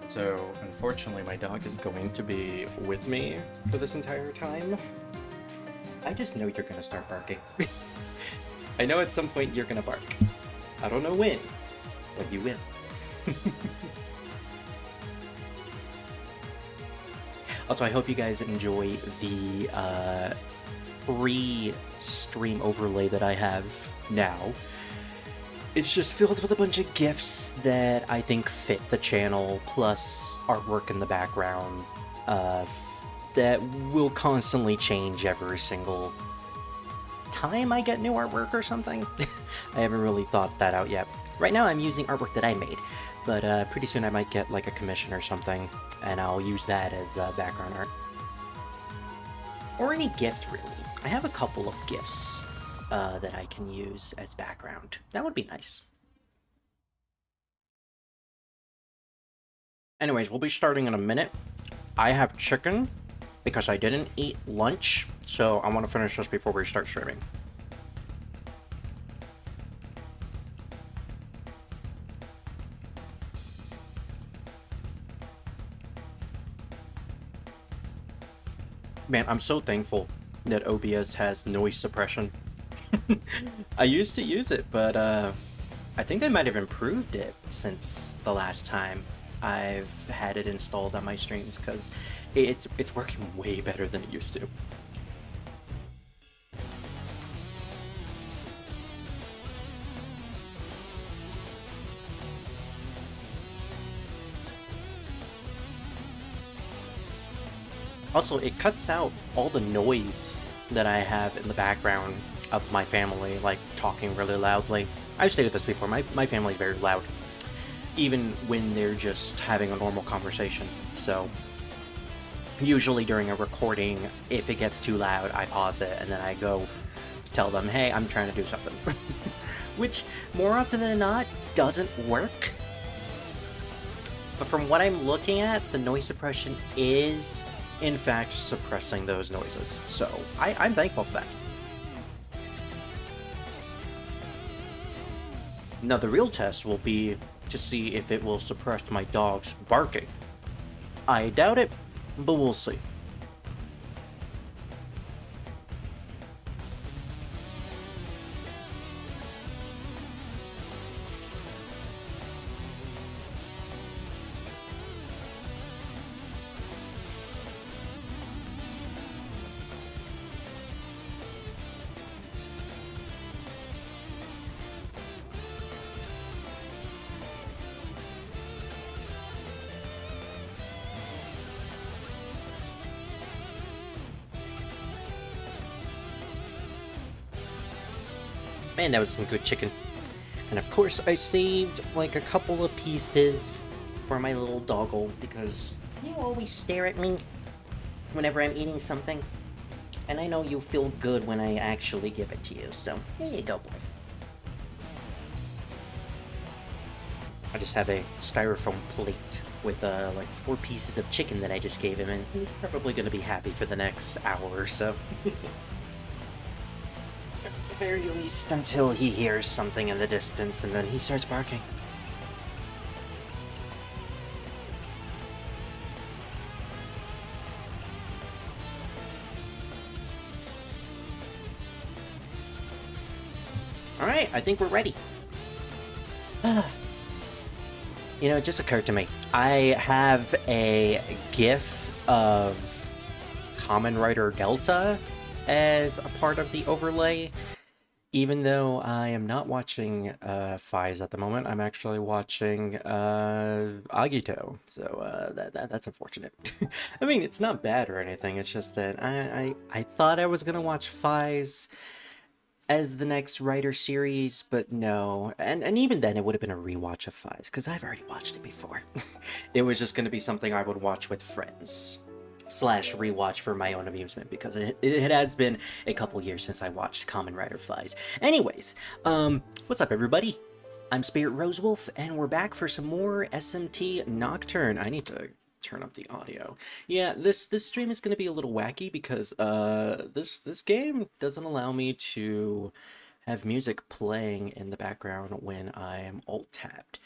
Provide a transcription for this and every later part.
So, unfortunately, my dog is going to be with me for this entire time. I just know you're gonna start barking. I know at some point you're gonna bark. I don't know when, but you will. Also, I hope you guys enjoy the pre-stream overlay that I have now. It's just filled with a bunch of GIFs that I think fit the channel, plus artwork in the background that will constantly change every single time I get new artwork or something. I haven't really thought that out yet. Right now I'm using artwork that I made, but pretty soon I might get like a commission or something, and I'll use that as background art. Or any gift, really. I have a couple of gifts that I can use as background. That would be nice. Anyways, we'll be starting in a minute. I have chicken because I didn't eat lunch, so I want to finish this before we start streaming. Man, I'm so thankful that OBS has noise suppression. I used to use it, but I think they might have improved it since the last time I've had it installed on my streams, because it's working way better than it used to. Also, it cuts out all the noise that I have in the background of my family, like talking really loudly. I've stated this before, my family's very loud, even when they're just having a normal conversation. So usually during a recording, if it gets too loud, I pause it and then I go tell them, hey, I'm trying to do something. Which, more often than not, doesn't work. But from what I'm looking at, the noise suppression is, in fact, suppressing those noises. So I'm thankful for that. Now the real test will be to see if it will suppress my dog's barking. I doubt it, but we'll see. Man, that was some good chicken. And of course, I saved like a couple of pieces for my little doggle, because you always stare at me whenever I'm eating something. And I know you feel good when I actually give it to you, so here you go, boy. I just have a styrofoam plate with like 4 pieces of chicken that I just gave him, and he's probably going to be happy for the next hour or so. At the very least, until he hears something in the distance, and then he starts barking. Alright, I think we're ready. You know, it just occurred to me. I have a GIF of Kamen Rider Delta as a part of the overlay. Even though I am not watching Faiz at the moment, I'm actually watching Agito. So that's unfortunate. I mean, it's not bad or anything. It's just that I thought I was gonna watch Faiz as the next Rider series, but no. And even then, it would have been a rewatch of Faiz, because I've already watched it before. It was just going to be something I would watch with friends, slash rewatch for my own amusement, because it has been a couple years since I watched Kamen Rider Faiz. Anyways, what's up, everybody? I'm Spirit Rosewolf, and we're back for some more SMT Nocturne. I need to turn up the audio. Yeah, this stream is going to be a little wacky because this game doesn't allow me to have music playing in the background when I'm alt-tabbed,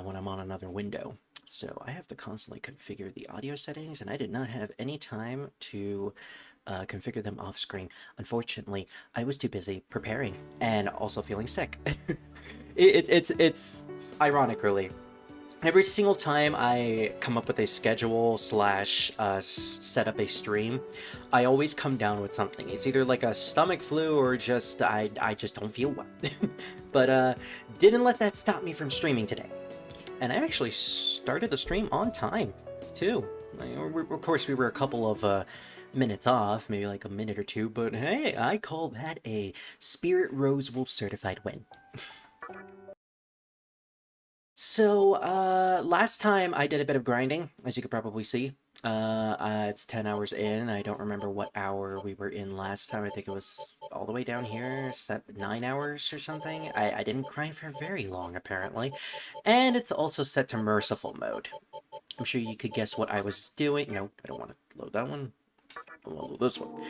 when I'm on another window. So I have to constantly configure the audio settings, and I did not have any time to configure them off screen. Unfortunately, I was too busy preparing and also feeling sick. It's ironic, really. Every single time I come up with a schedule slash set up a stream, I always come down with something. It's either like a stomach flu or just I just don't feel well. But didn't let that stop me from streaming today. And I actually started the stream on time, too. Of course, we were a couple of minutes off, maybe like a minute or two, but hey, I call that a Spirit Rose Wolf certified win. So, last time I did a bit of grinding, as you could probably see. It's 10 hours in. I don't remember what hour we were in last time. I think it was all the way down here, 9 hours or something. I didn't grind for very long, apparently. And it's also set to merciful mode. I'm sure you could guess what I was doing. No, I don't want to load that one. I want to load this one.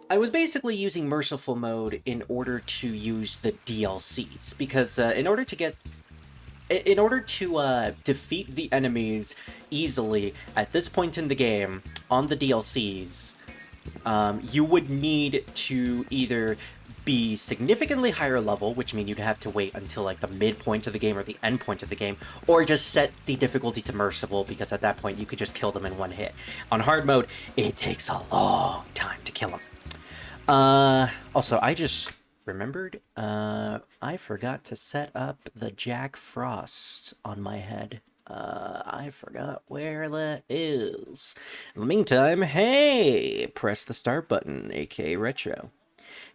I was basically using merciful mode in order to use the DLCs, because in order to defeat the enemies easily at this point in the game on the DLCs, you would need to either be significantly higher level, which means you'd have to wait until like the midpoint of the game or the end point of the game, or just set the difficulty to merciful, because at that point you could just kill them in one hit. On hard mode, it takes a long time to kill them. Also, I just remembered, I forgot to set up the Jack Frost on my head. I forgot where that is. In the meantime, hey, press the start button, aka Retro.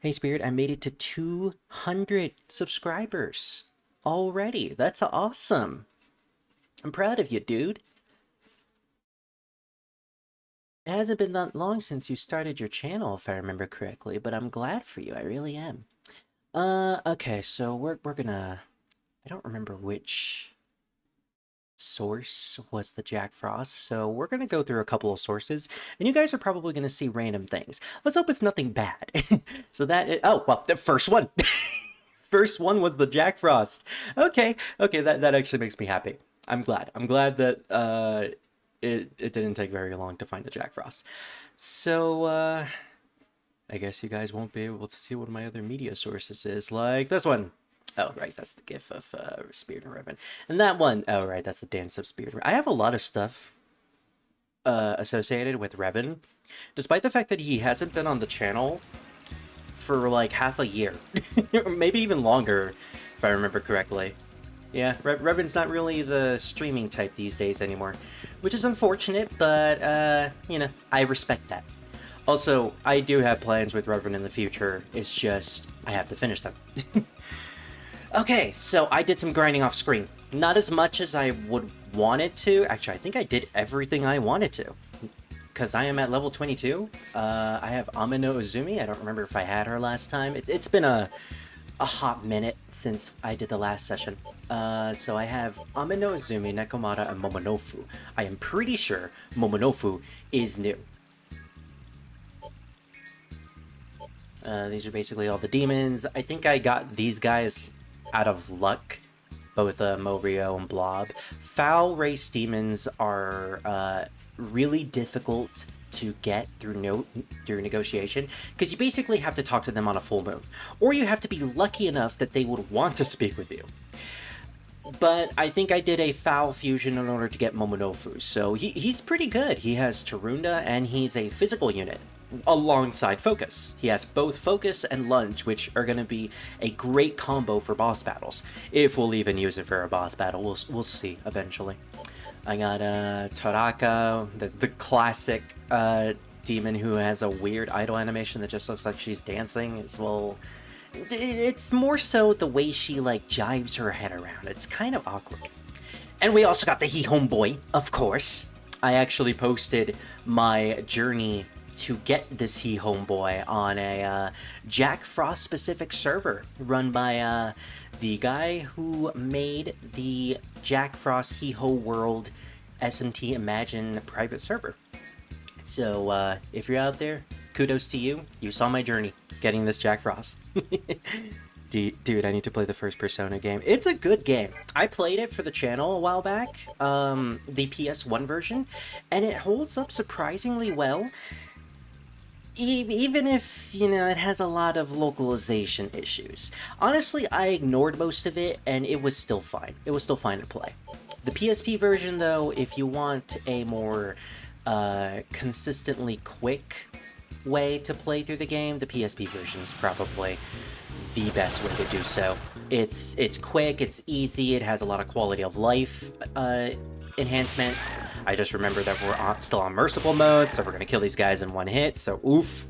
Hey, Spirit, I made it to 200 subscribers already. That's awesome. I'm proud of you, dude. It hasn't been that long since you started your channel, if I remember correctly, but I'm glad for you. I really am. Okay, so we're gonna... I don't remember which source was the Jack Frost, so we're gonna go through a couple of sources, and you guys are probably gonna see random things. Let's hope it's nothing bad. So oh, well, the first one! First one was the Jack Frost. Okay, that actually makes me happy. I'm glad. I'm glad that, it didn't take very long to find a Jack Frost. So, I guess you guys won't be able to see what my other media sources is, like this one. Oh, right, that's the gif of Spirit and Revan. And that one, oh, right, that's the dance of Spirit. I have a lot of stuff associated with Revan, despite the fact that he hasn't been on the channel for like half a year. Maybe even longer, if I remember correctly. Yeah, Revan's not really the streaming type these days anymore, which is unfortunate, but, you know, I respect that. Also, I do have plans with Revan in the future, it's just, I have to finish them. Okay, so I did some grinding off screen. Not as much as I would want it to. Actually, I think I did everything I wanted to, because I am at level 22. I have Amino Uzumi. I don't remember if I had her last time. It's been a hot minute since I did the last session. So I have Amino Uzumi, Nekomata, and Momonofu. I am pretty sure Momonofu is new. These are basically all the demons. I think I got these guys out of luck, both Morio and Blob. Foul race demons are really difficult to get through negotiation, because you basically have to talk to them on a full moon, or you have to be lucky enough that they would want to speak with you. But I think I did a foul fusion in order to get Momonofu, so he's pretty good. He has Tarunda, and he's a physical unit alongside Focus. He has both Focus and Lunge, which are going to be a great combo for boss battles. If we'll even use it for a boss battle, we'll see eventually. I got Taraka, the classic demon who has a weird idol animation that just looks like she's dancing as well. It's more so the way she like jibes her head around. It's kind of awkward. And we also got the He Homeboy, of course. I actually posted my journey to get this He Homeboy on a Jack Frost specific server run by the guy who made the Jack Frost He Ho World SMT Imagine private server. So if you're out there, kudos to you. You saw my journey getting this Jack Frost. Dude, I need to play the first Persona game. It's a good game. I played it for the channel a while back, the PS1 version, and it holds up surprisingly well. Even if, you know, it has a lot of localization issues. Honestly, I ignored most of it, and it was still fine. It was still fine to play. The PSP version, though, if you want a more consistently quick way to play through the game, the PSP version is probably the best way to do so. It's quick, it's easy, it has a lot of quality of life enhancements. I just remember that we're still on merciful mode, so we're gonna kill these guys in one hit, so oof.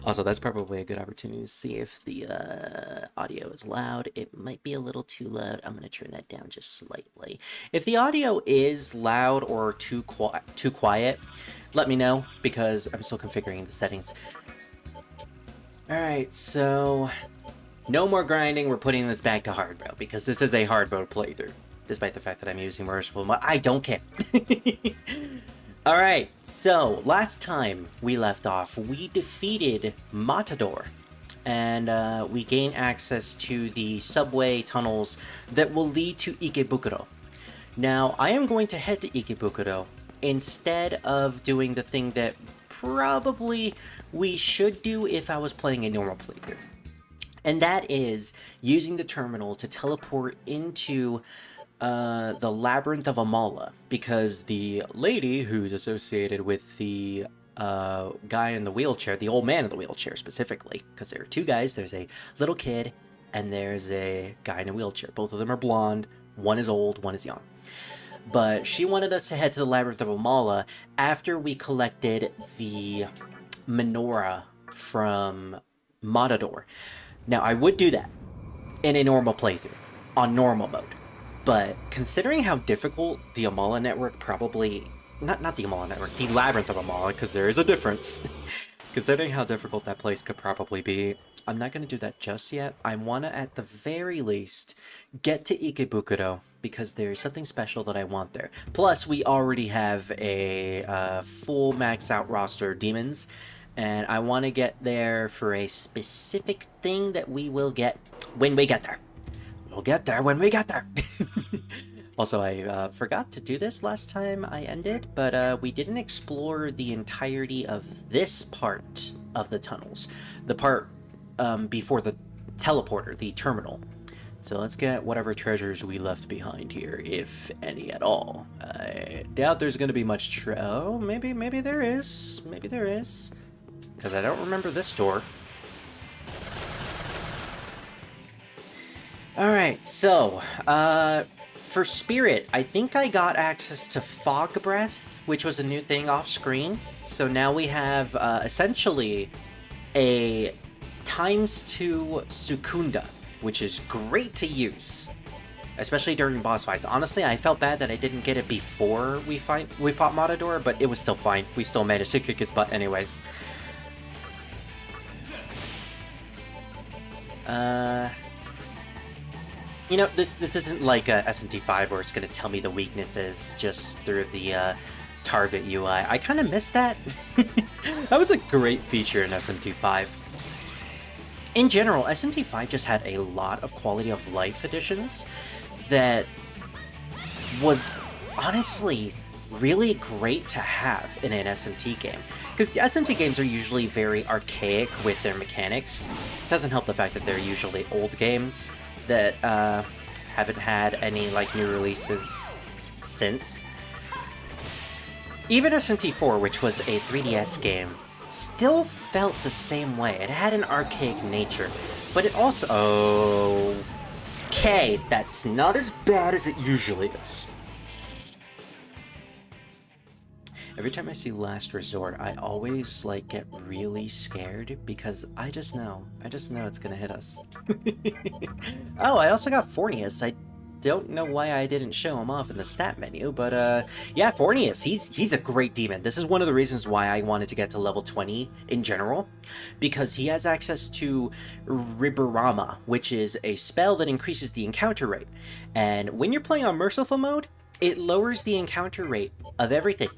Also, that's probably a good opportunity to see if the audio is loud. It might be a little too loud. I'm going to turn that down just slightly. If the audio is loud or too quiet, let me know, because I'm still configuring the settings. Alright, so no more grinding. We're putting this back to hard mode, because this is a hard mode playthrough, despite the fact that I'm using merciful mode. I don't care. Alright, so last time we left off, we defeated Matador, and we gained access to the subway tunnels that will lead to Ikebukuro. Now, I am going to head to Ikebukuro instead of doing the thing that probably we should do if I was playing a normal playthrough. And that is using the terminal to teleport into the Labyrinth of Amala, because the lady who's associated with the guy in the wheelchair, the old man in the wheelchair specifically, because there are two guys, there's a little kid and there's a guy in a wheelchair. Both of them are blonde, one is old, one is young. But she wanted us to head to the Labyrinth of Amala after we collected the menorah from Matador. Now, I would do that in a normal playthrough, on normal mode. But considering how difficult the Amala network probably... Not the Amala network, the Labyrinth of Amala, because there is a difference. Considering how difficult that place could probably be, I'm not going to do that just yet. I want to, at the very least, get to Ikebukuro, because there's something special that I want there. Plus, we already have a full max-out roster of demons, and I want to get there for a specific thing that we will get when we get there. We'll get there when we get there. Also, I forgot to do this last time I ended, but we didn't explore the entirety of this part of the tunnels. The part before the teleporter, the terminal. So let's get whatever treasures we left behind here, if any at all. I doubt there's going to be much oh, maybe there is. Maybe there is. Because I don't remember this door. Alright, so, for Spirit, I think I got access to Fog Breath, which was a new thing off-screen. So now we have, essentially, a ×2 Sukunda, which is great to use, especially during boss fights. Honestly, I felt bad that I didn't get it before we fought Matador, but it was still fine. We still managed to kick his butt anyways. You know, this isn't like a SMT5 where it's going to tell me the weaknesses just through the target UI. I kind of miss that. That was a great feature in SMT5. In general, SMT5 just had a lot of quality of life additions that was honestly really great to have in an SMT game. Because SMT games are usually very archaic with their mechanics. It doesn't help the fact that they're usually old games that haven't had any like new releases since. Even SMT4, which was a 3DS game, still felt the same way. It had an archaic nature, but it also... Okay, that's not as bad as it usually is. Every time I see Last Resort, I always, like, get really scared because I just know it's gonna hit us. Oh, I also got Fornius. I don't know why I didn't show him off in the stat menu, but, yeah, Fornius, he's a great demon. This is one of the reasons why I wanted to get to level 20 in general, because he has access to Riborama, which is a spell that increases the encounter rate. And when you're playing on Merciful mode, it lowers the encounter rate of everything.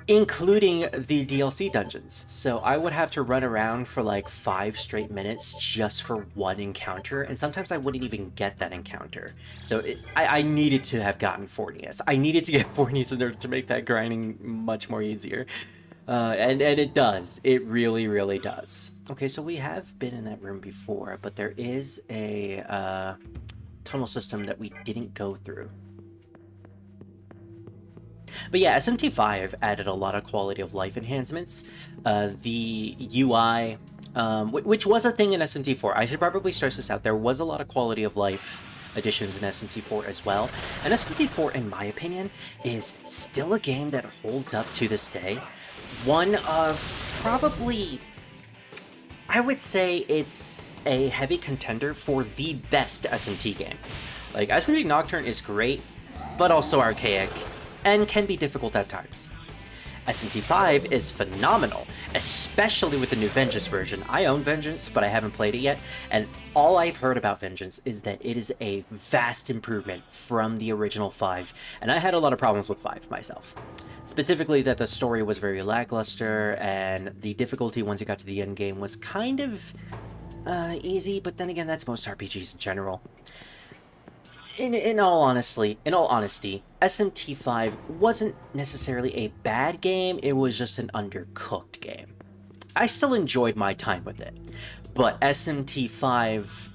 including the DLC dungeons. So I would have to run around for like 5 straight minutes just for one encounter, and sometimes I wouldn't even get that encounter. So I needed to have gotten Fornius. I needed to get Fornius in order to make that grinding much more easier. And it does. It really, really does. Okay, so we have been in that room before, but there is a tunnel system that we didn't go through. But yeah, SMT5 added a lot of quality of life enhancements. The UI, which was a thing in SMT4. I should probably stress this out. There was a lot of quality of life additions in SMT4 as well. And SMT4, in my opinion, is still a game that holds up to this day. One of probably, I would say it's a heavy contender for the best SMT game. Like, SMT Nocturne is great, but also archaic, and can be difficult at times. SMT5 is phenomenal, especially with the new Vengeance version. I own Vengeance, but I haven't played it yet, and all I've heard about Vengeance is that it is a vast improvement from the original 5, and I had a lot of problems with 5 myself. Specifically that the story was very lackluster, and the difficulty once you got to the end game was kind of easy, but then again, that's most RPGs in general. In all honesty, SMT5 wasn't necessarily a bad game, it was just an undercooked game. I still enjoyed my time with it, but SMT5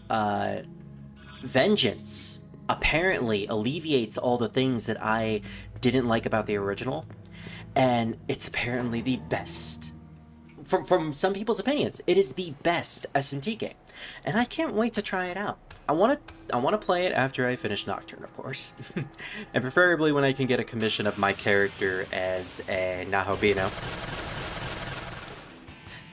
Vengeance apparently alleviates all the things that I didn't like about the original, and it's apparently the best. From some people's opinions, it is the best SMT game, and I can't wait to try it out. I want to play it after I finish Nocturne, of course. And preferably when I can get a commission of my character as a Nahobino.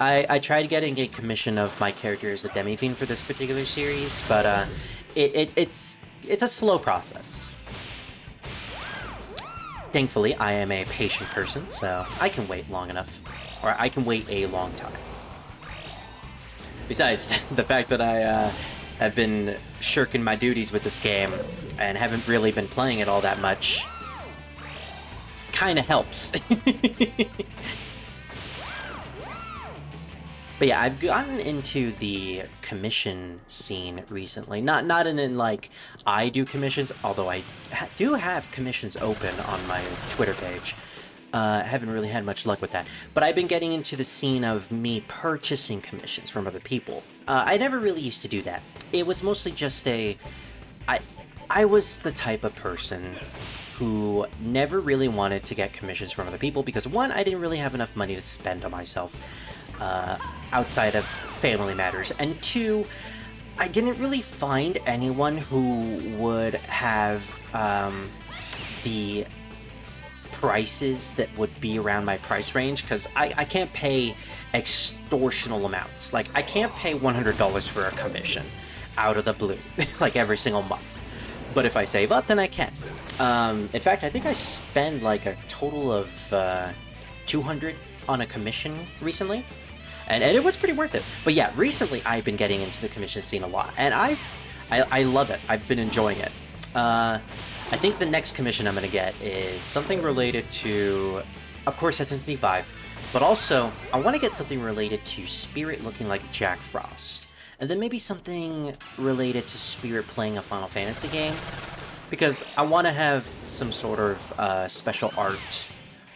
I tried getting a commission of my character as a Demi-fiend for this particular series, but it's a slow process. Thankfully, I am a patient person, so I can wait long enough. Or I can wait a long time. Besides, the fact that I have been shirking my duties with this game and haven't really been playing it all that much kind of helps. But yeah, I've gotten into the commission scene recently. Not in like I do commissions, although I do have commissions open on my Twitter page. Haven't really had much luck with that. But I've been getting into the scene of me purchasing commissions from other people. I never really used to do that. It was mostly just I was the type of person who never really wanted to get commissions from other people because, one, I didn't really have enough money to spend on myself outside of family matters, and two, I didn't really find anyone who would have the prices that would be around my price range, because I can't pay extortional amounts. Like, I can't pay $100 for a commission out of the blue, like every single month. But if I save up, then I can. In fact, I think I spend like a total of $200 on a commission recently, and it was pretty worth it. But yeah, recently I've been getting into the commission scene a lot, and I love it. I've been enjoying it. I think the next commission I'm going to get is something related to, of course, SMT5, but also I want to get something related to Spirit looking like Jack Frost, and then maybe something related to Spirit playing a Final Fantasy game, because I want to have some sort of special art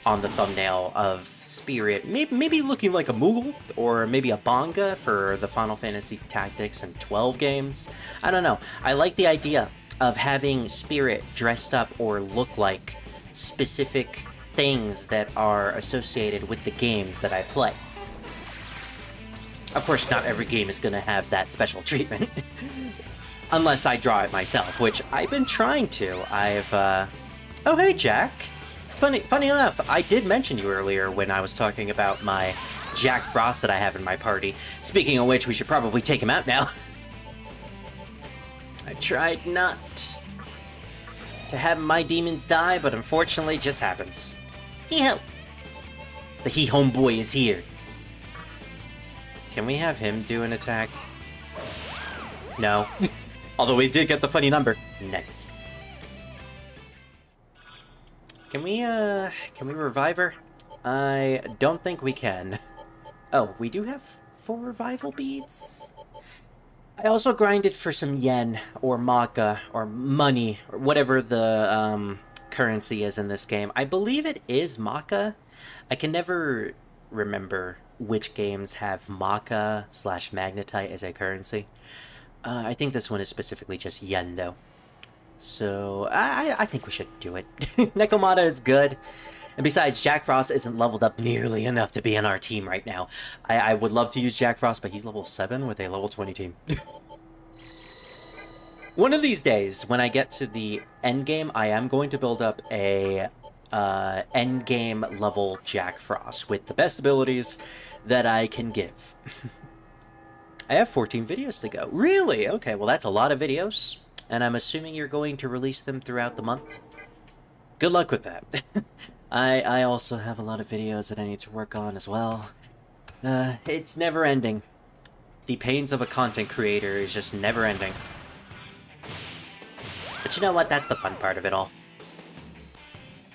on the thumbnail of Spirit, maybe looking like a Moogle, or maybe a Bonga for the Final Fantasy Tactics and 12 games. I don't know. I like the idea of having Spirit dressed up or look like specific things that are associated with the games that I play. Of course, not every game is going to have that special treatment. Unless I draw it myself, which I've been trying to. Oh, hey, Jack. It's funny enough, I did mention you earlier when I was talking about my Jack Frost that I have in my party. Speaking of which, we should probably take him out now. I tried not to have my demons die, but unfortunately it just happens. Hee-ho! The he-homeboy is here. Can we have him do an attack? No. Although we did get the funny number. Nice. Can we revive her? I don't think we can. Oh, we do have 4 revival beads? I also grinded for some yen, or maka, or money, or whatever the currency is in this game. I believe it is maka. I can never remember which games have maka slash magnetite as a currency. I think this one is specifically just yen, though. So, I think we should do it. Nekomata is good. And besides, Jack Frost isn't leveled up nearly enough to be on our team right now. I would love to use Jack Frost, but he's level 7 with a level 20 team. One of these days, when I get to the end game, I am going to build up a end game level Jack Frost with the best abilities that I can give. I have 14 videos to go. Really? Okay, well that's a lot of videos, and I'm assuming you're going to release them throughout the month. Good luck with that. I also have a lot of videos that I need to work on as well. It's never ending. The pains of a content creator is just never ending. But you know what? That's the fun part of it all.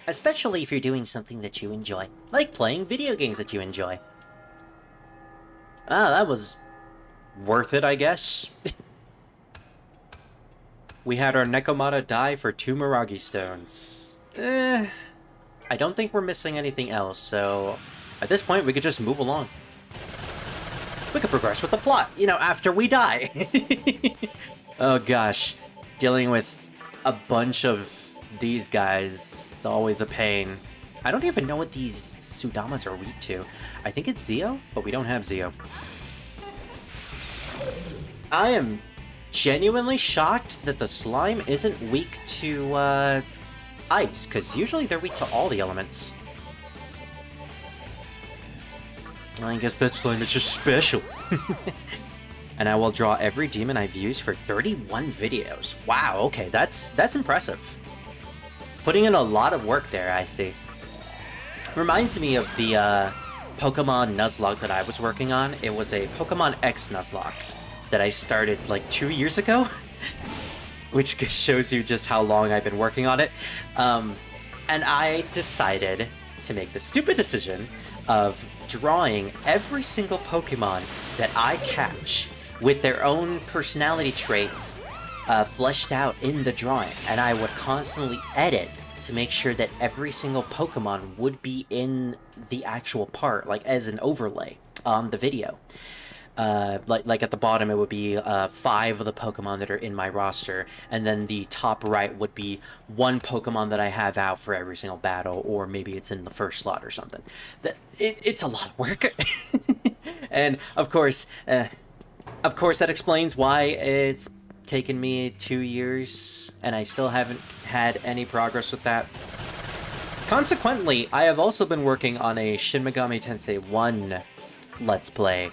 Especially if you're doing something that you enjoy. Like playing video games that you enjoy. Ah, that was worth it, I guess. We had our Nekomata die for 2 Miragi Stones. I don't think we're missing anything else, so at this point we could just move along. We could progress with the plot, you know, after we die. Oh gosh, dealing with a bunch of these guys is always a pain. I don't even know what these Sudamas are weak to. I think it's Zeo, but we don't have Zeo. I am genuinely shocked that the slime isn't weak to ice, because usually they're weak to all the elements. I guess that slime is just special. And I will draw every demon I've used for 31 videos. Wow, okay, that's impressive. Putting in a lot of work there, I see. Reminds me of the Pokemon Nuzlocke that I was working on. It was a Pokemon X Nuzlocke that I started like 2 years ago. Which shows you just how long I've been working on it. And I decided to make the stupid decision of drawing every single Pokemon that I catch with their own personality traits fleshed out in the drawing. And I would constantly edit to make sure that every single Pokemon would be in the actual part, like as an overlay on the video. Like at the bottom, it would be 5 of the Pokemon that are in my roster, and then the top right would be 1 Pokemon that I have out for every single battle, or maybe it's in the first slot or something. It's a lot of work, and of course that explains why it's taken me 2 years, and I still haven't had any progress with that. Consequently, I have also been working on a Shin Megami Tensei 1 Let's Play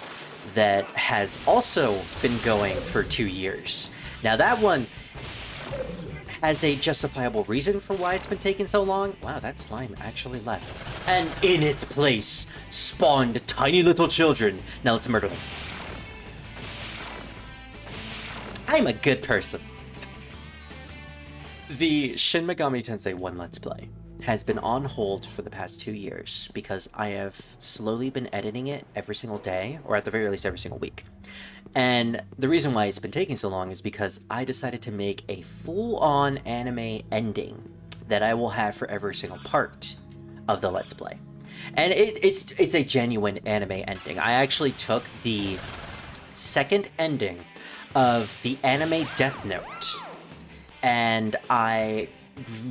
that has also been going for 2 years. Now that one has a justifiable reason for why it's been taking so long. Wow, that slime actually left. And in its place spawned tiny little children. Now let's murder them. I'm a good person. The Shin Megami Tensei 1 Let's Play has been on hold for the past 2 years because I have slowly been editing it every single day, or at the very least every single week. And the reason why it's been taking so long is because I decided to make a full-on anime ending that I will have for every single part of the Let's Play. And it's a genuine anime ending. I actually took the second ending of the anime Death Note, and I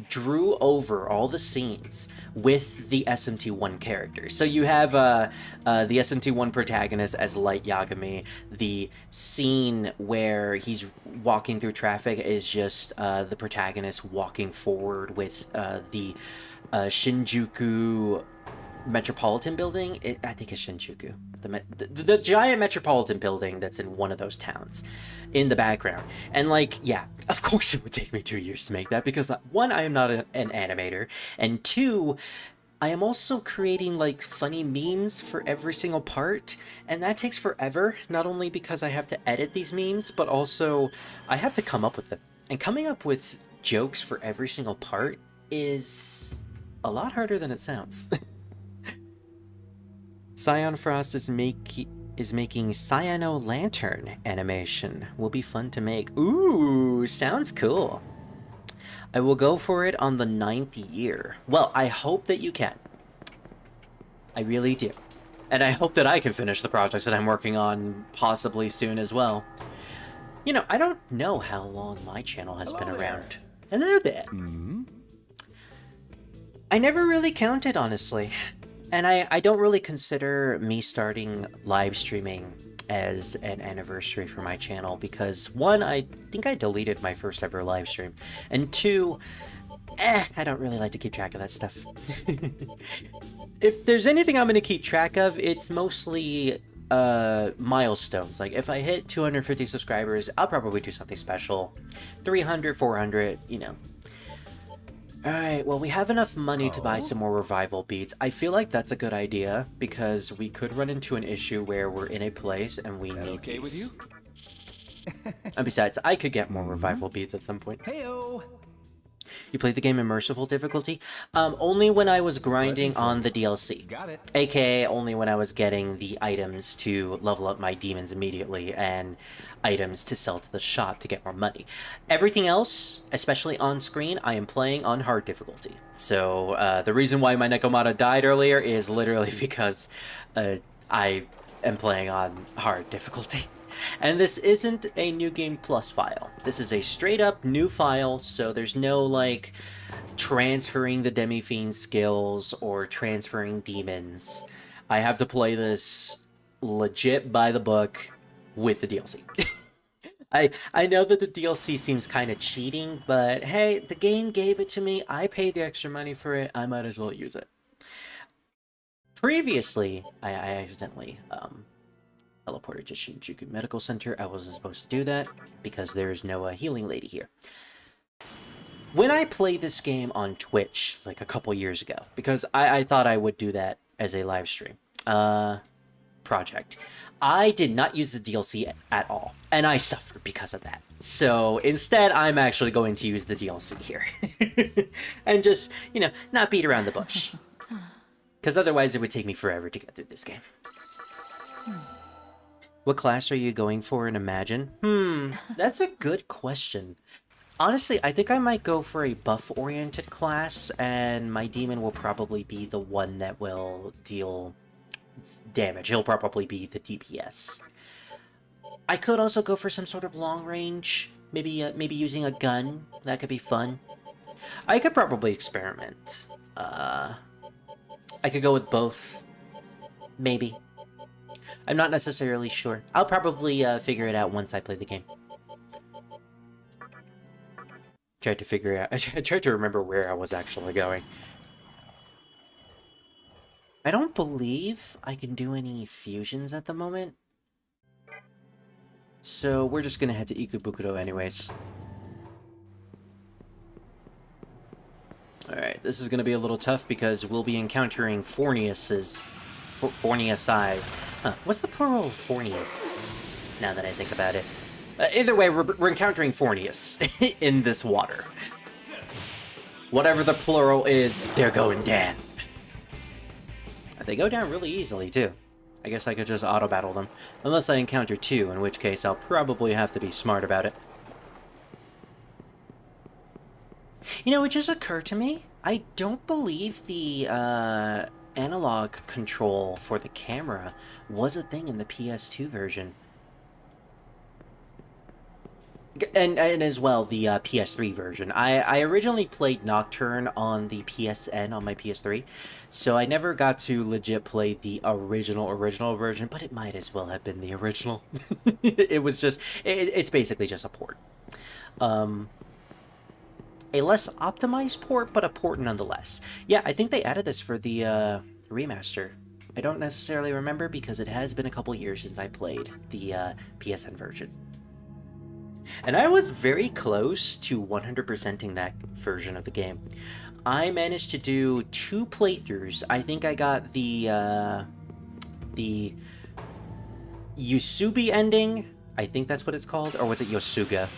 drew over all the scenes with the SMT1 characters. So you have the SMT1 protagonist as Light Yagami. The scene where he's walking through traffic is just the protagonist walking forward with the Shinjuku Metropolitan Building. I think it's Shinjuku. The giant metropolitan building that's in one of those towns in the background. And like, yeah, of course it would take me 2 years to make that because 1, I am not an animator, and 2, I am also creating like funny memes for every single part, and that takes forever, not only because I have to edit these memes, but also I have to come up with them. And coming up with jokes for every single part is a lot harder than it sounds. Scion Frost is making Cyano Lantern animation. Will be fun to make. Ooh, sounds cool. I will go for it on the 9th year. Well, I hope that you can. I really do. And I hope that I can finish the projects that I'm working on possibly soon as well. You know, I don't know how long my channel has been around. Hello there. I never really counted, honestly. And I don't really consider me starting live streaming as an anniversary for my channel because, one, I think I deleted my first ever live stream, and two, I don't really like to keep track of that stuff. If there's anything I'm going to keep track of, it's mostly milestones. Like, if I hit 250 subscribers, I'll probably do something special. 300, 400, you know. Alright, well, we have enough money to buy some more revival beads. I feel like that's a good idea, because we could run into an issue where we're in a place and we need okay these. with you? And besides, I could get more revival beads at some point. Heyo. You played the game in merciful difficulty? Only when I was grinding on the DLC. Got it. AKA only when I was getting the items to level up my demons immediately and items to sell to the shop to get more money. Everything else, especially on screen, I am playing on hard difficulty. So the reason why my Nekomata died earlier is literally because I am playing on hard difficulty. And this isn't a New Game Plus file. This is a straight up new file, so there's no, like, transferring the Demi-fiend skills or transferring demons. I have to play this legit by the book with the DLC. I know that the DLC seems kind of cheating, but hey, the game gave it to me. I paid the extra money for it. I might as well use it. Previously, I accidentally teleported to Shinjuku Medical Center. I wasn't supposed to do that because there's no healing lady here. When I played this game on Twitch like a couple years ago, because I thought I would do that as a live stream project, I did not use the DLC at all, and I suffered because of that. So instead, I'm actually going to use the DLC here and just, you know, not beat around the bush, because otherwise it would take me forever to get through this game. What class are you going for in Imagine? That's a good question. Honestly, I think I might go for a buff-oriented class, and my demon will probably be the one that will deal damage. He'll probably be the DPS. I could also go for some sort of long range, maybe using a gun. That could be fun. I could probably experiment. I could go with both. Maybe. I'm not necessarily sure. I'll probably figure it out once I play the game. I tried to remember where I was actually going. I don't believe I can do any fusions at the moment. So we're just gonna head to Ikebukuro anyways. Alright, this is gonna be a little tough because we'll be encountering Fornius's... Fornius-eyes. What's the plural of Fornius? Now that I think about it. Either way, we're encountering Fornius in this water. Whatever the plural is, they're going down. They go down really easily, too. I guess I could just auto-battle them. Unless I encounter two, in which case I'll probably have to be smart about it. You know, it just occurred to me, I don't believe the, analog control for the camera was a thing in the PS2 version. And as well, the PS3 version. I originally played Nocturne on the PSN on my PS3, so I never got to legit play the original version, but it might as well have been the original. It was just, it's basically just a port. A less optimized port, but a port nonetheless. Yeah, I think they added this for the remaster. I don't necessarily remember because it has been a couple years since I played the PSN version. And I was very close to 100%ing that version of the game. I managed to do 2 playthroughs. I think I got the Yusubi ending. I think that's what it's called. Or was it Yosuga?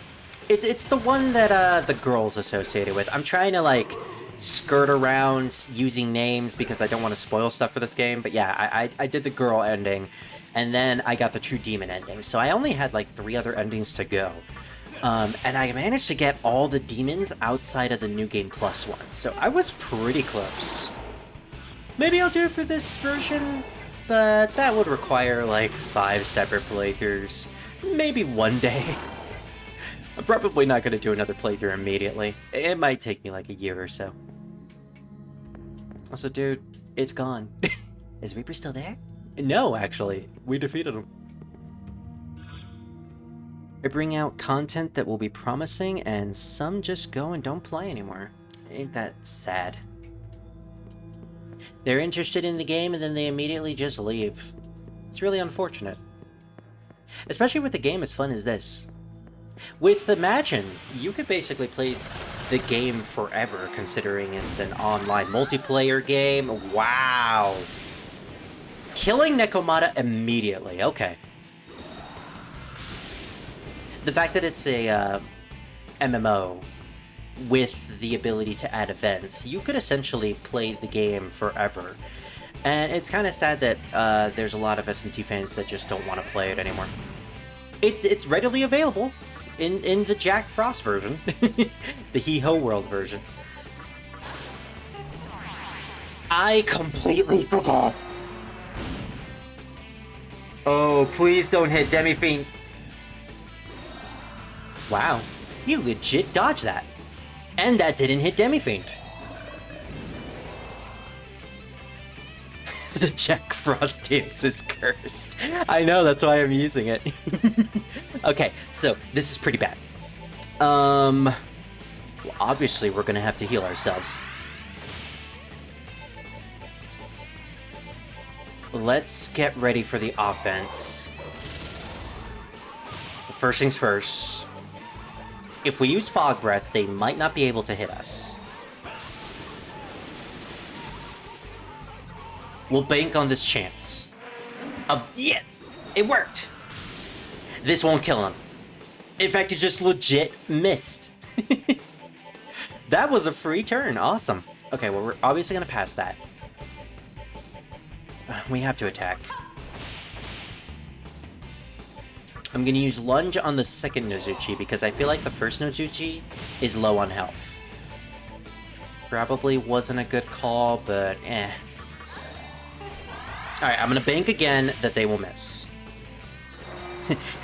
It's the one that the girl's associated with. I'm trying to, like, skirt around using names because I don't want to spoil stuff for this game. But yeah, I did the girl ending, and then I got the true demon ending. So I only had like 3 other endings to go. And I managed to get all the demons outside of the New Game Plus ones, so I was pretty close. Maybe I'll do it for this version, but that would require like 5 separate playthroughs. Maybe one day. I'm probably not going to do another playthrough immediately. It might take me like a year or so. Also, dude, it's gone. Is Reaper still there? No, actually. We defeated him. I bring out content that will be promising, and some just go and don't play anymore. Ain't that sad? They're interested in the game, and then they immediately just leave. It's really unfortunate. Especially with a game as fun as this. With Imagine, you could basically play the game forever, considering it's an online multiplayer game. Wow! Killing Nekomata immediately, okay. The fact that it's a MMO with the ability to add events, you could essentially play the game forever. And it's kind of sad that there's a lot of S&T fans that just don't want to play it anymore. It's readily available in the Jack Frost version, the He-Ho World version. I completely forgot. Oh, please don't hit Demi-fiend. Wow, he legit dodged that. And that didn't hit Demi-fiend. The Jack Frost dance is cursed. I know, that's why I'm using it. Okay, so this is pretty bad. Well, obviously we're gonna have to heal ourselves. Let's get ready for the offense. First things first. If we use Fog Breath, they might not be able to hit us. We'll bank on this chance. Yeah, it worked! This won't kill him. In fact, it just legit missed. That was a free turn, awesome. Okay, well, we're obviously gonna pass that. We have to attack. I'm gonna use Lunge on the second Nozuchi because I feel like the first Nozuchi is low on health. Probably wasn't a good call, but eh. Alright, I'm gonna bank again that they will miss.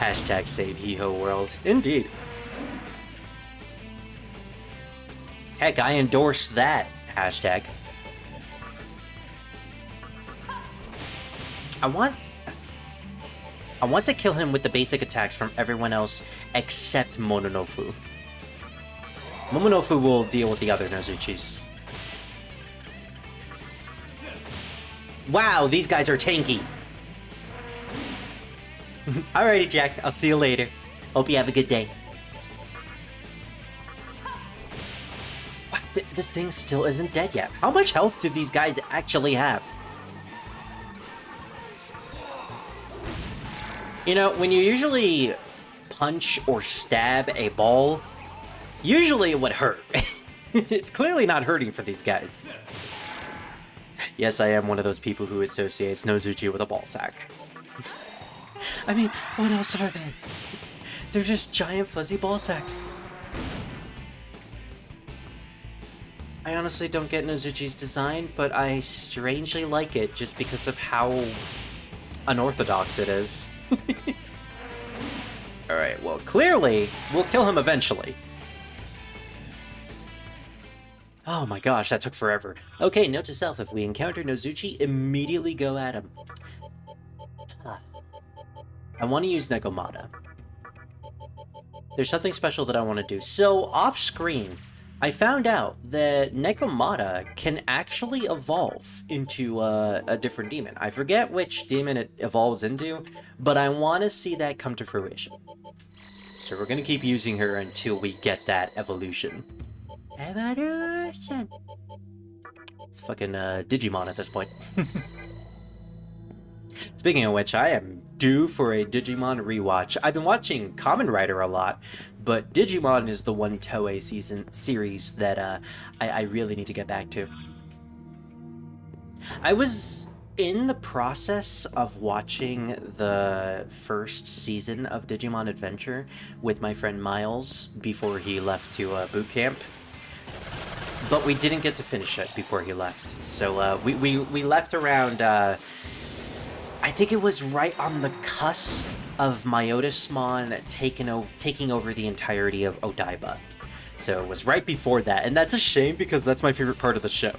Hashtag save He-Ho World. Indeed. Heck, I endorse that hashtag. I want to kill him with the basic attacks from everyone else except Momonofu. Momonofu will deal with the other Nozuchis. Wow, these guys are tanky. Alrighty, Jack. I'll see you later. Hope you have a good day. What? This thing still isn't dead yet. How much health do these guys actually have? You know, when you usually punch or stab a ball, usually it would hurt. It's clearly not hurting for these guys. Yes, I am one of those people who associates Nozuchi with a ball sack. I mean, what else are they? They're just giant fuzzy ball sacks. I honestly don't get Nozuchi's design, but I strangely like it just because of how unorthodox it is. Alright, well, clearly, we'll kill him eventually. Oh my gosh, that took forever. Okay, note to self, if we encounter Nozuchi, immediately go at him. I want to use Nekomata. There's something special that I want to do. So, off-screen, I found out that Nekomata can actually evolve into a different demon. I forget which demon it evolves into, but I want to see that come to fruition. So we're going to keep using her until we get that evolution. Evolution! It's fucking Digimon at this point. Speaking of which, I am due for a Digimon rewatch. I've been watching Kamen Rider a lot, but Digimon is the one Toei series that I really need to get back to. I was in the process of watching the first season of Digimon Adventure with my friend Miles before he left to boot camp, but we didn't get to finish it before he left. So we left around, I think it was right on the cusp of Myotismon taking over the entirety of Odaiba. So it was right before that, and that's a shame because that's my favorite part of the show.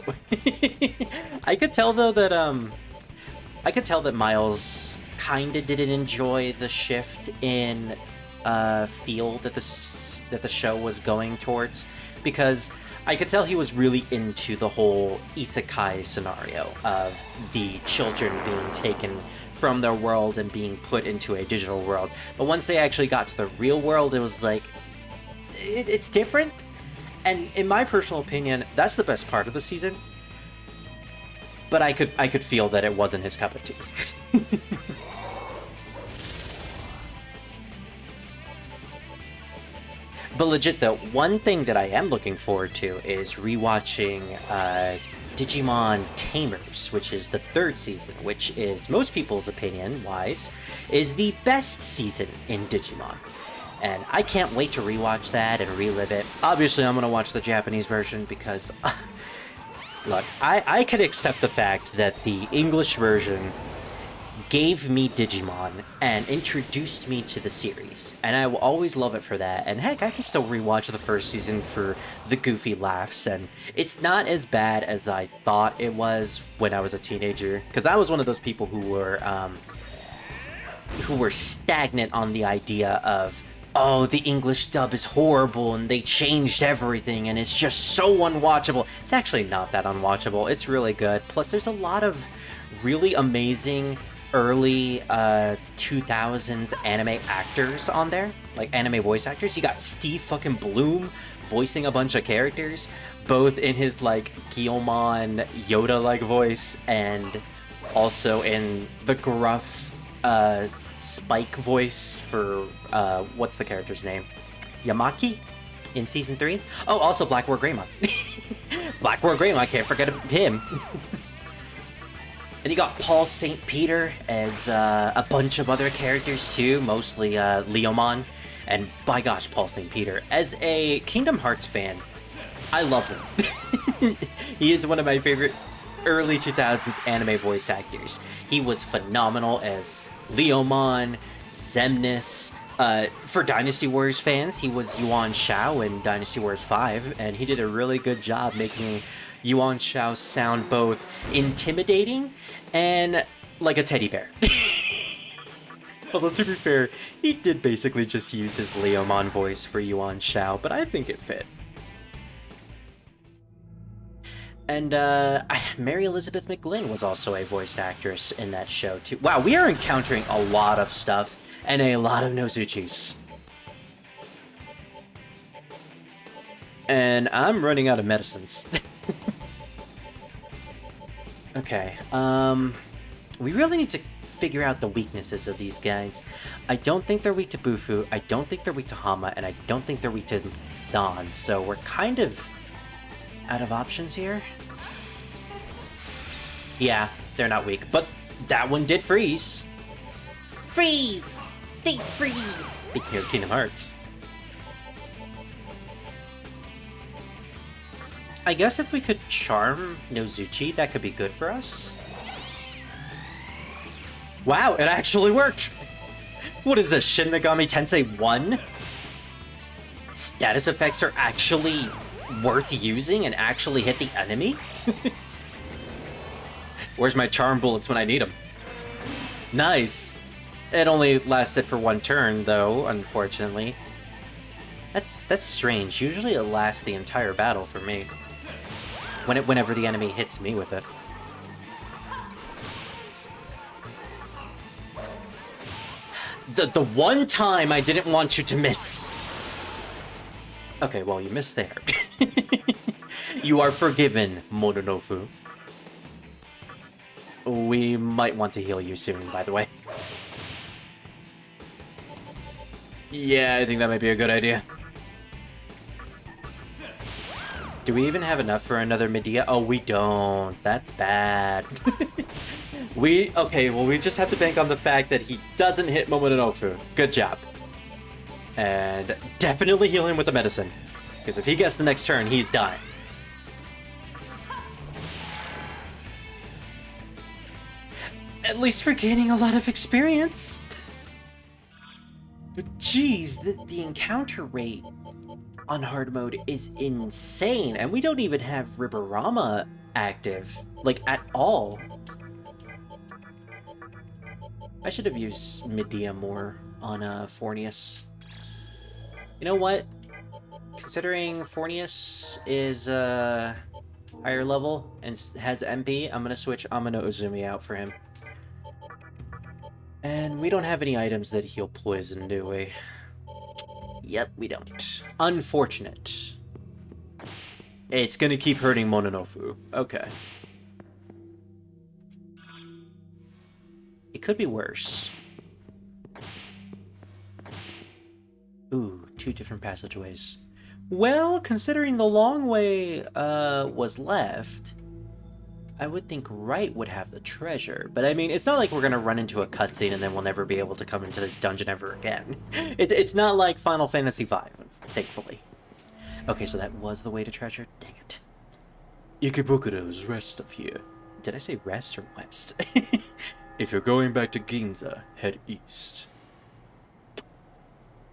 I could tell though that Miles kinda didn't enjoy the shift in feel that the show was going towards, because I could tell he was really into the whole isekai scenario of the children being taken from their world and being put into a digital world. But once they actually got to the real world, it was like, it's different. And in my personal opinion, that's the best part of the season. But I could feel that it wasn't his cup of tea. But legit though, one thing that I am looking forward to is rewatching Digimon Tamers, which is the third season, which is, most people's opinion wise, is the best season in Digimon. And I can't wait to rewatch that and relive it. Obviously, I'm going to watch the Japanese version because, look, I can accept the fact that the English version gave me Digimon and introduced me to the series. And I will always love it for that. And heck, I can still rewatch the first season for the goofy laughs. And it's not as bad as I thought it was when I was a teenager. Because I was one of those people who were stagnant on the idea of, oh, the English dub is horrible and they changed everything and it's just so unwatchable. It's actually not that unwatchable. It's really good. Plus, there's a lot of really amazing early 2000s anime actors on there, like anime voice actors. You got Steve fucking Bloom voicing a bunch of characters, both in his like Guilmon Yoda-like voice and also in the gruff Spike voice for what's the character's name? Yamaki in season 3. Oh, also Blackboard Greymon. Blackboard Greymon, can't forget him. And you got Paul St. Peter as a bunch of other characters too, mostly Leomon. And by gosh, Paul St. Peter. As a Kingdom Hearts fan, I love him. He is one of my favorite early 2000s anime voice actors. He was phenomenal as Leomon, Xemnas. For Dynasty Warriors fans, he was Yuan Shao in Dynasty Warriors 5, and he did a really good job making Yuan Shao sound both intimidating and like a teddy bear. Although, to be fair, he did basically just use his Leomon voice for Yuan Shao, but I think it fit. And Mary Elizabeth McGlynn was also a voice actress in that show too. Wow, we are encountering a lot of stuff and a lot of Nozuchis. And I'm running out of medicines. Okay, we really need to figure out the weaknesses of these guys. I don't think they're weak to Bufu, I don't think they're weak to Hama, and I don't think they're weak to Zan, so we're kind of out of options here. Yeah, they're not weak, but that one did freeze. Freeze! Deep freeze! Speaking of Kingdom Hearts. I guess if we could charm Nozuchi, that could be good for us. Wow, it actually worked! What is this, Shin Megami Tensei 1? Status effects are actually worth using and actually hit the enemy? Where's my charm bullets when I need them? Nice! It only lasted for one turn, though, unfortunately. That's strange. Usually it lasts the entire battle for me. Whenever the enemy hits me with it. The one time I didn't want you to miss! Okay, well, you missed there. You are forgiven, Mononofu. We might want to heal you soon, by the way. Yeah, I think that might be a good idea. Do we even have enough for another Medea? Oh, we don't. That's bad. Okay, well, we just have to bank on the fact that he doesn't hit Momononofu. Good job. And definitely heal him with the medicine. Because if he gets the next turn, he's dying. At least we're gaining a lot of experience. But geez, the encounter rate on hard mode is insane. And we don't even have Riborama active, like, at all. I should have used Medea more on Fornius. You know what? Considering Fornius is higher level and has MP, I'm gonna switch Amano Uzumi out for him. And we don't have any items that heal poison, do we? Yep, we don't. Unfortunate. It's gonna keep hurting Mononofu. Okay. It could be worse. Ooh, 2 different passageways. Well, considering the long way was left, I would think right would have the treasure. But I mean, it's not like we're gonna run into a cutscene and then we'll never be able to come into this dungeon ever again. It's not like Final Fantasy V, thankfully. Okay, so that was the way to treasure? Dang it. Ikebukuro is west of here. Did I say rest or west? If you're going back to Ginza, head east.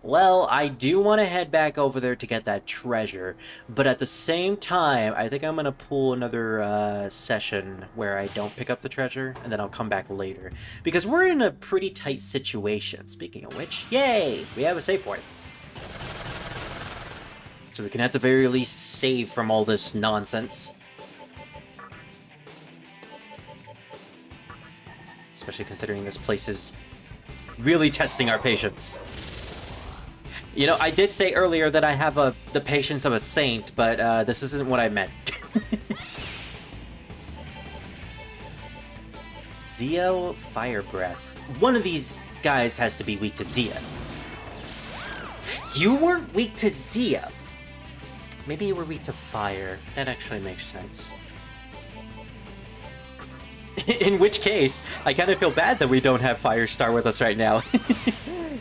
Well, I do want to head back over there to get that treasure, but at the same time, I think I'm going to pull another session where I don't pick up the treasure, and then I'll come back later. Because we're in a pretty tight situation. Speaking of which, yay! We have a save point. So we can at the very least save from all this nonsense. Especially considering this place is really testing our patience. You know, I did say earlier that I have the patience of a saint, but this isn't what I meant. Zio Fire Breath. One of these guys has to be weak to Zia. You weren't weak to Zia. Maybe you were weak to fire. That actually makes sense. In which case, I kind of feel bad that we don't have Firestar with us right now.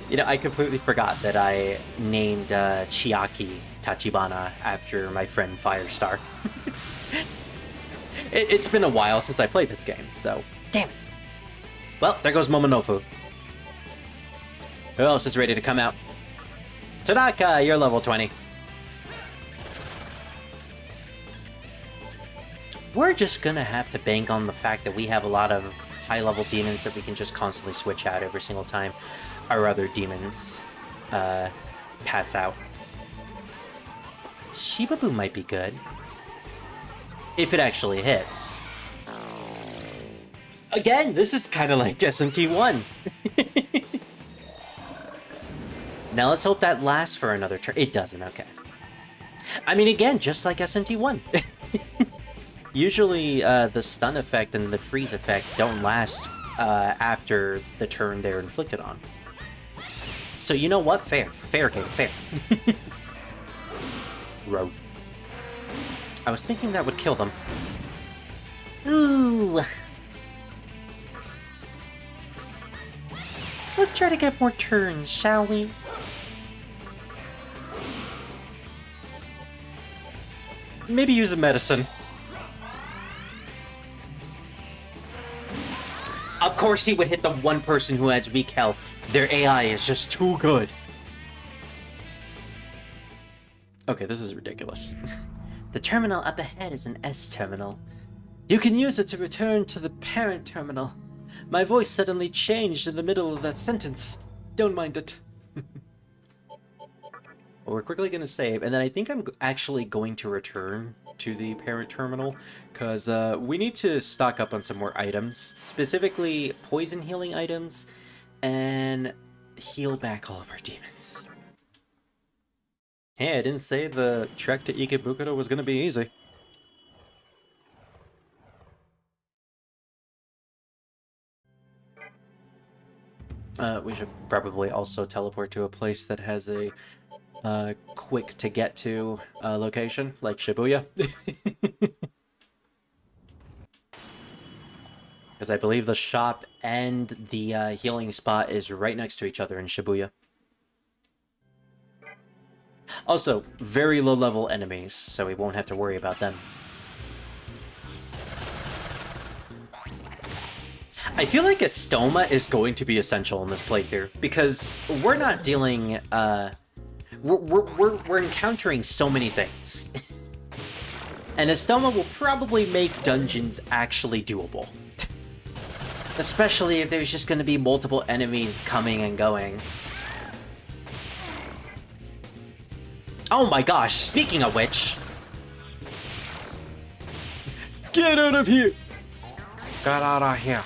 You know, I completely forgot that I named Chiaki Tachibana after my friend Firestar. It's been a while since I played this game, so damn it. Well, there goes Momonofu. Who else is ready to come out? Tanaka, you're level 20. We're just gonna have to bank on the fact that we have a lot of high-level demons that we can just constantly switch out every single time our other demons pass out. Shibabu might be good. If it actually hits. Again, this is kind of like SMT1. Now let's hope that lasts for another turn. It doesn't, okay. I mean, again, just like SMT1. Usually, the stun effect and the freeze effect don't last after the turn they're inflicted on. So you know what? Fair. Fair game, fair. Row. I was thinking that would kill them. Ooh! Let's try to get more turns, shall we? Maybe use a medicine. Of course he would hit the one person who has weak health. Their AI is just too good. Okay, this is ridiculous. The terminal up ahead is an S terminal. You can use it to return to the parent terminal. My voice suddenly changed in the middle of that sentence. Don't mind it. Well, we're quickly going to save, and then I think I'm actually going to return to the parent terminal, because we need to stock up on some more items, specifically poison healing items, and heal back all of our demons. Hey, I didn't say the trek to Ikebukuro was going to be easy. We should probably also teleport to a place that has a quick to get to location, like Shibuya. Because I believe the shop and the healing spot is right next to each other in Shibuya. Also, very low-level enemies, so we won't have to worry about them. I feel like a stoma is going to be essential in this playthrough, because we're not dealing, we're encountering so many things. And a stoma will probably make dungeons actually doable. Especially if there's just going to be multiple enemies coming and going. Oh my gosh, speaking of which... Get out of here! Get out of here.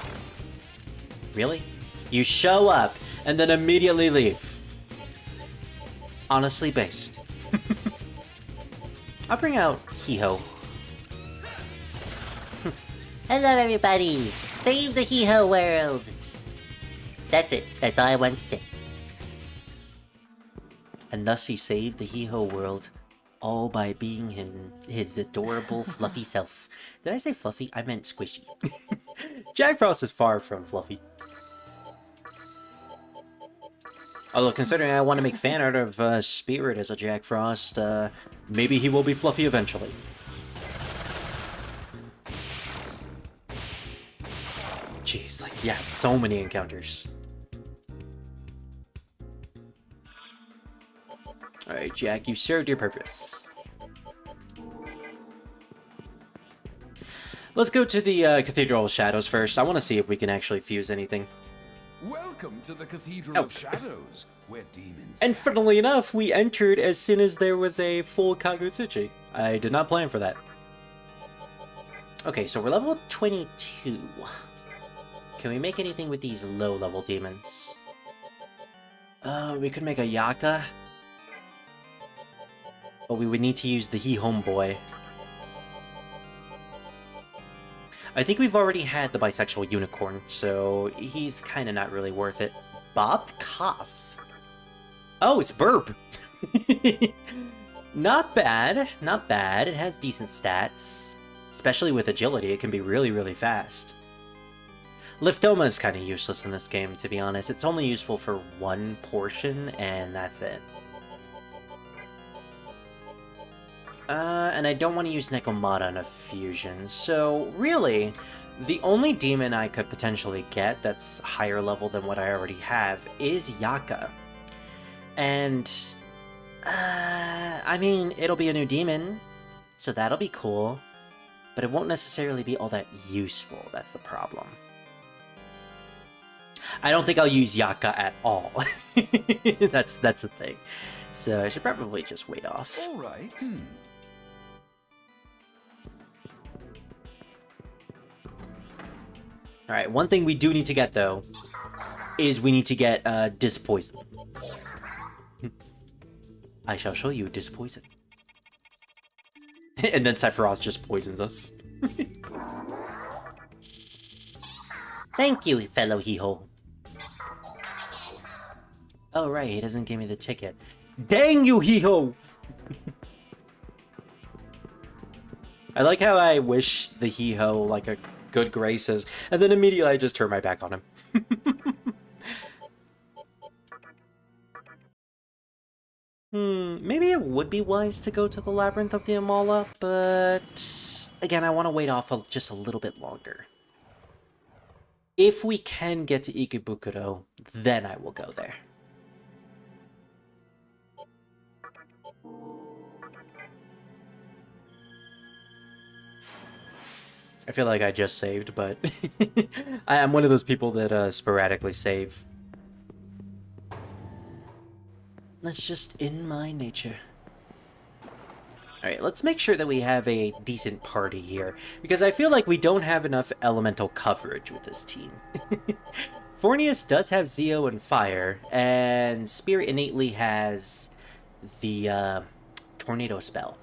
Really? You show up, and then immediately leave. Honestly based. I'll bring out Hee-Ho. Hello everybody! Save the Hee-Ho world! That's it. That's all I wanted to say. And thus he saved the Hee-Ho world, all by being his adorable, fluffy self. Did I say fluffy? I meant squishy. Jack Frost is far from fluffy. Although, considering I want to make fan art of Spirit as a Jack Frost, maybe he will be fluffy eventually. Jeez, like, yeah, so many encounters. Alright, Jack, you served your purpose. Let's go to the Cathedral of Shadows first. I want to see if we can actually fuse anything. Welcome to the Cathedral of Shadows, where demons... And funnily enough, we entered as soon as there was a full Kagutsuchi. I did not plan for that. Okay, so we're level 22. Can we make anything with these low-level demons? We could make a Yaka. But we would need to use the He-Homeboy. I think we've already had the bisexual unicorn, so he's kind of not really worth it. Bob the Cough. Oh, it's Burp. Not bad, not bad. It has decent stats. Especially with agility, it can be really, really fast. Liftoma is kind of useless in this game, to be honest. It's only useful for one portion, and that's it. And I don't want to use Nekomata in a fusion, so really, the only demon I could potentially get that's higher level than what I already have is Yaka. And, I mean, it'll be a new demon, so that'll be cool, but it won't necessarily be all that useful, that's the problem. I don't think I'll use Yaka at all. That's the thing. So I should probably just wait off. All right. Alright, one thing we do need to get, though, is we need to get Dispoison. I shall show you Dispoison. And then Sephiroth just poisons us. Thank you, fellow Hee-Ho. Oh, right, he doesn't give me the ticket. Dang you, Hee-Ho! I like how I wish the Hee-Ho, like, a good graces, and then immediately I just turn my back on him. Maybe it would be wise to go to the Labyrinth of the Amala, but again, I want to wait off just a little bit longer. If we can get to Ikebukuro, then I will go there. I feel like I just saved, but I'm one of those people that sporadically save. That's just in my nature. Alright, let's make sure that we have a decent party here, because I feel like we don't have enough elemental coverage with this team. Fornius does have Zeo and Fire, and Spirit innately has the Tornado spell.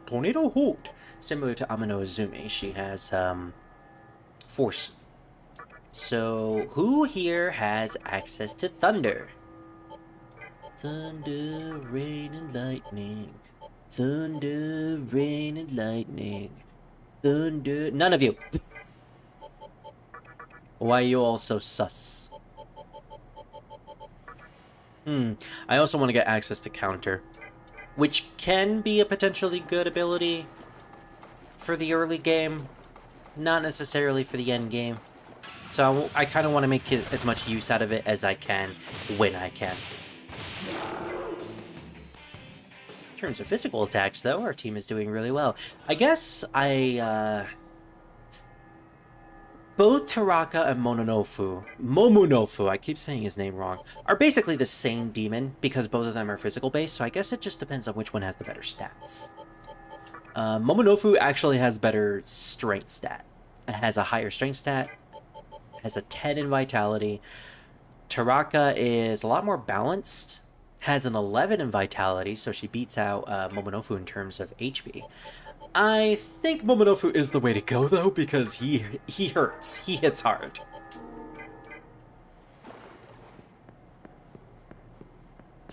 Tornado Hoot! Similar to Amano Izumi, she has Force. So, who here has access to thunder? Thunder, rain, and lightning. Thunder, rain, and lightning. Thunder... None of you! Why are you all so sus? I also want to get access to counter, which can be a potentially good ability for the early game, not necessarily for the end game. So I kind of want to make as much use out of it as I can when I can. In terms of physical attacks, though, our team is doing really well. I guess both Taraka and Momonofu, I keep saying his name wrong, are basically the same demon because both of them are physical based, so I guess it just depends on which one has the better stats. Momonofu actually has better strength stat. It has a higher strength stat, has a 10 in vitality. Taraka is a lot more balanced, has an 11 in vitality, so she beats out Momonofu in terms of HP. I think Momonofu is the way to go, though, because he hurts. He hits hard.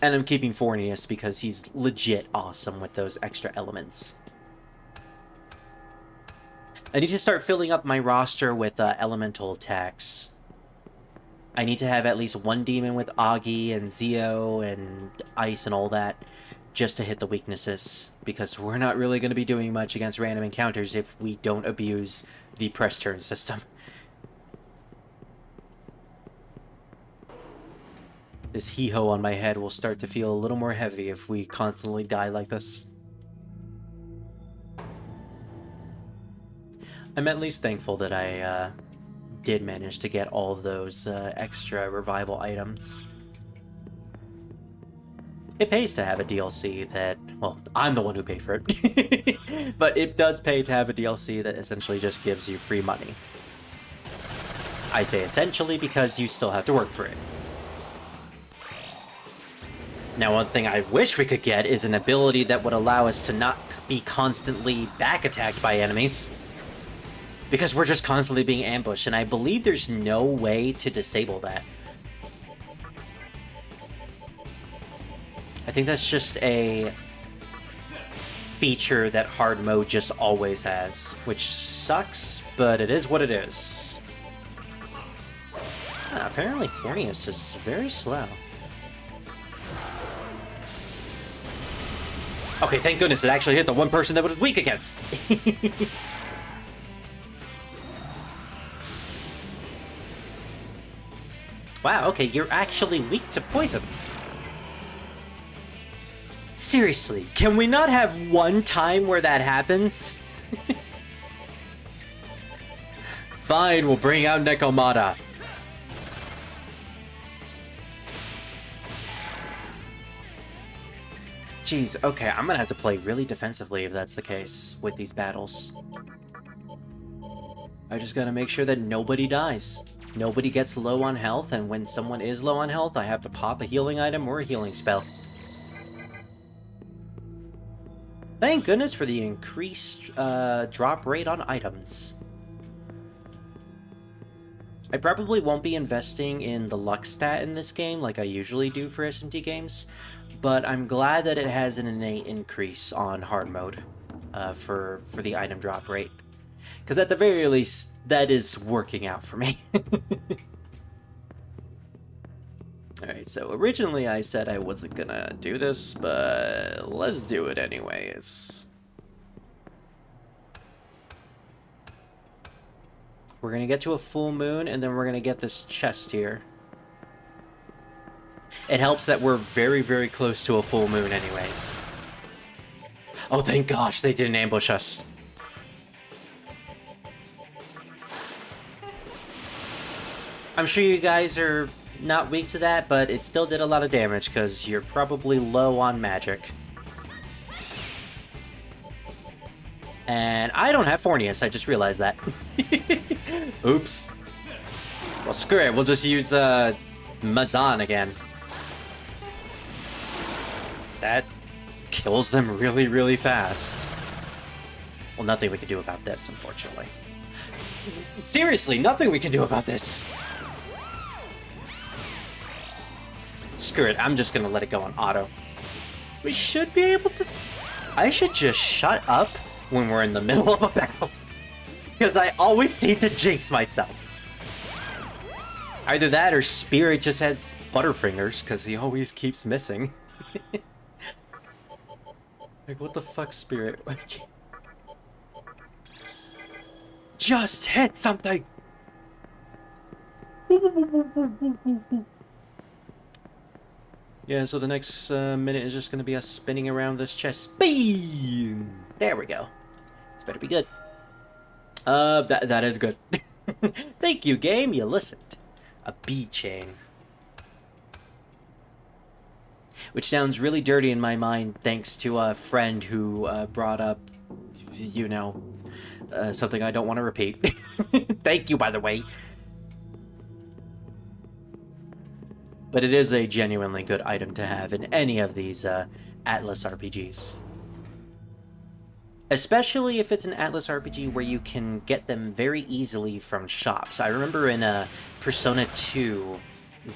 And I'm keeping Fornius because he's legit awesome with those extra elements. I need to start filling up my roster with elemental attacks. I need to have at least one demon with Agi and Zio and Ice and all that, just to hit the weaknesses, because we're not really going to be doing much against random encounters if we don't abuse the press turn system. This hee-ho on my head will start to feel a little more heavy if we constantly die like this. I'm at least thankful that I did manage to get all those extra revival items. It pays to have a DLC that, well, I'm the one who paid for it, but it does pay to have a DLC that essentially just gives you free money. I say essentially because you still have to work for it. Now, one thing I wish we could get is an ability that would allow us to not be constantly back attacked by enemies, because we're just constantly being ambushed, and I believe there's no way to disable that. I think that's just a feature that hard mode just always has, which sucks, but it is what it is. Apparently Fornius is very slow. Okay, thank goodness it actually hit the one person that was weak against. Wow, okay, you're actually weak to poison. Seriously, can we not have one time where that happens? Fine, we'll bring out Nekomata. Jeez, okay, I'm gonna have to play really defensively if that's the case with these battles. I just gotta make sure that nobody dies. Nobody gets low on health, and when someone is low on health, I have to pop a healing item or a healing spell. Thank goodness for the increased drop rate on items. I probably won't be investing in the luck stat in this game like I usually do for SMT games, but I'm glad that it has an innate increase on hard mode for the item drop rate. Because at the very least, that is working out for me. Alright, so originally I said I wasn't gonna do this, but let's do it anyways. We're gonna get to a full moon, and then we're gonna get this chest here. It helps that we're very, very close to a full moon anyways. Oh, thank gosh they didn't ambush us. I'm sure you guys are not weak to that, but it still did a lot of damage because you're probably low on magic. And I don't have Fornius, I just realized that. Oops. Well, screw it, we'll just use Mazan again. That kills them really, really fast. Well, nothing we can do about this, unfortunately. Seriously, nothing we can do about this. Screw it, I'm just gonna let it go on auto. We should be able to... I should just shut up when we're in the middle of a battle. Because I always seem to jinx myself. Either that or Spirit just has butterfingers, because he always keeps missing. Like, what the fuck, Spirit? Just hit something! Yeah, so the next minute is just going to be us spinning around this chest. Spin! There we go. This better be good. That is good. Thank you, game. You listened. A B chain. Which sounds really dirty in my mind, thanks to a friend who brought up, you know, something I don't want to repeat. Thank you, by the way. But it is a genuinely good item to have in any of these Atlas RPGs. Especially if it's an Atlas RPG where you can get them very easily from shops. I remember in Persona 2,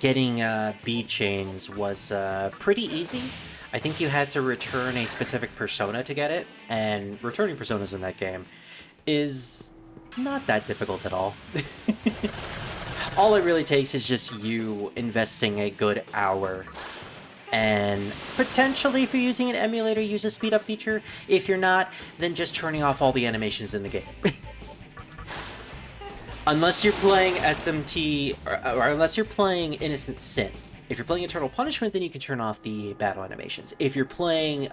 getting bead chains was pretty easy. I think you had to return a specific persona to get it, and returning personas in that game is not that difficult at all. All it really takes is just you investing a good hour, and potentially if you're using an emulator, use a speed up feature. If you're not, then just turning off all the animations in the game. Unless you're playing SMT, or unless you're playing Innocent Sin. If you're playing Eternal Punishment, then you can turn off the battle animations. If you're playing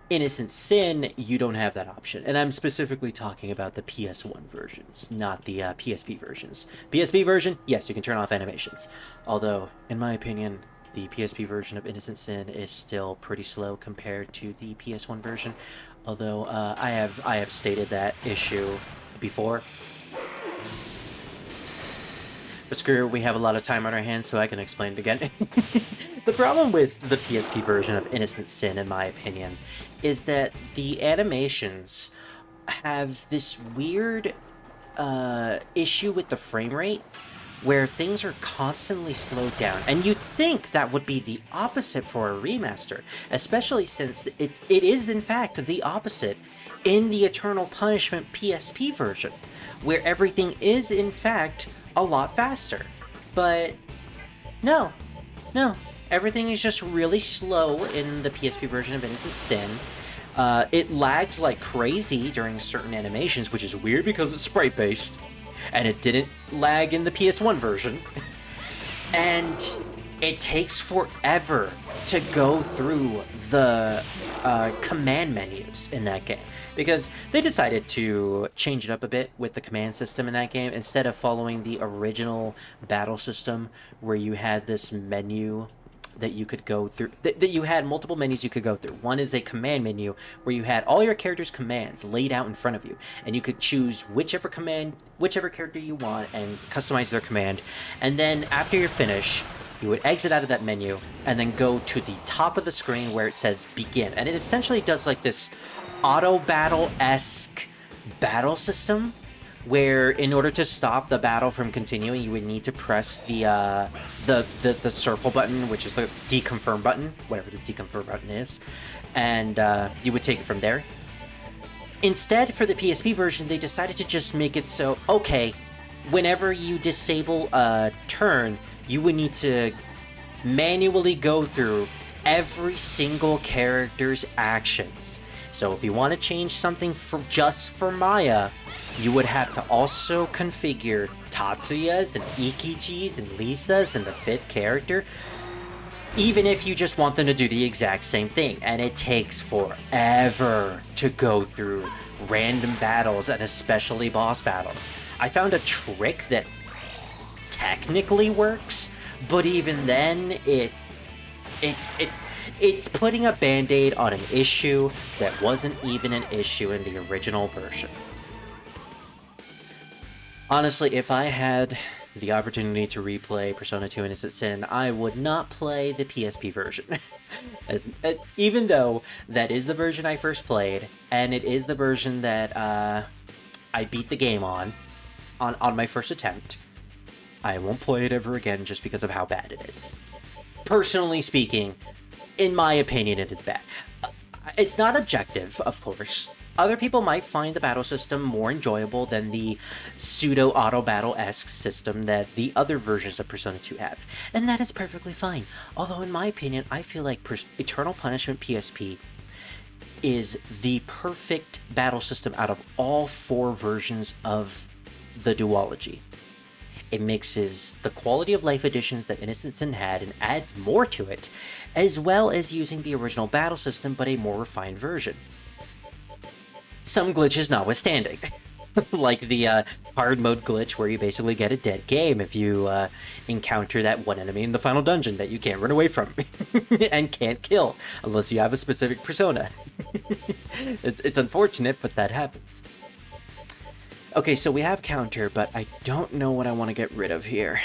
Innocent Sin, you don't have that option. And I'm specifically talking about the PS1 versions, not the PSP versions. PSP version, yes, you can turn off animations. Although, in my opinion, the PSP version of Innocent Sin is still pretty slow compared to the PS1 version. Although, I have stated that issue before. But screw it, we have a lot of time on our hands, so I can explain it again. The problem with the PSP version of Innocent Sin, in my opinion, is that the animations have this weird issue with the frame rate, where things are constantly slowed down. And you'd think that would be the opposite for a remaster, especially since it is in fact the opposite in the Eternal Punishment PSP version, where everything is in fact a lot faster. But no, everything is just really slow in the PSP version of Innocent Sin. It lags like crazy during certain animations, which is weird because it's sprite-based, and it didn't lag in the PS1 version. And it takes forever to go through the command menus in that game, because they decided to change it up a bit with the command system in that game. Instead of following the original battle system where you had this menu that you could go through, that you had multiple menus you could go through. One is a command menu where you had all your characters' commands laid out in front of you, and you could choose whichever character you want and customize their command. And then after you're finished, you would exit out of that menu and then go to the top of the screen where it says begin. And it essentially does like this auto battle-esque battle system, where in order to stop the battle from continuing, you would need to press the circle button, which is the deconfirm button, whatever the deconfirm button is, and you would take it from there. Instead, for the PSP version, they decided to just make it so, okay, whenever you disable a turn, you would need to manually go through every single character's actions. So if you want to change something just for Maya, you would have to also configure Tatsuya's and Ikiji's and Lisa's and the 5th character, even if you just want them to do the exact same thing. And it takes forever to go through random battles, and especially boss battles. I found a trick that technically works, but even then, it's putting a band-aid on an issue that wasn't even an issue in the original version. Honestly, if I had the opportunity to replay Persona 2 Innocent Sin, I would not play the PSP version. Even though that is the version I first played, and it is the version that I beat the game on my first attempt. I won't play it ever again just because of how bad it is. Personally speaking, in my opinion, it is bad. It's not objective, of course. Other people might find the battle system more enjoyable than the pseudo-auto-battle-esque system that the other versions of Persona 2 have, and that is perfectly fine. Although, in my opinion, I feel like Eternal Punishment PSP is the perfect battle system out of all 4 versions of the duology. It mixes the quality of life additions that Innocent Sin had and adds more to it, as well as using the original battle system but a more refined version. Some glitches notwithstanding. Like the hard mode glitch where you basically get a dead game if you encounter that one enemy in the final dungeon that you can't run away from and can't kill unless you have a specific persona. It's unfortunate, but that happens. Okay, so we have counter, but I don't know what I want to get rid of here.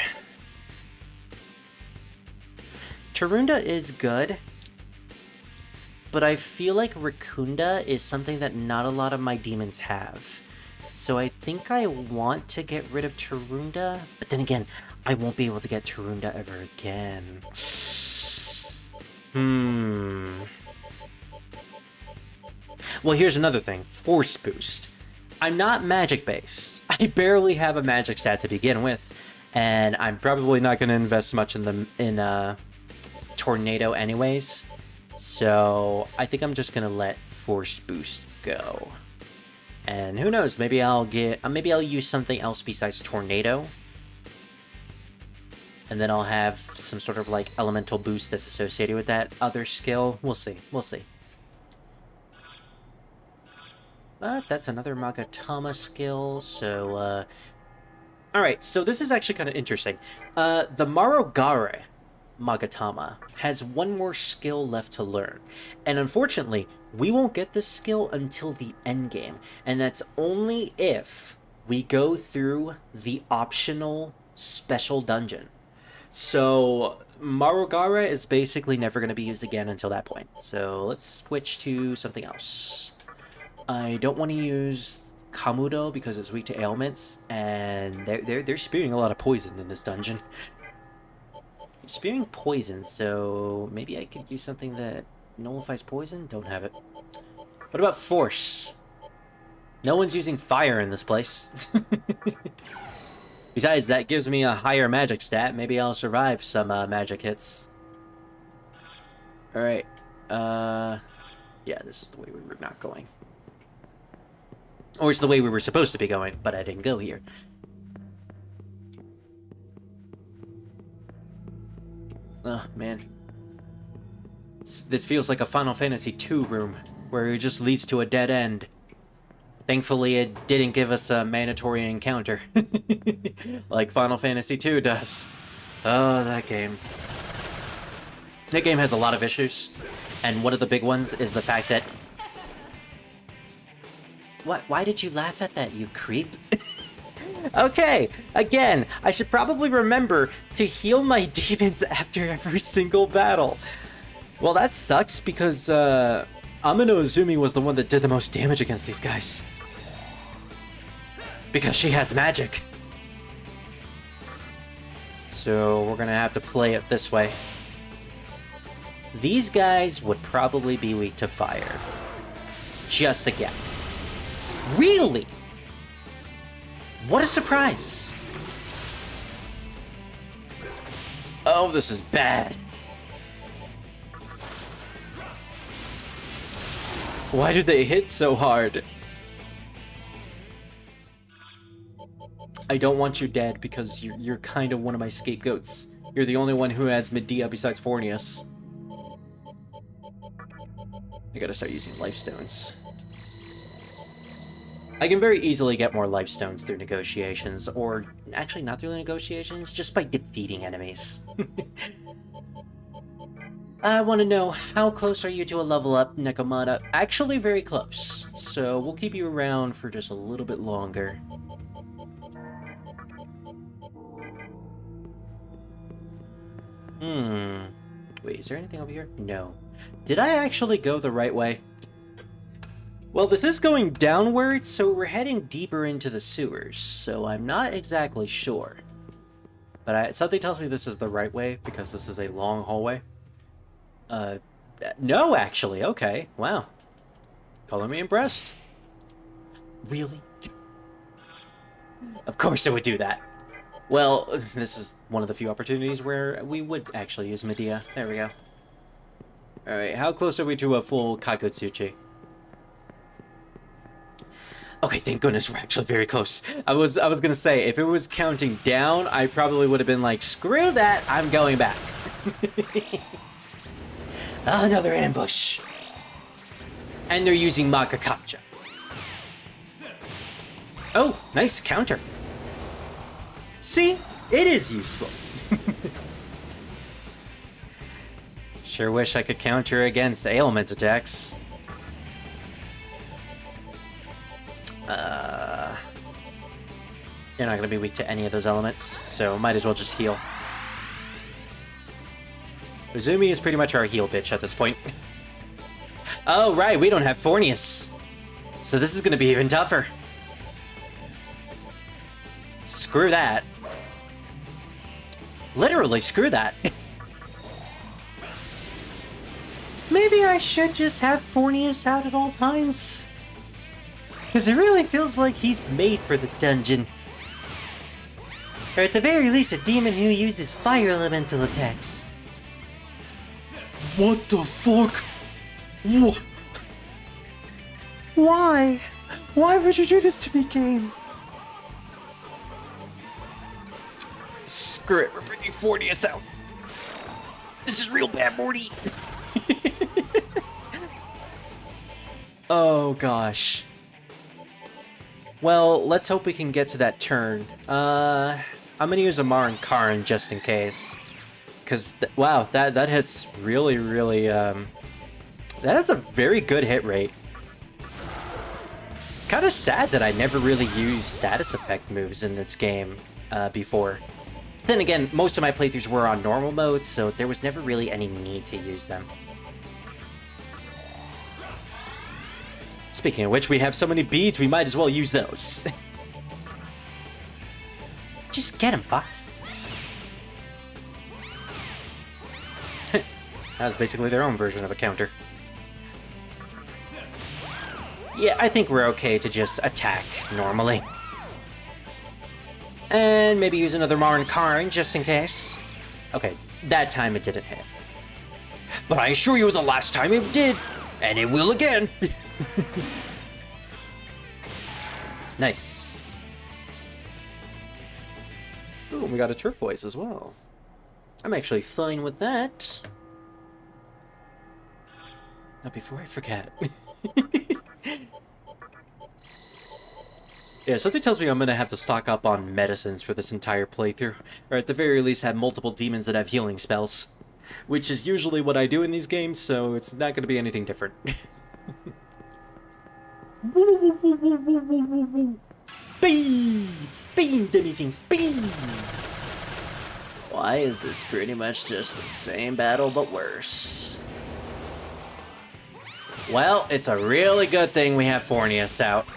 Tarunda is good, but I feel like Racunda is something that not a lot of my demons have. So I think I want to get rid of Tarunda, but then again, I won't be able to get Tarunda ever again. Well, here's another thing. Force boost. I'm not magic-based. I barely have a magic stat to begin with, and I'm probably not going to invest much in Tornado anyways. So I think I'm just going to let Force boost go. And who knows, maybe I'll use something else besides Tornado. And then I'll have some sort of like elemental boost that's associated with that other skill. We'll see. We'll see. But that's another Magatama skill, so, Alright, so this is actually kind of interesting. The Marogare Magatama has one more skill left to learn. And unfortunately, we won't get this skill until the endgame. And that's only if we go through the optional special dungeon. So, Marogare is basically never going to be used again until that point. So, let's switch to something else. I don't want to use Kamudo because it's weak to ailments, and they're spewing a lot of poison in this dungeon. They're spewing poison, so maybe I could use something that nullifies poison? Don't have it. What about force? No one's using fire in this place. Besides, that gives me a higher magic stat. Maybe I'll survive some magic hits. Alright. Yeah, this is the way we were not going. Or it's the way we were supposed to be going, but I didn't go here. Oh, man. This feels like a Final Fantasy II room, where it just leads to a dead end. Thankfully, it didn't give us a mandatory encounter. Like Final Fantasy II does. Oh, that game. That game has a lot of issues, and one of the big ones is the fact that... What? Why did you laugh at that, you creep? Okay, again, I should probably remember to heal my demons after every single battle. Well, that sucks because Amino Izumi was the one that did the most damage against these guys. Because she has magic. So we're gonna have to play it this way. These guys would probably be weak to fire. Just a guess. Really? What a surprise! Oh, this is bad. Why do they hit so hard? I don't want you dead because you're kind of one of my scapegoats. You're the only one who has Medea besides Fornius. I gotta start using life stones. I can very easily get more life stones through negotiations, or actually not through negotiations, just by defeating enemies. I want to know, how close are you to a level up, Nekomata? Actually very close, so we'll keep you around for just a little bit longer. Wait, is there anything over here? No. Did I actually go the right way? Well, this is going downwards, so we're heading deeper into the sewers, so I'm not exactly sure. But something tells me this is the right way, because this is a long hallway. No, actually, okay, wow. Color me impressed. Really? Of course it would do that. Well, this is one of the few opportunities where we would actually use Medea. There we go. Alright, how close are we to a full Kagutsuchi? Okay, thank goodness we're actually very close. I was gonna say, if it was counting down, I probably would have been like, screw that, I'm going back. Another ambush. And they're using Makakacha. Oh, nice counter. See, it is useful. Sure wish I could counter against ailment attacks. You're not going to be weak to any of those elements, so might as well just heal. Uzumi is pretty much our heal bitch at this point. Oh, right, we don't have Fornius. So this is going to be even tougher. Screw that. Literally, screw that. Maybe I should just have Fornius out at all times. Because it really feels like he's made for this dungeon. Or at the very least, a demon who uses fire elemental attacks. What the fuck? What? Why? Why would you do this to me, game? Screw it, we're bringing Fornius out. This is real bad, Morty. Oh gosh. Well, let's hope we can get to that turn. I'm gonna use a Marin Karin just in case. Cause, wow, that hits really, really, that has a very good hit rate. Kinda sad that I never really used status effect moves in this game, before. Then again, most of my playthroughs were on normal mode, so there was never really any need to use them. Speaking of which, we have so many beads, we might as well use those. Just get him, Fox. That's basically their own version of a counter. Yeah, I think we're okay to just attack normally. And maybe use another Marin Karin just in case. Okay, that time it didn't hit. But I assure you the last time it did, and it will again. Nice. Ooh, we got a turquoise as well. I'm actually fine with that. Not before I forget. Yeah, something tells me I'm gonna have to stock up on medicines for this entire playthrough. Or at the very least have multiple demons that have healing spells. Which is usually what I do in these games, so it's not gonna be anything different. Speed! Speed, Demi-fiend, speed! Why is this pretty much just the same battle but worse? Well, it's a really good thing we have Fornius out.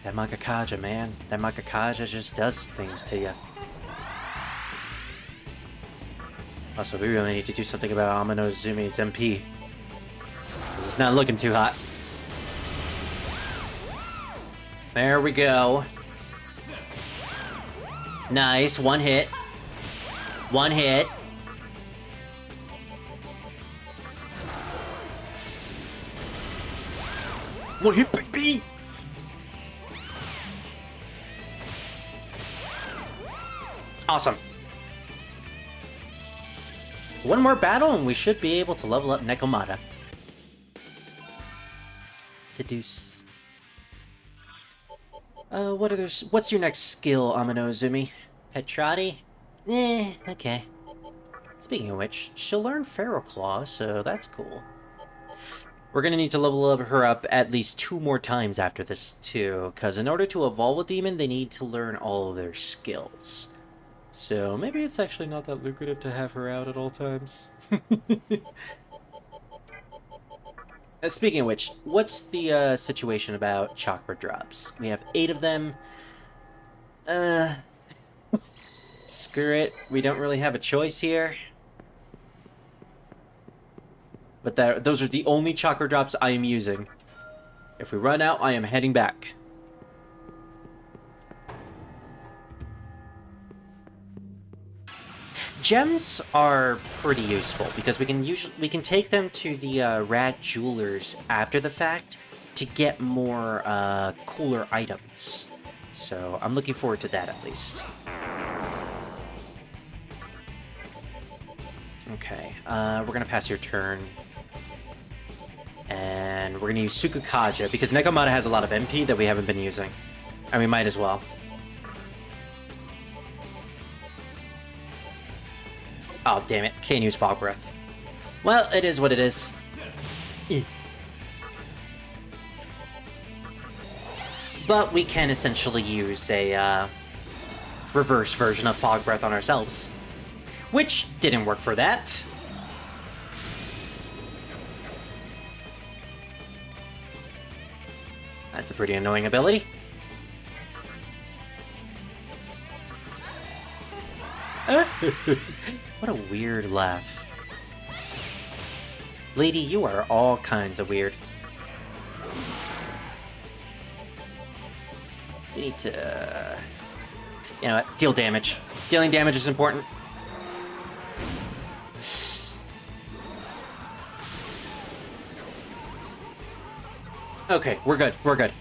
That Makakaja, man. That Makakaja just does things to you. Also, we really need to do something about Amano Zumi's MP. It's not looking too hot. There we go. Nice, one hit. One hit. One hit, baby! Awesome. One more battle and we should be able to level up Nekomata. Seduce. What's your next skill, Amano Zumi? Petrati? Okay. Speaking of which, she'll learn Feral Claw, so that's cool. We're gonna need to level her up at least 2 more times after this, too, because in order to evolve a demon, they need to learn all of their skills. So maybe it's actually not that lucrative to have her out at all times. Speaking of which, what's the situation about chakra drops? We have 8 of them. Screw it. We don't really have a choice here. But those are the only chakra drops I am using. If we run out, I am heading back. Gems are pretty useful because we can take them to the rat jewelers after the fact to get more cooler items. So I'm looking forward to that at least. Okay, we're gonna pass your turn. And we're gonna use Sukukaja because Nekomata has a lot of MP that we haven't been using. And we might as well. Oh, damn it. Can't use Fog Breath. Well, it is what it is. But we can essentially use a reverse version of Fog Breath on ourselves. Which didn't work for that. That's a pretty annoying ability. What a weird laugh. Lady, you are all kinds of weird. We need to... You know what? Deal damage. Dealing damage is important. Okay, we're good. We're good.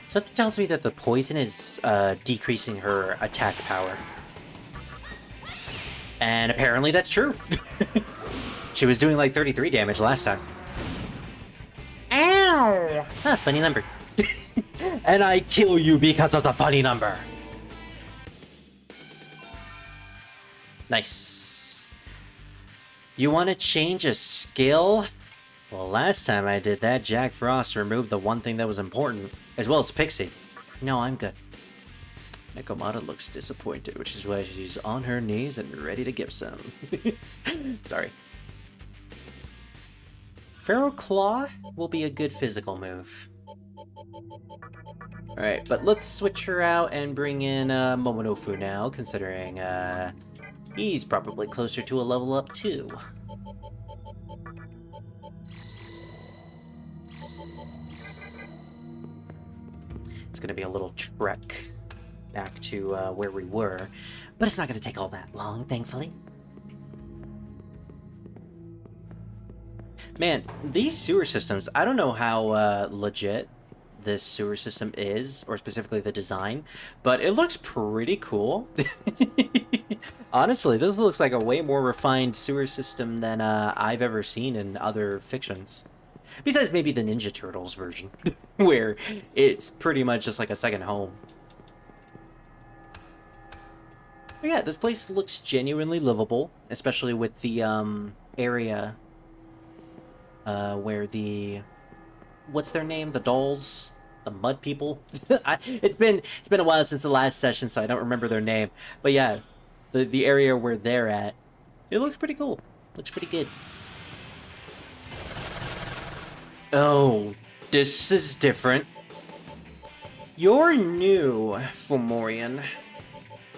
Something tells me that the poison is decreasing her attack power. And apparently that's true. She was doing like 33 damage last time. Ow! Huh, funny number. And I kill you because of the funny number. Nice. You want to change a skill? Well, last time I did that, Jack Frost removed the one thing that was important, as well as Pixie. No, I'm good. Nekomata looks disappointed, which is why she's on her knees and ready to give some. Sorry. Feral Claw will be a good physical move. Alright, but let's switch her out and bring in Momonofu now, considering he's probably closer to a level up too. It's gonna be a little trek back to where we were, but it's not gonna take all that long, thankfully. Man, these sewer systems, I don't know how legit this sewer system is, or specifically the design, but it looks pretty cool. Honestly, this looks like a way more refined sewer system than I've ever seen in other fictions. Besides maybe the Ninja Turtles version, where it's pretty much just like a second home. But yeah, this place looks genuinely livable, especially with the area where the... What's their name? The dolls? The mud people? It's been a while since the last session, so I don't remember their name. But yeah, the area where they're at, it looks pretty cool. Looks pretty good. Oh, this is different. You're new, Fomorian.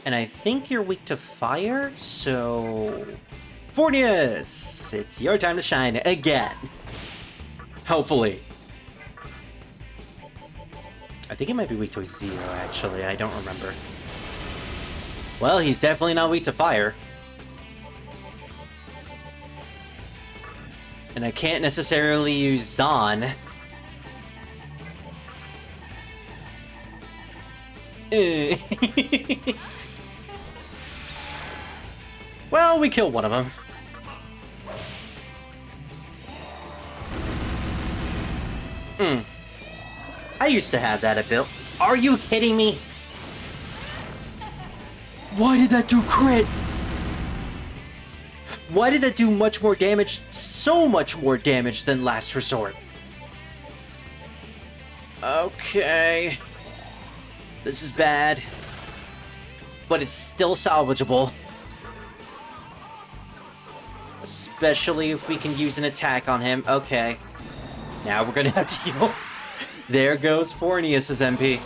And I think you're weak to fire, so... Fornius! It's your time to shine again. Hopefully. I think he might be weak to zero, actually. I don't remember. Well, he's definitely not weak to fire. And I can't necessarily use Zon. Well, we killed one of them. I used to have that ability. Are you kidding me? Why did that do crit? Why did that do much more damage? So much more damage than Last Resort. Okay. This is bad. But it's still salvageable. Especially if we can use an attack on him. Okay. Now we're gonna have to heal. There goes Fornius's MP.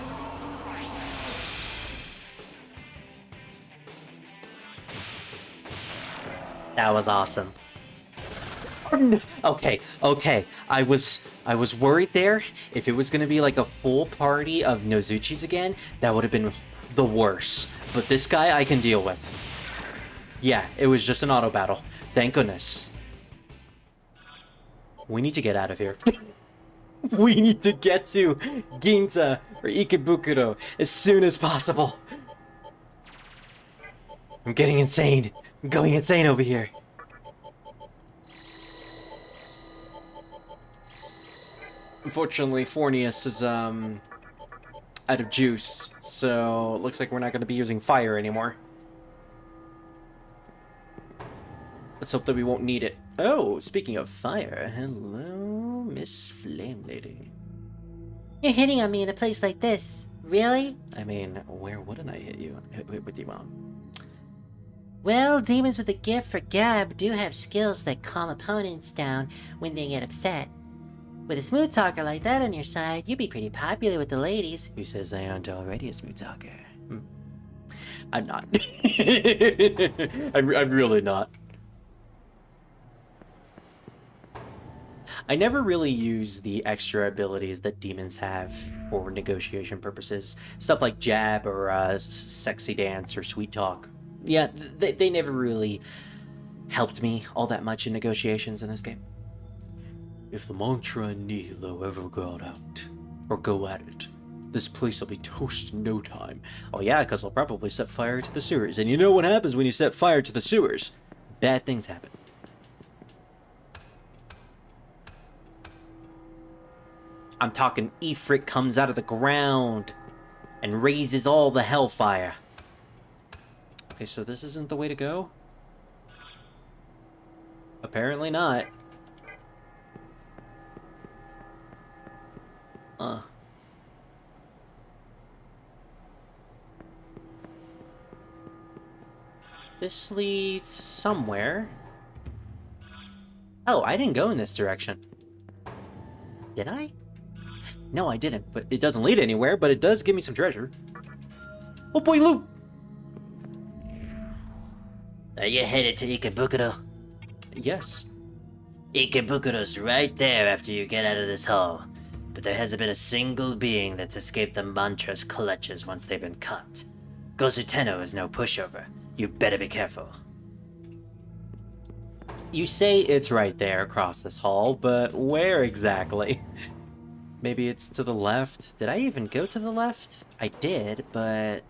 That was awesome. Okay, okay. I was worried there. If it was gonna be like a full party of Nozuchis again, that would have been the worst. But this guy I can deal with. Yeah, it was just an auto battle. Thank goodness. We need to get out of here. We need to get to Ginza or Ikebukuro as soon as possible. I'm getting insane. I'm going insane over here. Unfortunately, Fornius is out of juice, so it looks like we're not going to be using fire anymore. Let's hope that we won't need it. Oh, speaking of fire, hello, Miss Flame Lady. You're hitting on me in a place like this. Really? I mean, where wouldn't I hit you? With you on? Well, demons with a gift for gab do have skills that calm opponents down when they get upset. With a smooth talker like that on your side, you'd be pretty popular with the ladies. Who says I aren't already a smooth talker? I'm not. I'm really not. I never really use the extra abilities that demons have for negotiation purposes. Stuff like jab or sexy dance or sweet talk. Yeah, they never really helped me all that much in negotiations in this game. If the mantra nihilo ever got out, or go at it, this place will be toast in no time. Oh yeah, because I'll probably set fire to the sewers. And you know what happens when you set fire to the sewers? Bad things happen. I'm talking Ifrit comes out of the ground and raises all the hellfire. Okay, so this isn't the way to go? Apparently not. This leads somewhere. Oh, I didn't go in this direction. Did I? No, I didn't, but it doesn't lead anywhere, but it does give me some treasure. Oh boy, loot! Are you headed to Ikebukuro? Yes. Ikebukuro's right there after you get out of this hall. But there hasn't been a single being that's escaped the mantra's clutches once they've been caught. Gozuteno is no pushover. You better be careful. You say it's right there across this hall, but where exactly? Maybe it's to the left? Did I even go to the left? I did, but...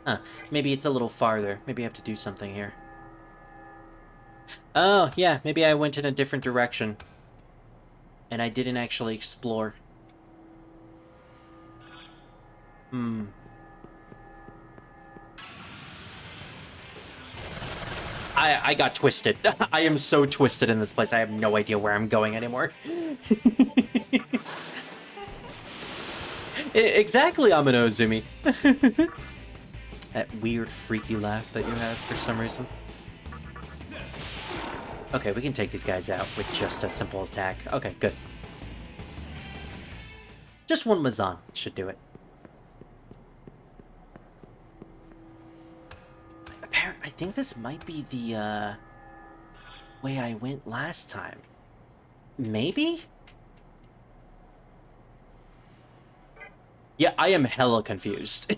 Huh, maybe it's a little farther. Maybe I have to do something here. Oh, yeah, maybe I went in a different direction. And I didn't actually explore. I got twisted. I am so twisted in this place. I have no idea where I'm going anymore. Exactly, Amino Izumi. That weird, freaky laugh that you have for some reason. Okay, we can take these guys out with just a simple attack. Okay, good. Just one Mazan should do it. I think this might be the way I went last time. Maybe? Yeah, I am hella confused.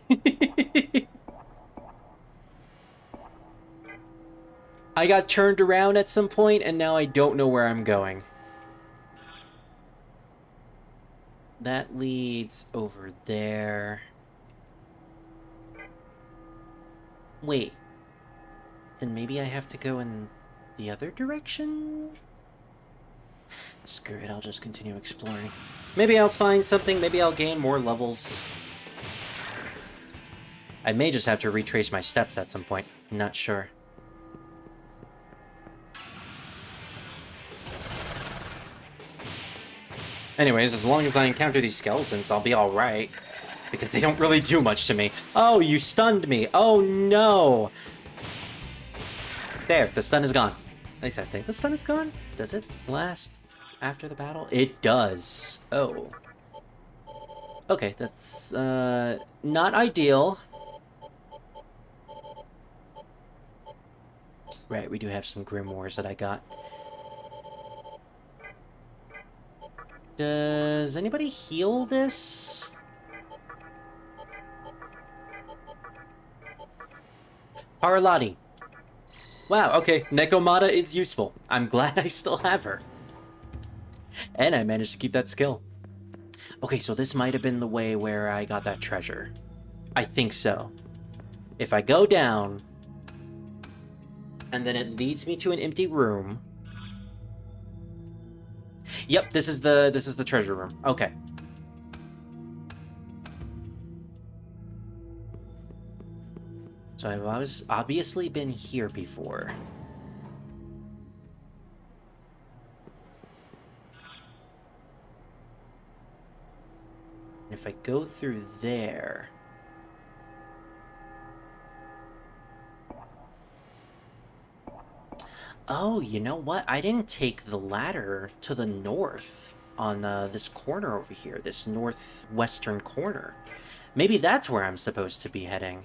I got turned around at some point and now I don't know where I'm going. That leads over there. Wait. Then maybe I have to go in the other direction? Screw it, I'll just continue exploring. Maybe I'll find something, maybe I'll gain more levels. I may just have to retrace my steps at some point. Not sure. Anyways, as long as I encounter these skeletons, I'll be alright. Because they don't really do much to me. Oh, you stunned me. Oh, no. There, the stun is gone. At least I think the stun is gone. Does it last after the battle? It does. Oh. Okay, that's not ideal. Right, we do have some grimoires that I got. Does anybody heal this? Paralati. Wow, okay, Nekomata is useful. I'm glad I still have her. And I managed to keep that skill. Okay, so this might have been the way where I got that treasure. I think so. If I go down, and then it leads me to an empty room. Yep, this is the treasure room. Okay. So I've obviously been here before. And if I go through there... Oh, you know what? I didn't take the ladder to the north on this corner over here, this northwestern corner. Maybe that's where I'm supposed to be heading.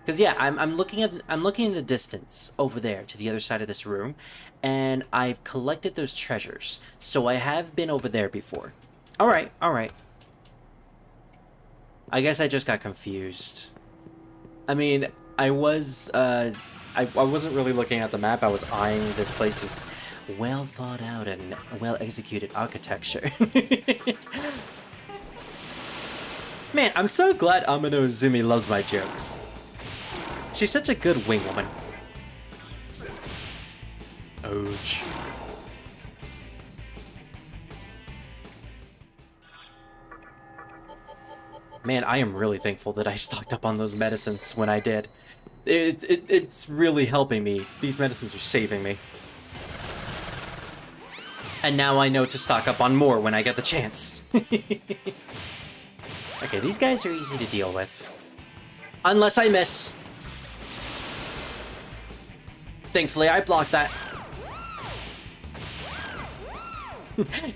Because yeah, I'm looking in the distance over there to the other side of this room, and I've collected those treasures. So I have been over there before. All right, all right. I guess I just got confused. I mean, I was I wasn't really looking at the map. I was eyeing this place's well thought out and well executed architecture. Man, I'm so glad Amano Uzumi loves my jokes. She's such a good wing woman. Ouch. Man, I am really thankful that I stocked up on those medicines when I did. It's really helping me. These medicines are saving me. And now I know to stock up on more when I get the chance. Okay, these guys are easy to deal with. Unless I miss. Thankfully, I blocked that.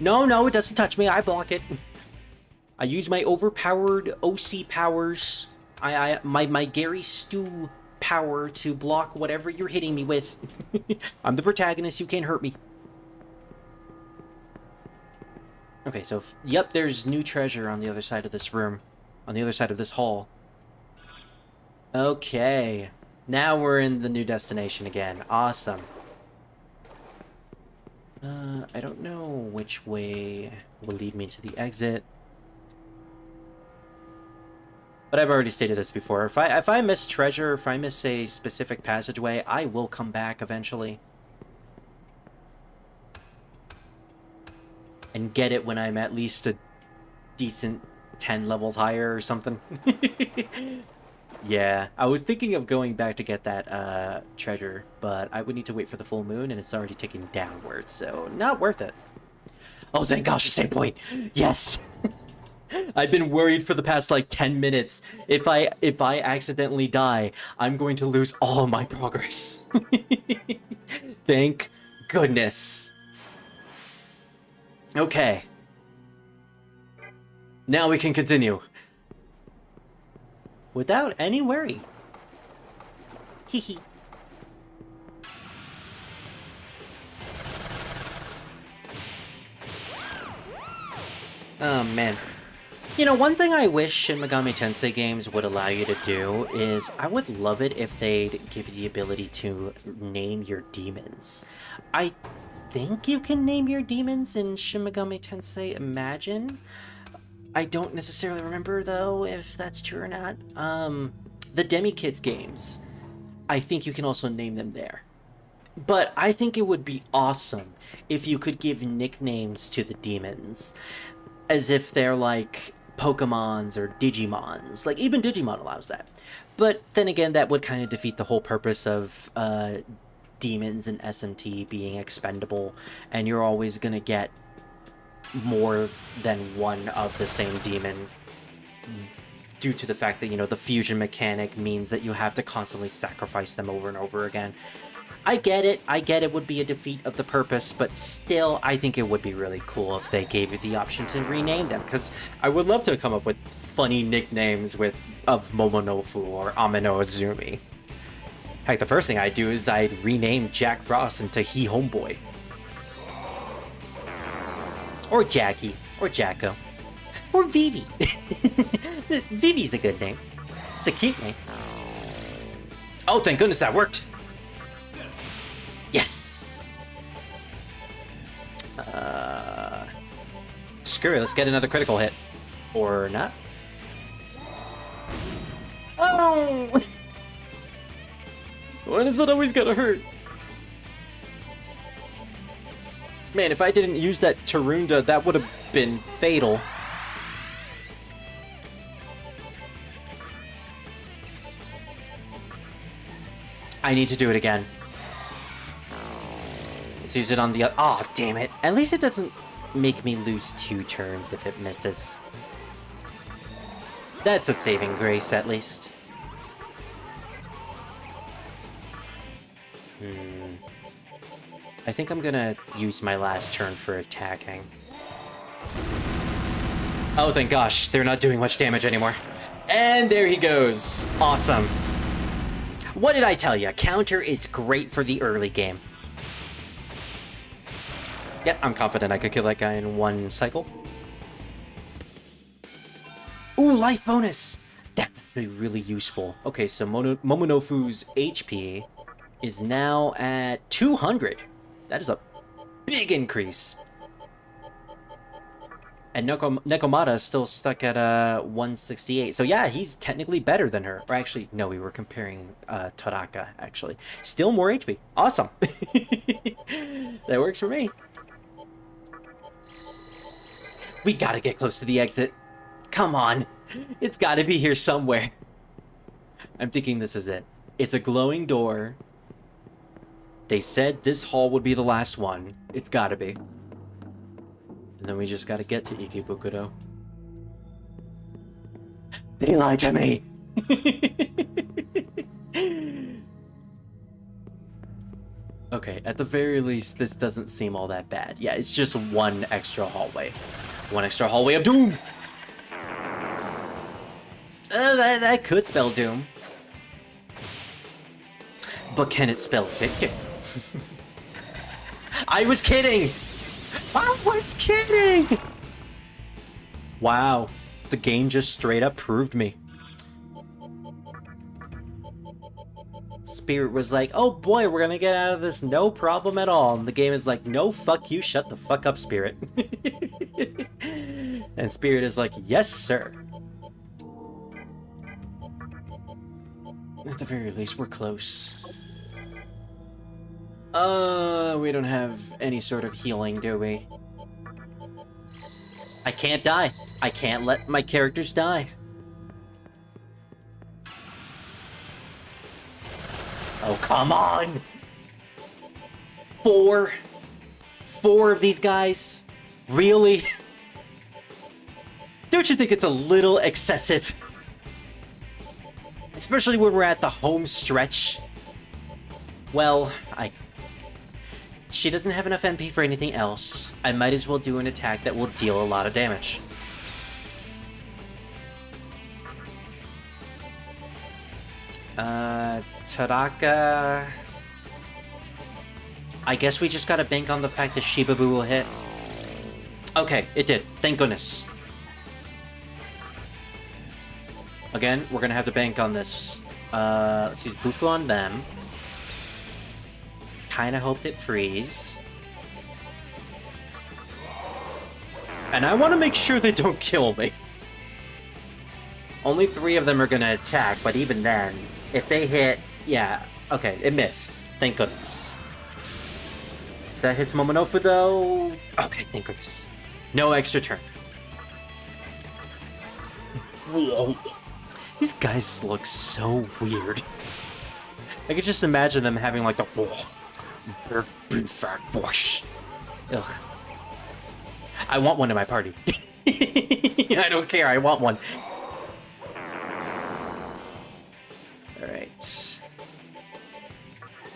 No, it doesn't touch me. I block it. I use my overpowered OC powers. My Gary Stu power to block whatever you're hitting me with. I'm the protagonist. You can't hurt me. Okay, so yep, there's new treasure on the other side of this room, on the other side of this hall. Okay. Now we're in the new destination again. Awesome. I don't know which way will lead me to the exit. But I've already stated this before. If I miss treasure, if I miss a specific passageway, I will come back eventually. And get it when I'm at least a decent 10 levels higher or something. Yeah, I was thinking of going back to get that treasure, but I would need to wait for the full moon, and it's already ticking downwards, so not worth it. Oh, thank gosh, save point! Yes! I've been worried for the past, like, 10 minutes. If I accidentally die, I'm going to lose all my progress. Thank goodness. Okay. Now we can continue. Without any worry. Hehe. Oh, man. You know, one thing I wish Shin Megami Tensei games would allow you to do is, I would love it if they'd give you the ability to name your demons. I think you can name your demons in Shin Megami Tensei Imagine. I don't necessarily remember, though, if that's true or not. The Demi-Kids games, I think you can also name them there. But I think it would be awesome if you could give nicknames to the demons, as if they're like Pokemons or Digimons. Like, even Digimon allows that. But then again, that would kind of defeat the whole purpose of demons in SMT being expendable, and you're always gonna get more than one of the same demon due to the fact that, you know, the fusion mechanic means that you have to constantly sacrifice them over and over again. I get it. I get it would be a defeat of the purpose, but still, I think it would be really cool if they gave you the option to rename them, because I would love to come up with funny nicknames of Momonofu or Amino Azumi. Heck, the first thing I'd do is I'd rename Jack Frost into He Homeboy. Or Jackie. Or Jacko. Or Vivi. Vivi's a good name. It's a cute name. Oh, thank goodness that worked! Yes! Screw it, let's get another critical hit. Or not. Oh! Why does it always gotta hurt? Man, if I didn't use that Tarunda, that would have been fatal. I need to do it again. Let's use it on the other. Oh, damn it. At least it doesn't make me lose 2 turns if it misses. That's a saving grace, at least. I think I'm gonna use my last turn for attacking. Oh, thank gosh. They're not doing much damage anymore. And there he goes. Awesome. What did I tell you? Counter is great for the early game. Yep, I'm confident I could kill that guy in 1 cycle. Ooh, life bonus! That's actually really useful. Okay, so Momonofu's HP is now at 200. That is a big increase. And Nekomata is still stuck at 168. So yeah, he's technically better than her. Or actually, no, we were comparing Todaka, actually. Still more HP. Awesome. That works for me. We gotta get close to the exit. Come on. It's gotta be here somewhere. I'm thinking this is it. It's a glowing door. They said this hall would be the last one. It's gotta be. And then we just gotta get to Ikebukuro. They lied to me! Okay, at the very least, this doesn't seem all that bad. Yeah, it's just 1 extra hallway. 1 extra hallway of doom! That could spell doom. But can it spell victory? I was kidding! I was kidding! Wow, the game just straight up proved me. Spirit was like, oh boy, we're gonna get out of this no problem at all. And the game is like, no, fuck you, shut the fuck up, Spirit. And Spirit is like, yes, sir. At the very least, we're close. We don't have any sort of healing, do we? I can't die. I can't let my characters die. Oh, come on! 4 of these guys? Really? Don't you think it's a little excessive? Especially when we're at the home stretch. Well, she doesn't have enough MP for anything else. I might as well do an attack that will deal a lot of damage. Tadaka... I guess we just gotta bank on the fact that Shibabu will hit. Okay, it did. Thank goodness. Again, we're gonna have to bank on this. Let's use Bufu on them. Kinda hoped it freeze. And I want to make sure they don't kill me. Only 3 of them are gonna attack, but even then, if they hit... Yeah, okay, it missed. Thank goodness. That hits Momonofu, though. Okay, thank goodness. No extra turn. Whoa. These guys look so weird. I could just imagine them having like the big fat voice. Ugh. I want one in my party. I don't care, I want one. Alright.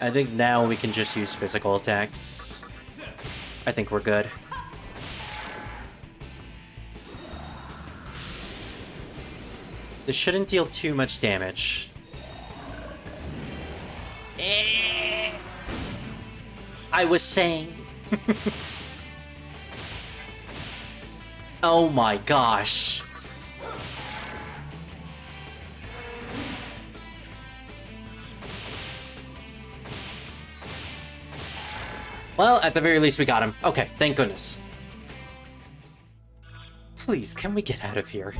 I think now we can just use physical attacks. I think we're good. This shouldn't deal too much damage. I was saying. Oh my gosh. Well, at the very least we got him. Okay, thank goodness. Please, can we get out of here?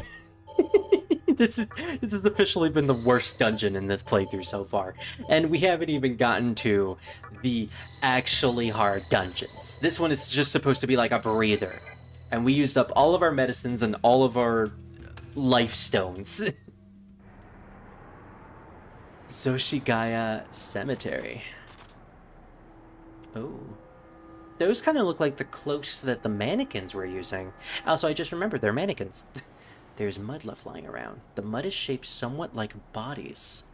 This has officially been the worst dungeon in this playthrough so far. And we haven't even gotten to the actually hard dungeons. This one is just supposed to be like a breather. And we used up all of our medicines and all of our life stones. Zoshigaya Cemetery. Oh. Those kind of look like the cloaks that the mannequins were using. Also, I just remembered they're mannequins. There's mud left lying around. The mud is shaped somewhat like bodies.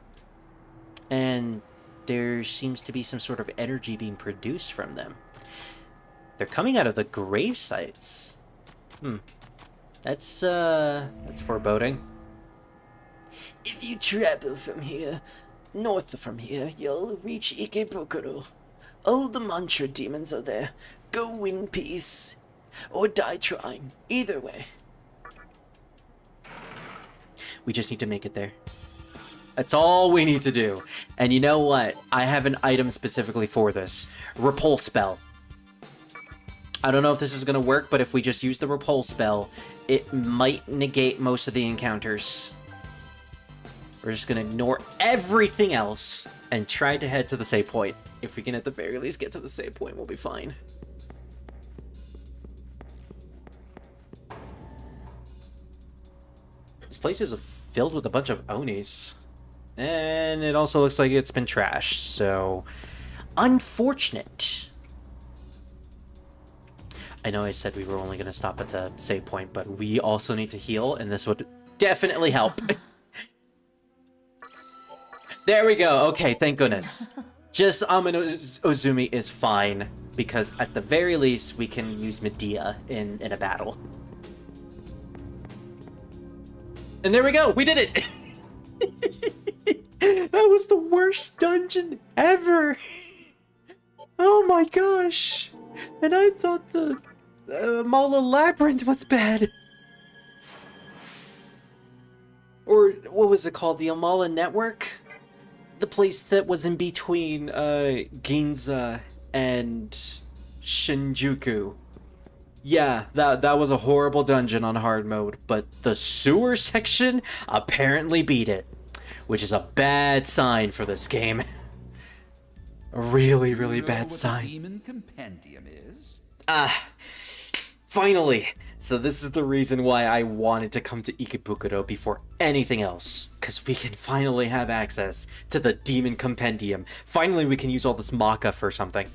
And there seems to be some sort of energy being produced from them. They're coming out of the grave sites. That's foreboding. If you travel from here, north from here, you'll reach Ikebukuro. All the mantra demons are there. Go in peace, or die trying. Either way. We just need to make it there. That's all we need to do. And you know what? I have an item specifically for this. Repulse spell. I don't know if this is going to work, but if we just use the repulse spell, it might negate most of the encounters. We're just going to ignore everything else and try to head to the save point. If we can at the very least get to the save point, we'll be fine. This place is filled with a bunch of Onis. And it also looks like it's been trashed, so... unfortunate. I know I said we were only going to stop at the save point, but we also need to heal, and this would definitely help. There we go. Okay, thank goodness. Just Amino Ozumi is fine, because at the very least, we can use Medea in a battle. And there we go! We did it! That was the worst dungeon ever! Oh my gosh! And I thought the Mala Labyrinth was bad. Or what was it called? The Amala Network? The place that was in between Ginza and Shinjuku. Yeah, that was a horrible dungeon on hard mode, but the sewer section apparently beat it, which is a bad sign for this game. A really, really bad sign. The demon compendium is? Finally! So this is the reason why I wanted to come to Ikebukuro before anything else, because we can finally have access to the demon compendium. Finally we can use all this maca for something.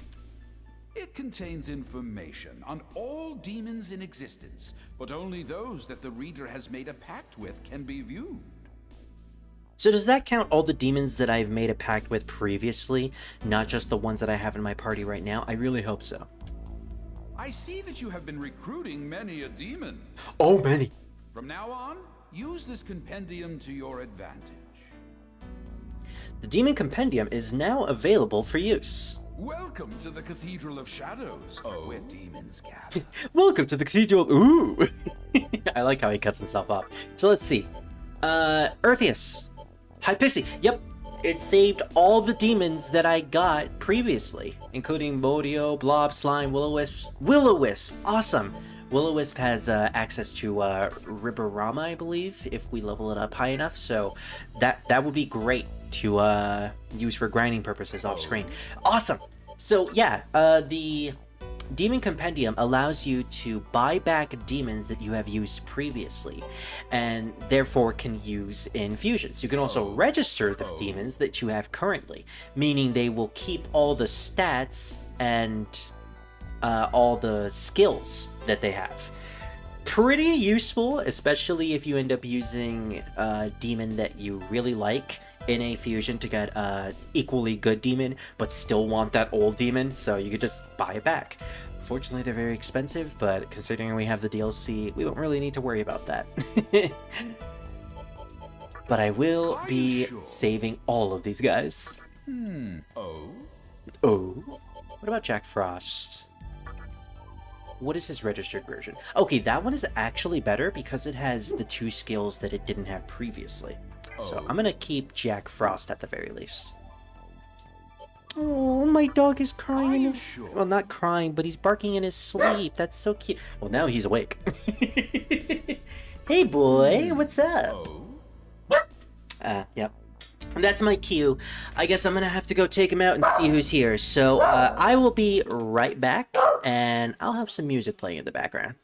It contains information on all demons in existence, but only those that the reader has made a pact with can be viewed. So does that count all the demons that I've made a pact with previously, not just the ones that I have in my party right now? I really hope so. I see that you have been recruiting many a demon. Oh, many. From now on, use this compendium to your advantage. The demon compendium is now available for use. Welcome to the Cathedral of Shadows, where demons gather. Welcome to the cathedral. Ooh. I like how he cuts himself up. So let's see. Eartheus. Hypixie. Yep. It saved all the demons that I got previously, including Modio, Blob, Slime, Will-O-Wisp. Will-O-Wisp. Awesome. Will-O-Wisp has access to Riborama, I believe, if we level it up high enough. So that would be great to use for grinding purposes off screen. Awesome. So yeah, the Demon Compendium allows you to buy back demons that you have used previously, and therefore can use in fusions. You can also register the demons that you have currently, meaning they will keep all the stats and all the skills that they have. Pretty useful, especially if you end up using a demon that you really like in a fusion to get a equally good demon, but still want that old demon, so you could just buy it back. Unfortunately, they're very expensive, but considering we have the DLC, we won't really need to worry about that. But I will be saving all of these guys. Oh? Oh? What about Jack Frost? What is his registered version? Okay, that one is actually better because it has the 2 skills that it didn't have previously. So I'm gonna keep Jack Frost at the very least. Oh, my dog is crying. Are you sure? Well, not crying, but he's barking in his sleep. That's so cute. Well, now he's awake. Hey, boy, what's up? Yep. That's my cue. I guess I'm gonna have to go take him out and see who's here. So, I will be right back, and I'll have some music playing in the background.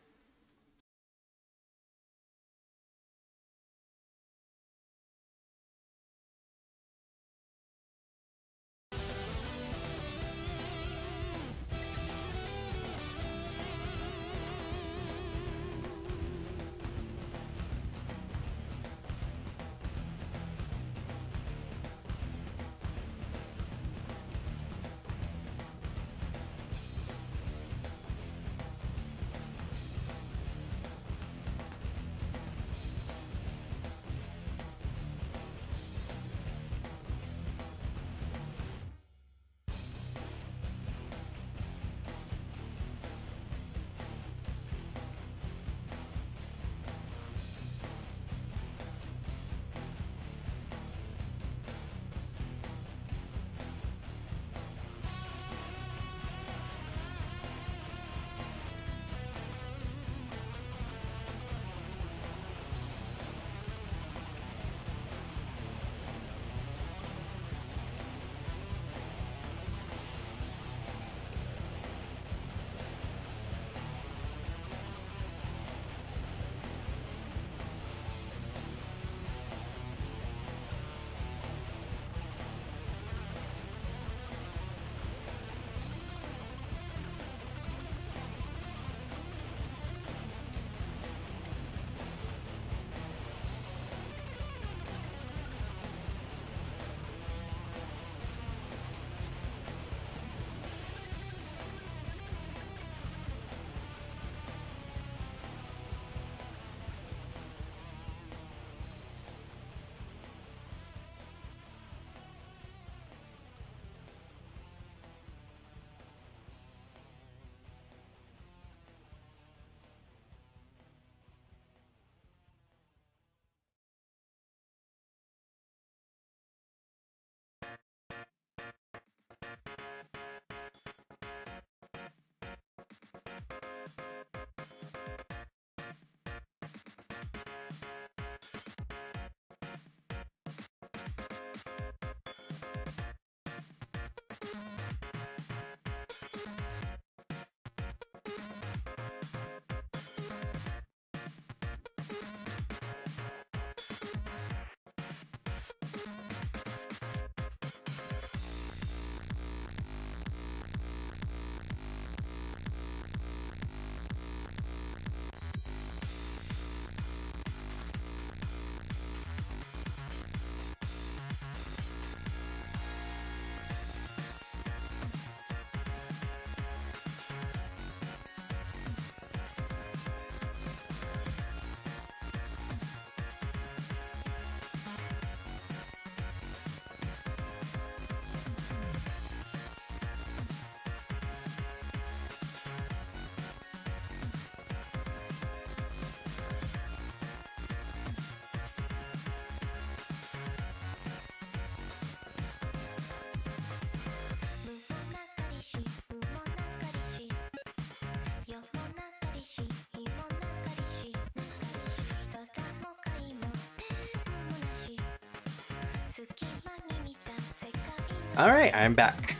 Alright, I'm back.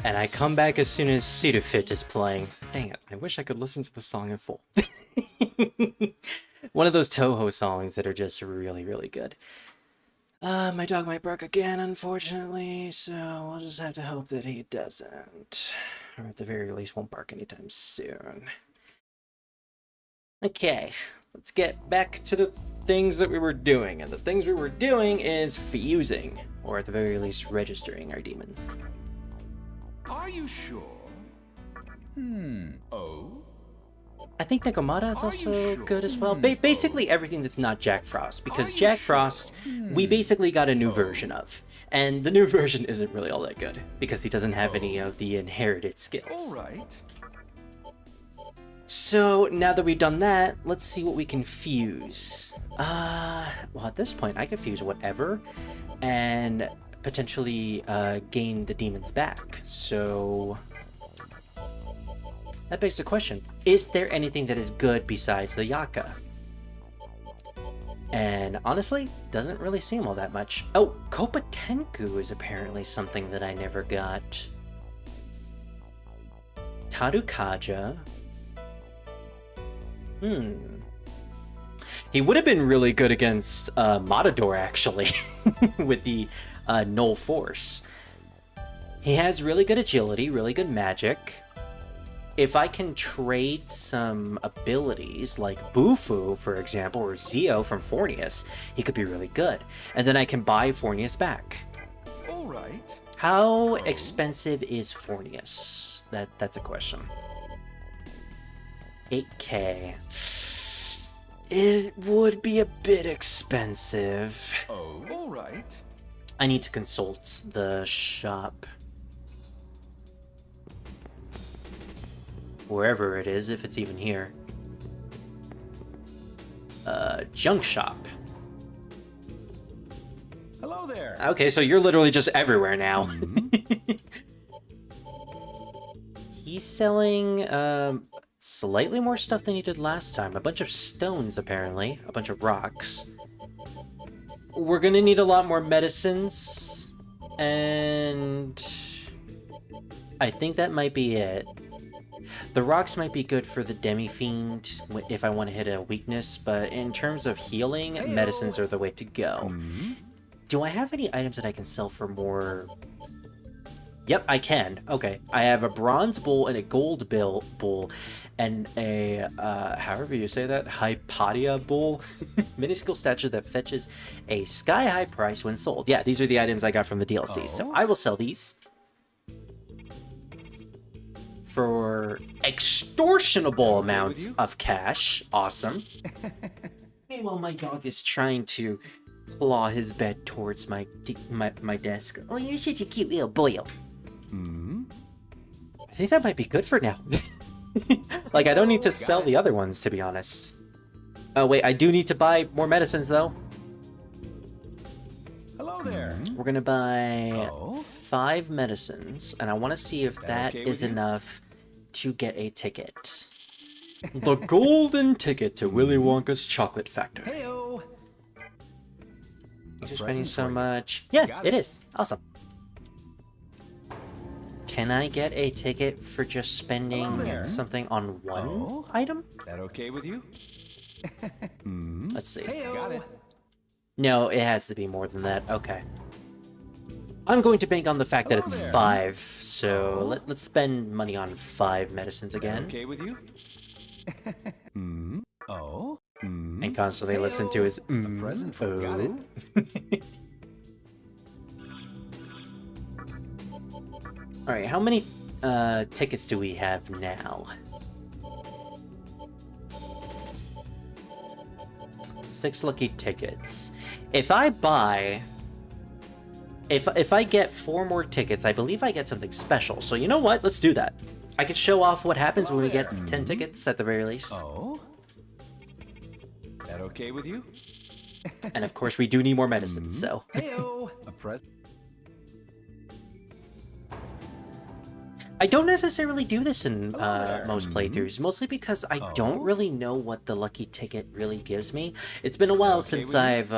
And I come back as soon as Sudafit is playing. Dang it, I wish I could listen to the song in full. One of those Toho songs that are just really, really good. My dog might bark again, unfortunately, so we'll just have to hope that he doesn't. Or at the very least won't bark anytime soon. Okay, let's get back to the things that we were doing. And the things we were doing is fusing, or at the very least registering our demons. Are you sure? Oh? I think Nekomata is Are also you sure? good as well. Basically everything that's not Jack Frost, because Are you Jack sure? Frost, we basically got a new version of. And the new version isn't really all that good, because he doesn't have any of the inherited skills. Alright. So now that we've done that, let's see what we can fuse. Well, at this point, I could fuse whatever, and potentially gain the demons back. So that begs the question: is there anything that is good besides the Yaka? And honestly, doesn't really seem all that much. Oh, Kopa Tenku is apparently something that I never got. Tarukaja. He would have been really good against Matador, actually, with the Null Force. He has really good agility, really good magic. If I can trade some abilities, like Bufu, for example, or Zio from Fornius, he could be really good. And then I can buy Fornius back. Alright. How expensive is Fornius? That's a question. 8K. It would be a bit expensive. Oh? Alright. I need to consult the shop. Wherever it is, if it's even here. Junk shop. Hello there. Okay, so you're literally just everywhere now. He's selling slightly more stuff than he did last time. A bunch of stones, apparently. A bunch of rocks. We're gonna need a lot more medicines. And I think that might be it. The rocks might be good for the Demi-fiend if I want to hit a weakness, but in terms of healing, medicines are the way to go. Do I have any items that I can sell for more? Yep, I can. Okay. I have a bronze bull and a gold bull and a, however you say that, Hypatia bull. Minuscule statue that fetches a sky-high price when sold. Yeah, these are the items I got from the DLC, so I will sell these for extortionable amounts of cash. Awesome. Meanwhile, my dog is trying to claw his bed towards my desk. Oh, you're such a cute little boyo. I think that might be good for now. Like, I don't need to sell the other ones, to be honest. Oh, wait, I do need to buy more medicines, though. Hello there. We're gonna buy 5 medicines, and I want to see if that is enough to get a ticket. The golden ticket to Willy Wonka's chocolate factory. Heyo. You're spending so much. Yeah, it is. Awesome. Can I get a ticket for just spending something on one item? That okay with you? Let's see. Got it. No, it has to be more than that. Okay. I'm going to bank on the fact that it's 5, so let's spend money on 5 medicines again. Okay with you? And constantly listen to his present for got it. Alright, how many tickets do we have now? 6 lucky tickets. If I buy... If I get 4 more tickets, I believe I get something special. So you know what? Let's do that. I could show off what happens when we get 10 tickets at the very least. That okay with you? And of course, we do need more medicines, so... Heyo. A present. I don't necessarily do this in most playthroughs, mostly because I don't really know what the lucky ticket really gives me. It's been a while since I've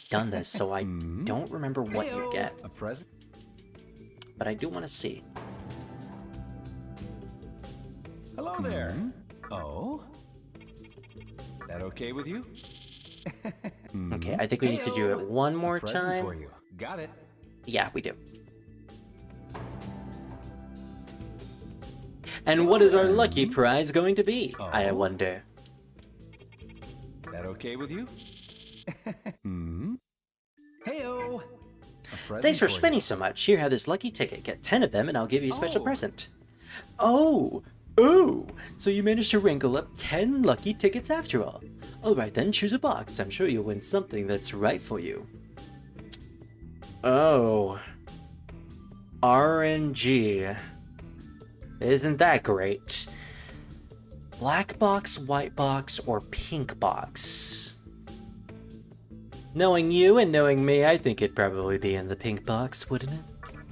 done this, so I don't remember what you get. A present. But I do want to see. Hello there. That okay with you? Okay, I think we need to do it one more Present for time. you. Got it. Yeah, we do. And what is our lucky prize going to be, I wonder? That okay with you? Heyo! Thanks for spending so much. Here, have this lucky ticket. Get 10 of them and I'll give you a special present. Oh! Oh! So you managed to wrangle up 10 lucky tickets after all. Alright then, choose a box. I'm sure you'll win something that's right for you. Oh. RNG. Isn't that great? Black box, white box, or pink box? Knowing you and knowing me, I think it'd probably be in the pink box, wouldn't it?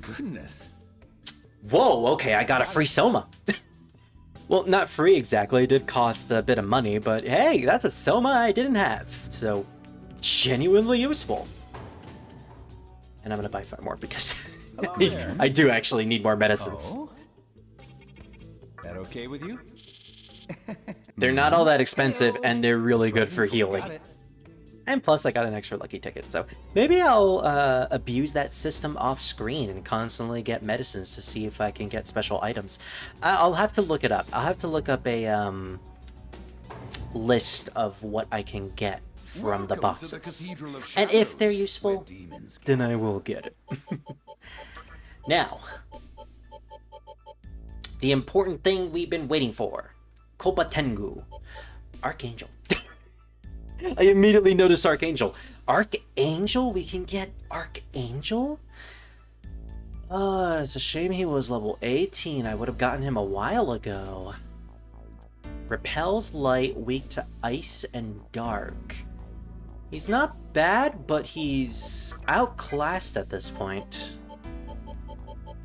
Goodness. Whoa, okay, I got a free Soma. Well, not free exactly, it did cost a bit of money, but hey, that's a Soma I didn't have, so genuinely useful. And I'm gonna buy 5 more because I do actually need more medicines. Oh? That okay with you? They're not all that expensive, and they're really good for healing. Got it. And plus, I got an extra lucky ticket, so maybe I'll abuse that system off screen and constantly get medicines to see if I can get special items. I'll have to look it up. I'll have to look up a list of what I can get from the Welcome to the boxes. Cathedral of And if Shadows, they're where useful, demons then I will get it. Now, the important thing we've been waiting for. Koba Tengu. Archangel. I immediately noticed Archangel. Archangel? We can get Archangel? It's a shame he was level 18. I would have gotten him a while ago. Repels light, weak to ice and dark. He's not bad, but he's outclassed at this point.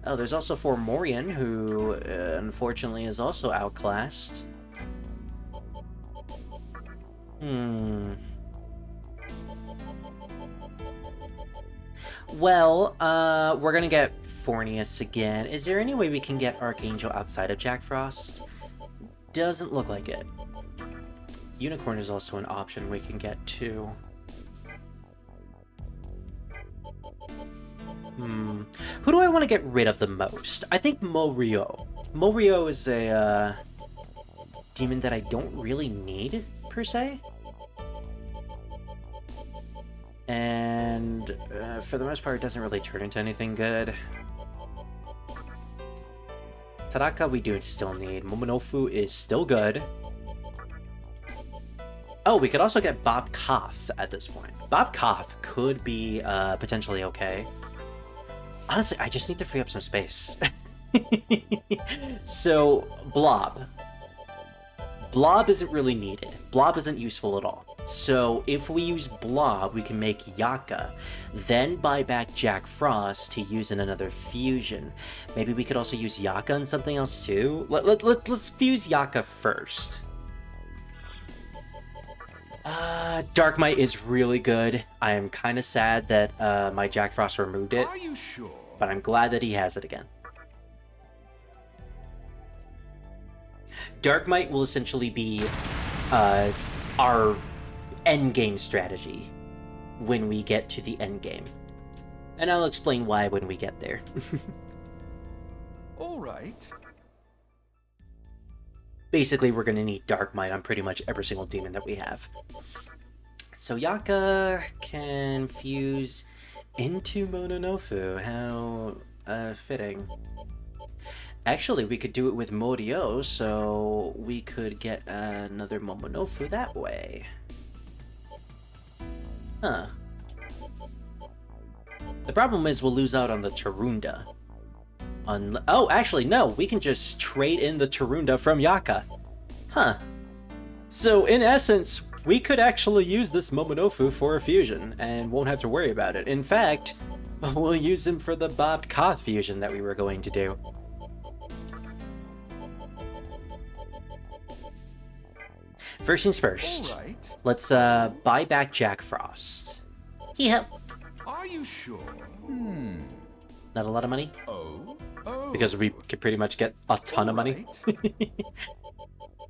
Oh, there's also Formorian, who unfortunately is also outclassed. Well, we're gonna get Fornius again. Is there any way we can get Archangel outside of Jack Frost? Doesn't look like it. Unicorn is also an option we can get too. Who do I want to get rid of the most? I think Morio. Morio is a demon that I don't really need, per se. And for the most part, it doesn't really turn into anything good. Taraka we do still need. Momonofu is still good. Oh, we could also get Bob Koth at this point. Bob Koth could be potentially okay. Honestly, I just need to free up some space. So, Blob. Blob isn't really needed. Blob isn't useful at all. So, if we use Blob, we can make Yaka, then buy back Jack Frost to use in another fusion. Maybe we could also use Yaka in something else too? Let's fuse Yaka first. Dark Might is really good. I am kind of sad that my Jack Frost removed it. Are you sure? But I'm glad that he has it again. Dark Might will essentially be our endgame strategy when we get to the endgame. And I'll explain why when we get there. All right. Basically, we're going to need Dark Might on pretty much every single demon that we have. So Yaka can fuse into Mononofu. How fitting. Actually, we could do it with Morio, so we could get another Momonofu that way. Huh. The problem is we'll lose out on the Tarunda. Oh, actually, no. We can just trade in the Tarunda from Yaka. Huh. So, in essence, we could actually use this Momonofu for a fusion, and won't have to worry about it. In fact, we'll use him for the Bob Koth fusion that we were going to do. First things first. All right. Let's buy back Jack Frost. Yep. Are you sure? Not a lot of money, Oh. because we could pretty much get a ton of money. Right.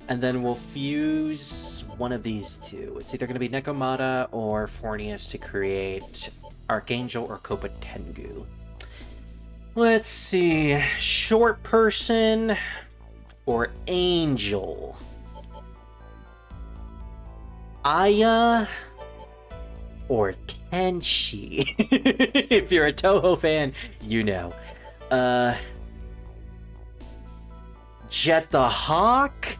And then we'll fuse one of these two. It's either going to be Nekomata or Fornius to create Archangel or Kopa Tengu. Let's see. Short person or Angel? Aya or Tenshi. If you're a Toho fan, you know. Jet the Hawk?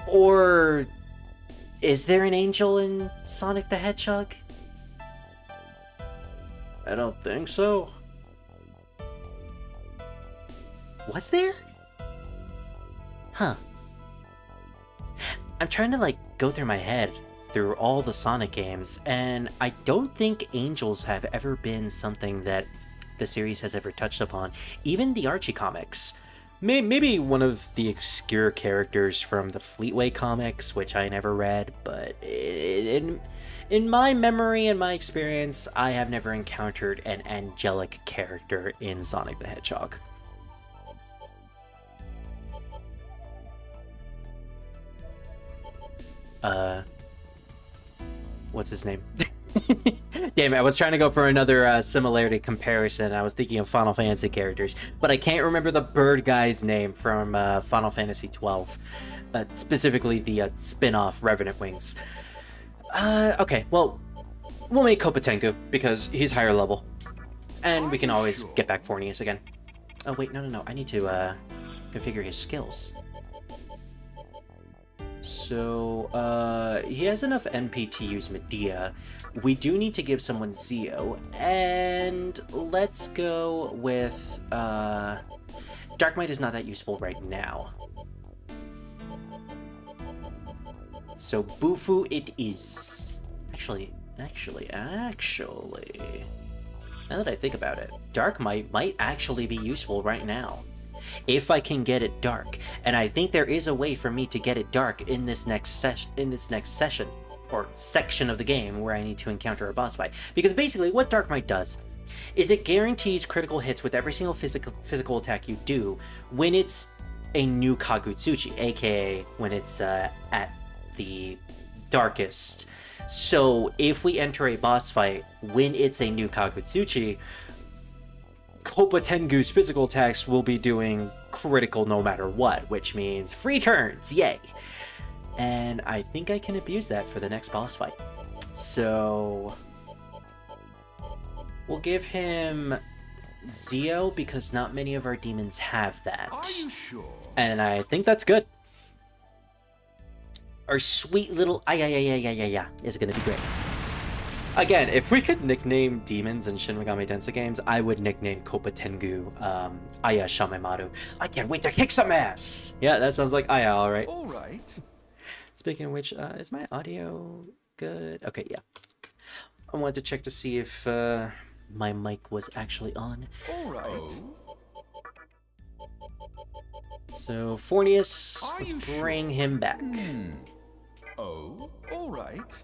Or is there an angel in Sonic the Hedgehog? I don't think so. Was there? Huh. I'm trying to like go through my head through all the Sonic games, and I don't think angels have ever been something that the series has ever touched upon. Even the Archie comics. Maybe one of the obscure characters from the Fleetway comics, which I never read, but in my memory and my experience, I have never encountered an angelic character in Sonic the Hedgehog. What's his name? Damn it, I was trying to go for another similarity comparison. I was thinking of Final Fantasy characters, but I can't remember the bird guy's name from Final Fantasy 12. Specifically the spin-off Revenant Wings. Okay, well, we'll make Kopa Tengu, because he's higher level. And we can always get back Fornius again. Oh wait, no, I need to configure his skills. So, he has enough MP to use Medea. We do need to give someone Zeo, and let's go with, Dark Might is not that useful right now. So, Bufu it is. Actually, now that I think about it, Dark Might actually be useful right now. If I can get it dark, and I think there is a way for me to get it dark in this next session or section of the game where I need to encounter a boss fight. Because basically what Dark Might does is it guarantees critical hits with every single physical attack you do when it's a new Kagutsuchi, aka when it's at the darkest. So if we enter a boss fight when it's a new Kagutsuchi, Kopa Tengu's physical attacks will be doing critical no matter what, which means free turns, yay! And I think I can abuse that for the next boss fight. So we'll give him Zeo because not many of our demons have that. Are you sure? And I think that's good. Our sweet little Aya is gonna be great. Again, if we could nickname demons in Shin Megami Tensei games, I would nickname Kopa Tengu Aya Shamemaru. I can't wait to kick some ass! Yeah, that sounds like Aya, alright. Alright. Speaking of which, is my audio good? Okay, yeah. I wanted to check to see if my mic was actually on. Alright. So, Fornius, Are let's you bring him back. Oh, alright.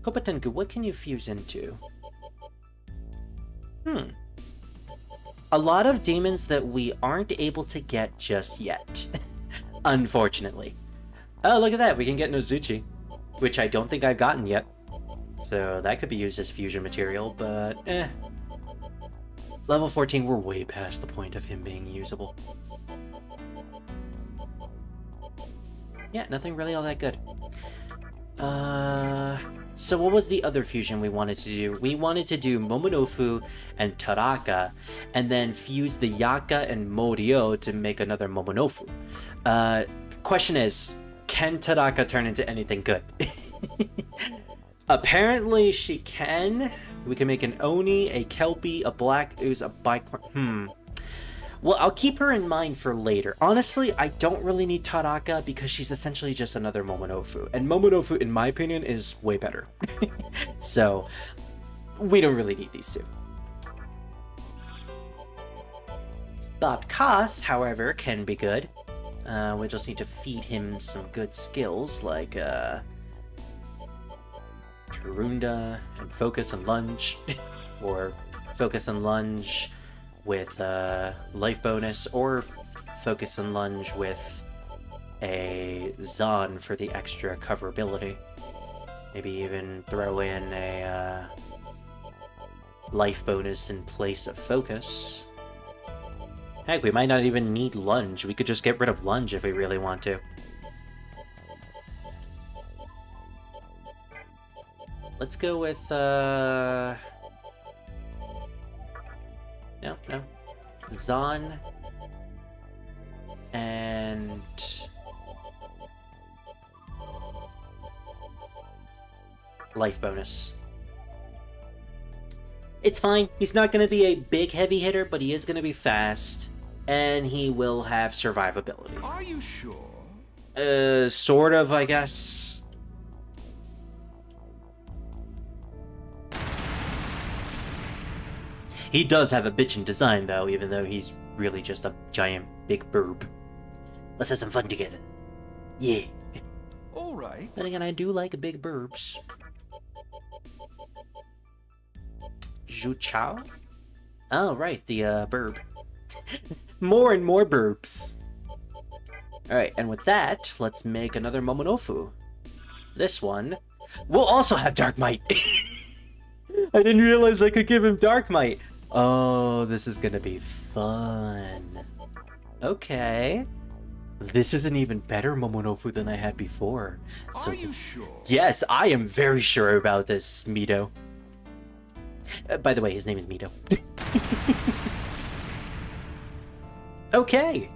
Kopa Tengu, what can you fuse into? A lot of demons that we aren't able to get just yet. Unfortunately. Oh, look at that, we can get Nozuchi, which I don't think I've gotten yet. So that could be used as fusion material, but Level 14, we're way past the point of him being usable. Yeah, nothing really all that good. So what was the other fusion we wanted to do? We wanted to do Momonofu and Taraka, and then fuse the Yaka and Morio to make another Momonofu. Question is, can Taraka turn into anything good? Apparently she can. We can make an Oni, a Kelpie, a Black Ooze, a Bicorn. Well, I'll keep her in mind for later. Honestly, I don't really need Taraka because she's essentially just another Momonofu. And Momonofu, in my opinion, is way better. So, we don't really need these two. Bob Koth, however, can be good. We just need to feed him some good skills like Tarunda and Focus and Lunge. Or Focus and Lunge with life bonus, or Focus and Lunge with a Zon for the extra coverability. Maybe even throw in a life bonus in place of Focus. Heck, we might not even need Lunge. We could just get rid of Lunge if we really want to. let's go with, no. Zon and life bonus. It's fine. He's not going to be a big heavy hitter, but he is going to be fast, and he will have survivability. Are you sure? Sort of, I guess. He does have a bitchin' design, though, even though he's really just a giant big burb. Let's have some fun together. Yeah. All right. Then again, I do like big burbs. Zhu Chao? Oh, right, the burb. More and more burbs. Alright, and with that, let's make another Momonofu. This one will also have Dark Might. I didn't realize I could give him Dark Might. Oh, this is gonna be fun. Okay. This is an even better Momonofu than I had before. So Are you sure? Yes, I am very sure about this, Mito. By the way, his name is Mito. Okay.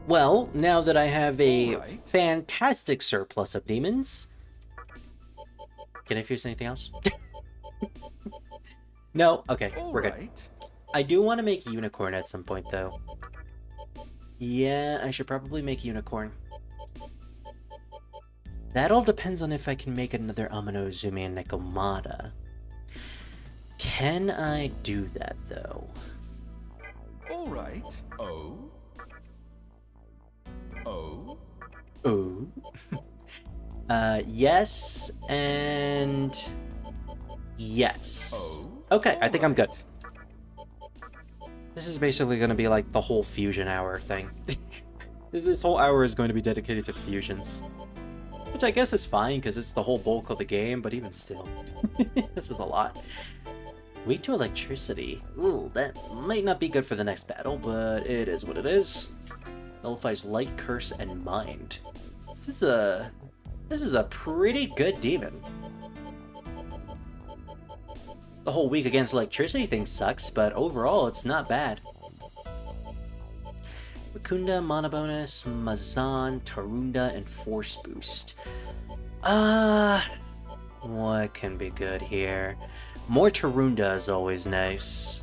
Well, now that I have a Alright. fantastic surplus of demons... Can I fuse anything else? No? Okay, All we're good. right. I do want to make Unicorn at some point, though. Yeah, I should probably make Unicorn. That all depends on if I can make another Amano, Uzumi, and Nekomata. Can I do that, though? All right. Oh. Ooh. Yes, and... yes. Oh. Okay, I think I'm good. Alright. This is basically going to be like the whole fusion hour thing. This whole hour is going to be dedicated to fusions. Which I guess is fine, because it's the whole bulk of the game, but even still. This is a lot. Weak to electricity. Ooh, that might not be good for the next battle, but it is what it is. Nullifies Light, Curse, and Mind. This is a pretty good demon. The whole weak against electricity thing sucks, but overall it's not bad. Rakunda, Mana Bonus, Mazan, Tarunda, and Force Boost. What can be good here? More Tarunda is always nice.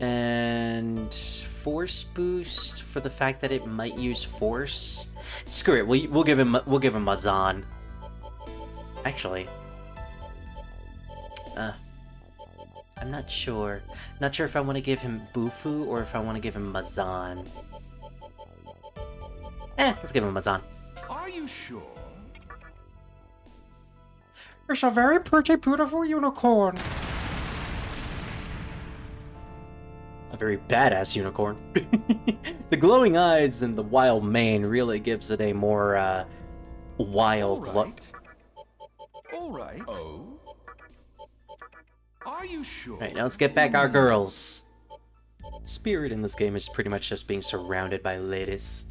And Force Boost for the fact that it might use Force. Screw it, we'll give him Mazan. Actually, I'm not sure. Not sure if I want to give him Bufu or if I want to give him Mazan. Let's give him Mazan. Are you sure? It's a very pretty, beautiful unicorn. A very badass unicorn. The glowing eyes and the wild mane really gives it a more, wild look. All right. Oh. Are you sure? Alright, now let's get back our girls. Spirit in this game is pretty much just being surrounded by ladies.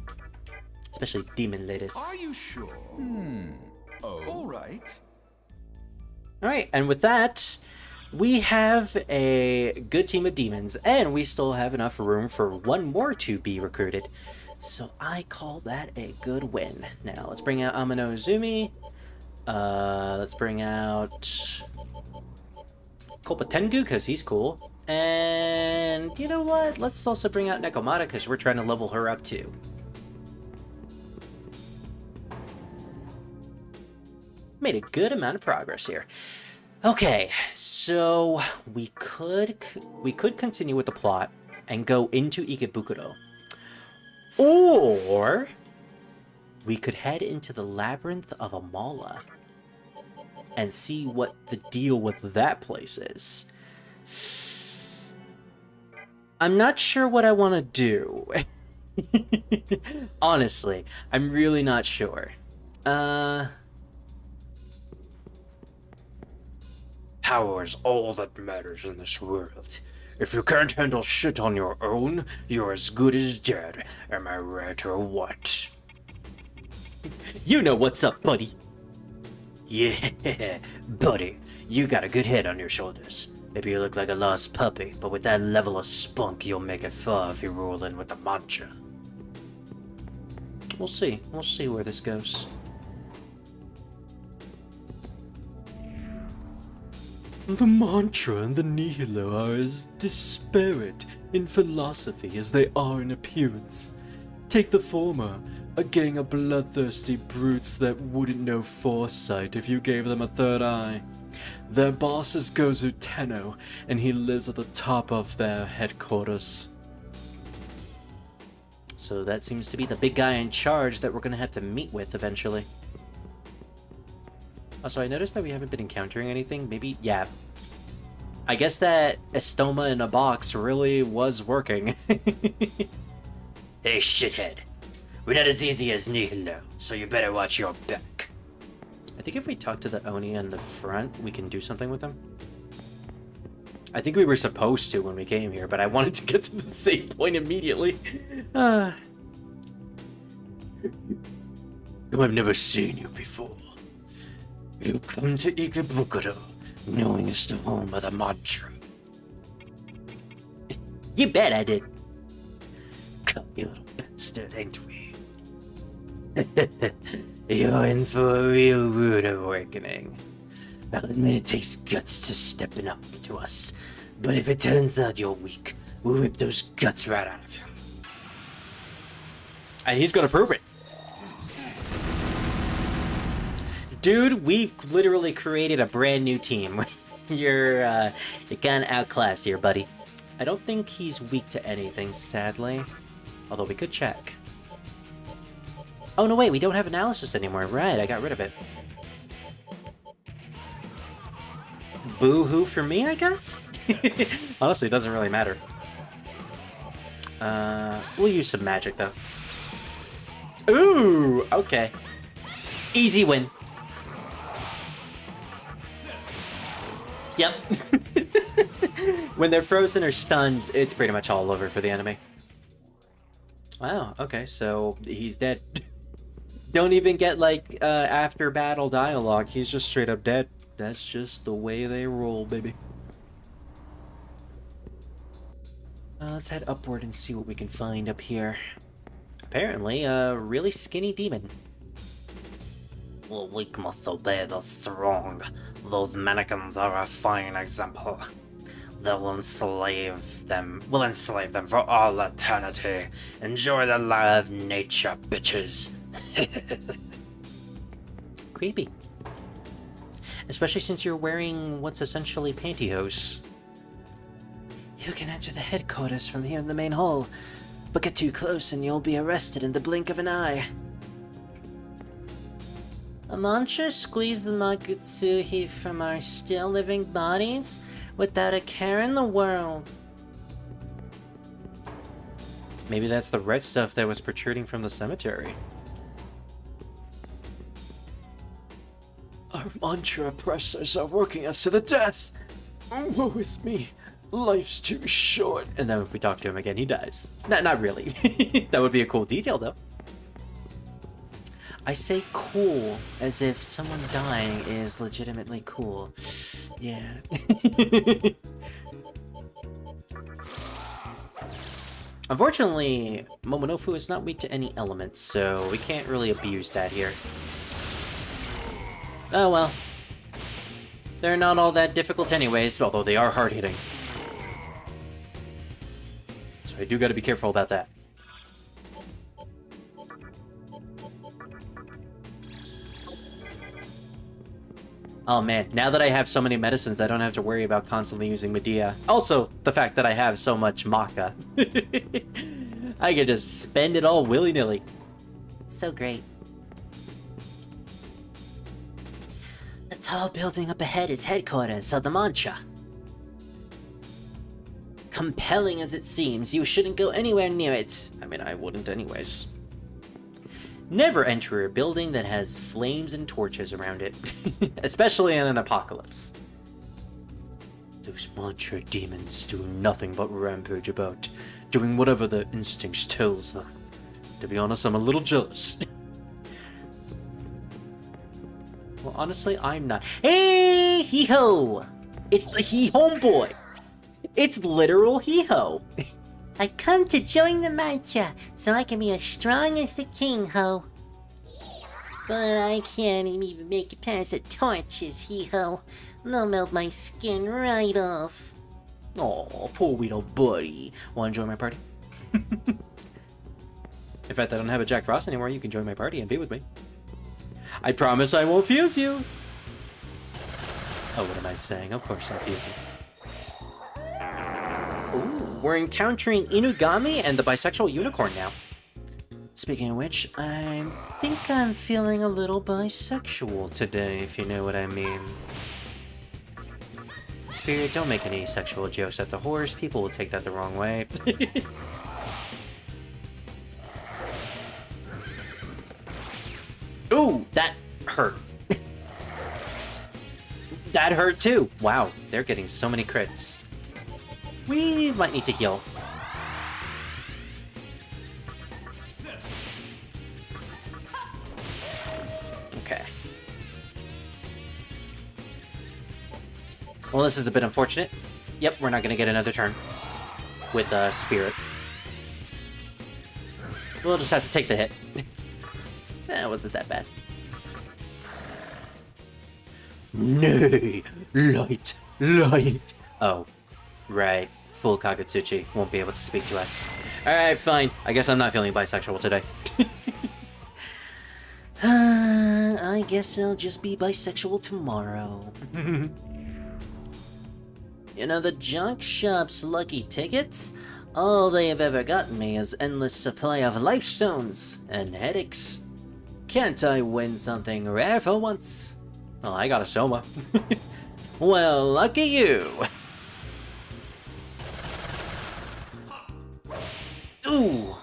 Especially demon ladies. Are you sure? Oh. All right. Alright, and with that, we have a good team of demons, and we still have enough room for one more to be recruited. So I call that a good win. Now, let's bring out Amano Uzumi. Let's bring out Kolpa Tengu, because he's cool. And you know what? Let's also bring out Nekomata, because we're trying to level her up too. Made a good amount of progress here. Okay, so we could continue with the plot and go into Ikebukuro. Or we could head into the Labyrinth of Amala and see what the deal with that place is. I'm not sure what I want to do. Honestly, I'm really not sure. Power is all that matters in this world. If you can't handle shit on your own, you're as good as dead. Am I right or what? You know what's up, buddy. Yeah, buddy, you got a good head on your shoulders. Maybe you look like a lost puppy, but with that level of spunk, you'll make it far if you roll in with the mantra. We'll see. We'll see where this goes. The mantra and the nihilo are as disparate in philosophy as they are in appearance. Take the former, a gang of bloodthirsty brutes that wouldn't know foresight if you gave them a third eye. Their boss is Gozu Tenno, and he lives at the top of their headquarters. So that seems to be the big guy in charge that we're going to have to meet with eventually. Also, I noticed that we haven't been encountering anything. Maybe, yeah. I guess that Estoma in a box really was working. Hey, shithead. We're not as easy as Nihilo, so you better watch your back. I think if we talk to the Oni in the front, we can do something with them. I think we were supposed to when we came here, but I wanted to get to the save point immediately. I've never seen you before. You come to Ikebukuro, knowing it's the home of the mantra. You bet I did. Cocky little bastard, ain't we? You're in for a real rude awakening. I'll admit it takes guts to stepping up to us, but if it turns out you're weak, we'll rip those guts right out of you. And he's gonna prove it. Dude, we literally created a brand new team. You're kinda outclassed here, buddy. I don't think he's weak to anything, sadly. Although we could check. Oh, no, wait, we don't have analysis anymore. Right, I got rid of it. Boo-hoo for me, I guess? Honestly, it doesn't really matter. We'll use some magic, though. Ooh, okay. Easy win. Yep. When they're frozen or stunned, it's pretty much all over for the enemy. Wow, okay, so he's dead. Don't even get, like, after battle dialogue. He's just straight up dead. That's just the way they roll, baby. Let's head upward and see what we can find up here. Apparently, a really skinny demon. The weak must obey the strong. Those mannequins are a fine example. We'll enslave them for all eternity. Enjoy the lie of nature, bitches. Creepy. Especially since you're wearing what's essentially pantyhose. You can enter the headquarters from here in the main hall, but get too close and you'll be arrested in the blink of an eye. A mantra squeezed the Magutsuhi from our still living bodies without a care in the world. Maybe that's the red stuff that was protruding from the cemetery. Our mantra oppressors are working us to the death. Woe is me. Life's too short. And then if we talk to him again, he dies. Not really. That would be a cool detail, though. I say cool as if someone dying is legitimately cool. Yeah. Unfortunately, Momonofu is not weak to any elements, so we can't really abuse that here. Oh well. They're not all that difficult anyways, although they are hard-hitting. So I do gotta be careful about that. Oh man, now that I have so many medicines, I don't have to worry about constantly using Medea. Also, the fact that I have so much Maca. I can just spend it all willy-nilly. So great. The tall building up ahead is headquarters of the mantra. Compelling as it seems, you shouldn't go anywhere near it. I mean, I wouldn't anyways. Never enter a building that has flames and torches around it, especially in an apocalypse. Those mantra demons do nothing but rampage about, doing whatever their instincts tells them. To be honest, I'm a little jealous. Well, honestly, I'm not. Hey, hee-ho! It's the he-homeboy! It's literal hee-ho! I come to join the mancha, so I can be as strong as the king, ho. But I can't even make it past the torches, hee-ho. They'll melt my skin right off. Oh, poor little buddy. Wanna join my party? In fact, I don't have a Jack Frost anymore. You can join my party and be with me. I promise I won't fuse you. Oh, what am I saying? Of course I'll fuse you. Ooh, we're encountering Inugami and the bisexual unicorn now. Speaking of which, I think I'm feeling a little bisexual today, if you know what I mean. Spirit, don't make any sexual jokes at the horse. People will take that the wrong way. Ooh, that hurt. That hurt too. Wow, they're getting so many crits. We might need to heal. Okay. Well, this is a bit unfortunate. Yep, we're not going to get another turn with Spirit. We'll just have to take the hit. That wasn't that bad. Nay, light, light. Oh, right. Full Kagutsuchi won't be able to speak to us. Alright, fine. I guess I'm not feeling bisexual today. I guess I'll just be bisexual tomorrow. You know, the junk shop's lucky tickets? All they have ever gotten me is endless supply of life stones and headaches. Can't I win something rare for once? Well, I got a Soma. Well, lucky you. Ooh!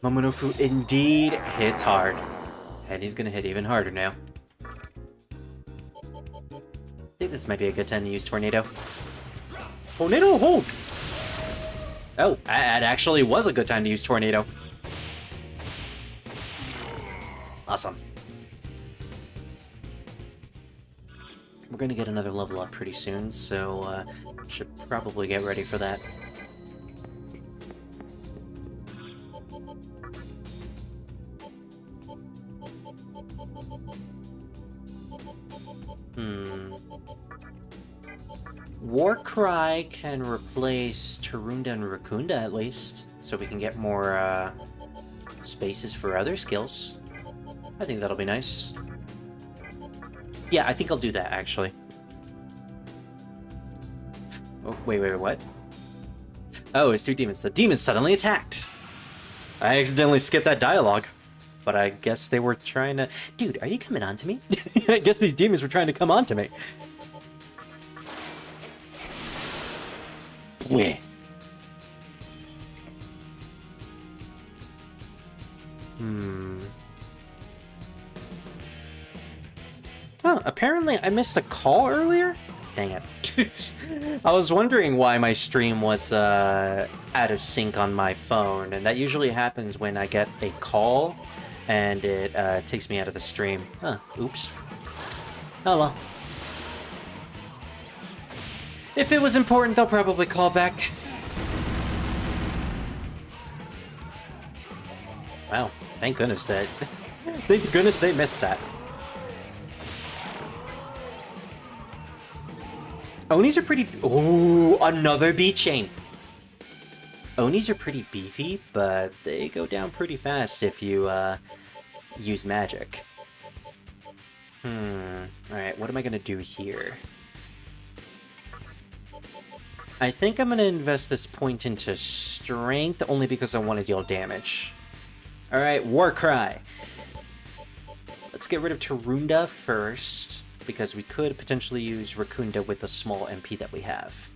Momonofu indeed hits hard. And he's gonna hit even harder now. I think this might be a good time to use Tornado. Tornado hold! Oh, that actually was a good time to use Tornado. Awesome. We're gonna get another level up pretty soon, so should probably get ready for that. Warcry can replace Tarunda and Rakunda at least, so we can get more spaces for other skills. I think that'll be nice. Yeah, I think I'll do that actually. Oh, wait, what? Oh, it's two demons. The demons suddenly attacked! I accidentally skipped that dialogue. But I guess they were trying to... Dude, are you coming on to me? I guess these demons were trying to come on to me. Where? Oh, apparently I missed a call earlier? Dang it. I was wondering why my stream was out of sync on my phone, and that usually happens when I get a call and it takes me out of the stream. Huh, oops. Oh well. If it was important, they'll probably call back. Wow, thank goodness that... thank goodness they missed that. Onis are pretty... Ooh, another beat chain. Onis are pretty beefy, but they go down pretty fast if you use magic. Alright, what am I gonna do here? I think I'm gonna invest this point into strength only because I want to deal damage. Alright, Warcry. Let's get rid of Tarunda first, because we could potentially use Rakunda with the small MP that we have.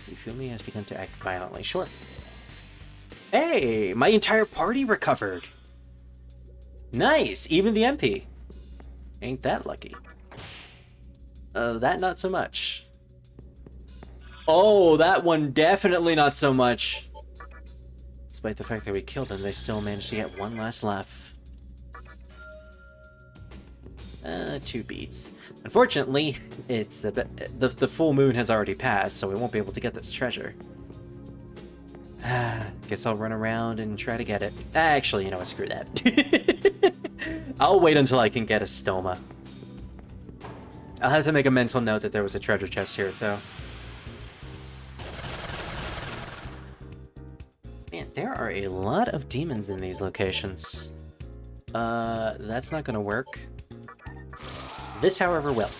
Yufumi has begun to act violently. Sure. Hey, my entire party recovered. Nice, even the MP. Ain't that lucky. That not so much. Oh, that one definitely not so much. Despite the fact that we killed them, they still managed to get one last laugh. 2 beats. Unfortunately, it's a bit, the full moon has already passed, so we won't be able to get this treasure. Guess I'll run around and try to get it. Actually, you know what? Screw that. I'll wait until I can get a stoma. I'll have to make a mental note that there was a treasure chest here, though. Man, there are a lot of demons in these locations. That's not gonna work. This, however, will.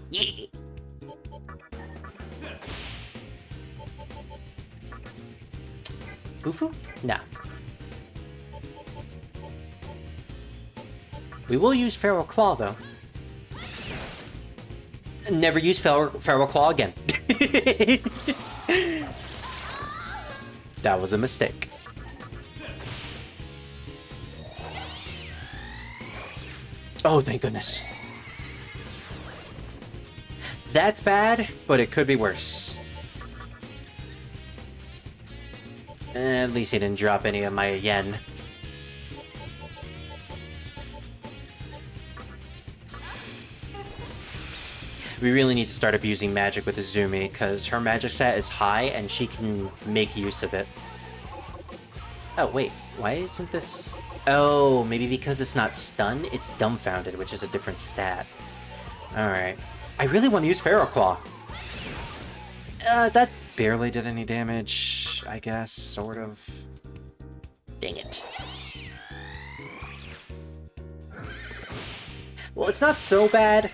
Yeah. Bufu? Nah. We will use Feral Claw, though. Never use Feral Claw again. That was a mistake. Oh, thank goodness. That's bad, but it could be worse. At least he didn't drop any of my yen. We really need to start abusing magic with Izumi, because her magic stat is high and she can make use of it. Oh, wait. Why isn't this... Oh, maybe because it's not stun, it's dumbfounded, which is a different stat. Alright. I really want to use Feral Claw. That barely did any damage, I guess, sort of. Dang it. Well, it's not so bad.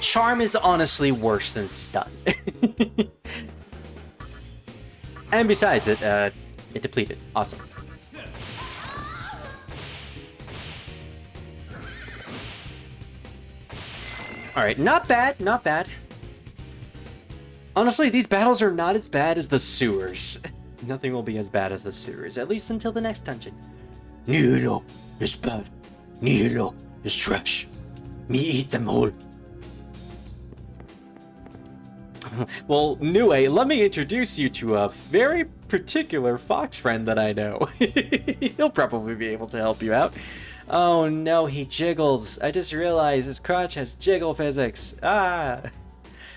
Charm is honestly worse than stun. And besides, it depleted. Awesome. Alright, not bad, not bad. Honestly, these battles are not as bad as the sewers. Nothing will be as bad as the sewers, at least until the next dungeon. Nihilo is bad. Nihilo is trash. Me eat them all. Well, Nue, let me introduce you to a very particular fox friend that I know. He'll probably be able to help you out. Oh no, he jiggles. I just realized his crotch has jiggle physics. Ah!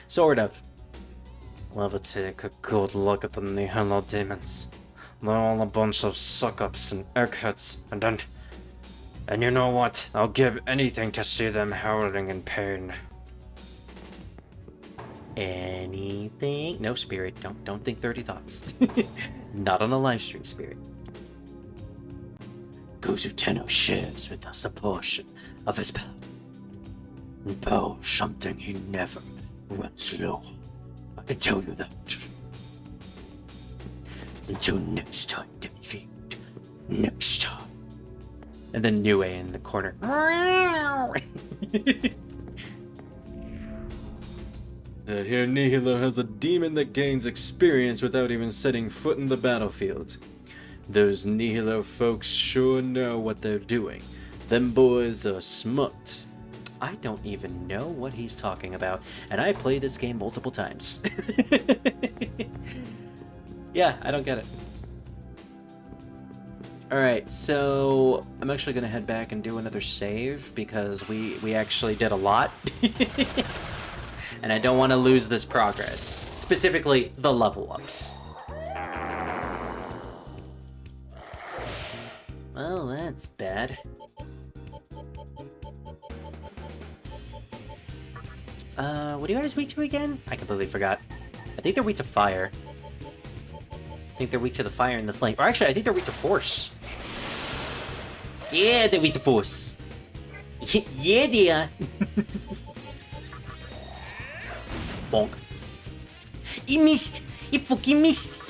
Sort of. Let us take a good look at the Nihilo demons. They're all a bunch of suck-ups and eggheads, and you know what? I'll give anything to see them howling in pain. Anything? No, Spirit. Don't think 30 thoughts. Not on a live stream, Spirit. Gozu Tenno shares with us a portion of his power. And power is something he never runs low. I can tell you that. Until next time, Demi-fiend. Next time. And then Nue in the corner. Here Nihilo has a demon that gains experience without even setting foot in the battlefield. Those Nihilo folks sure know what they're doing. Them boys are smart. I don't even know what he's talking about, and I played this game multiple times. Yeah, I don't get it. Alright, so I'm actually going to head back and do another save, because we actually did a lot. And I don't want to lose this progress. Specifically, the level ups. Well, that's bad. What are you guys weak to again? I completely forgot. I think they're weak to fire. I think they're weak to the fire and the flame. Or actually, I think they're weak to force. Yeah, they're weak to force. Yeah, they are. Bonk. He missed! He fucking missed!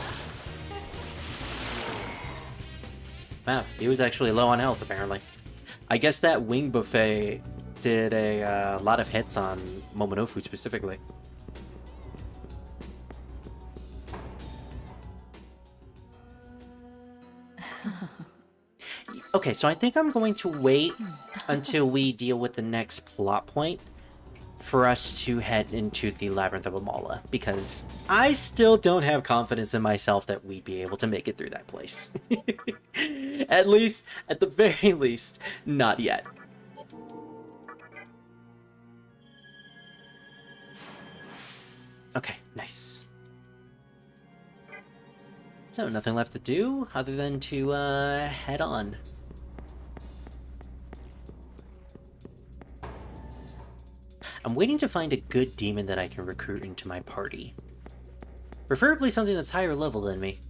Wow, he was actually low on health, apparently. I guess that wing buffet did a lot of hits on Momonofu specifically. Okay, so I think I'm going to wait until we deal with the next plot point for us to head into the Labyrinth of Amala, because I still don't have confidence in myself that we'd be able to make it through that place. At the very least, not yet. Okay, nice. So, nothing left to do other than to head on. I'm waiting to find a good demon that I can recruit into my party. Preferably something that's higher level than me.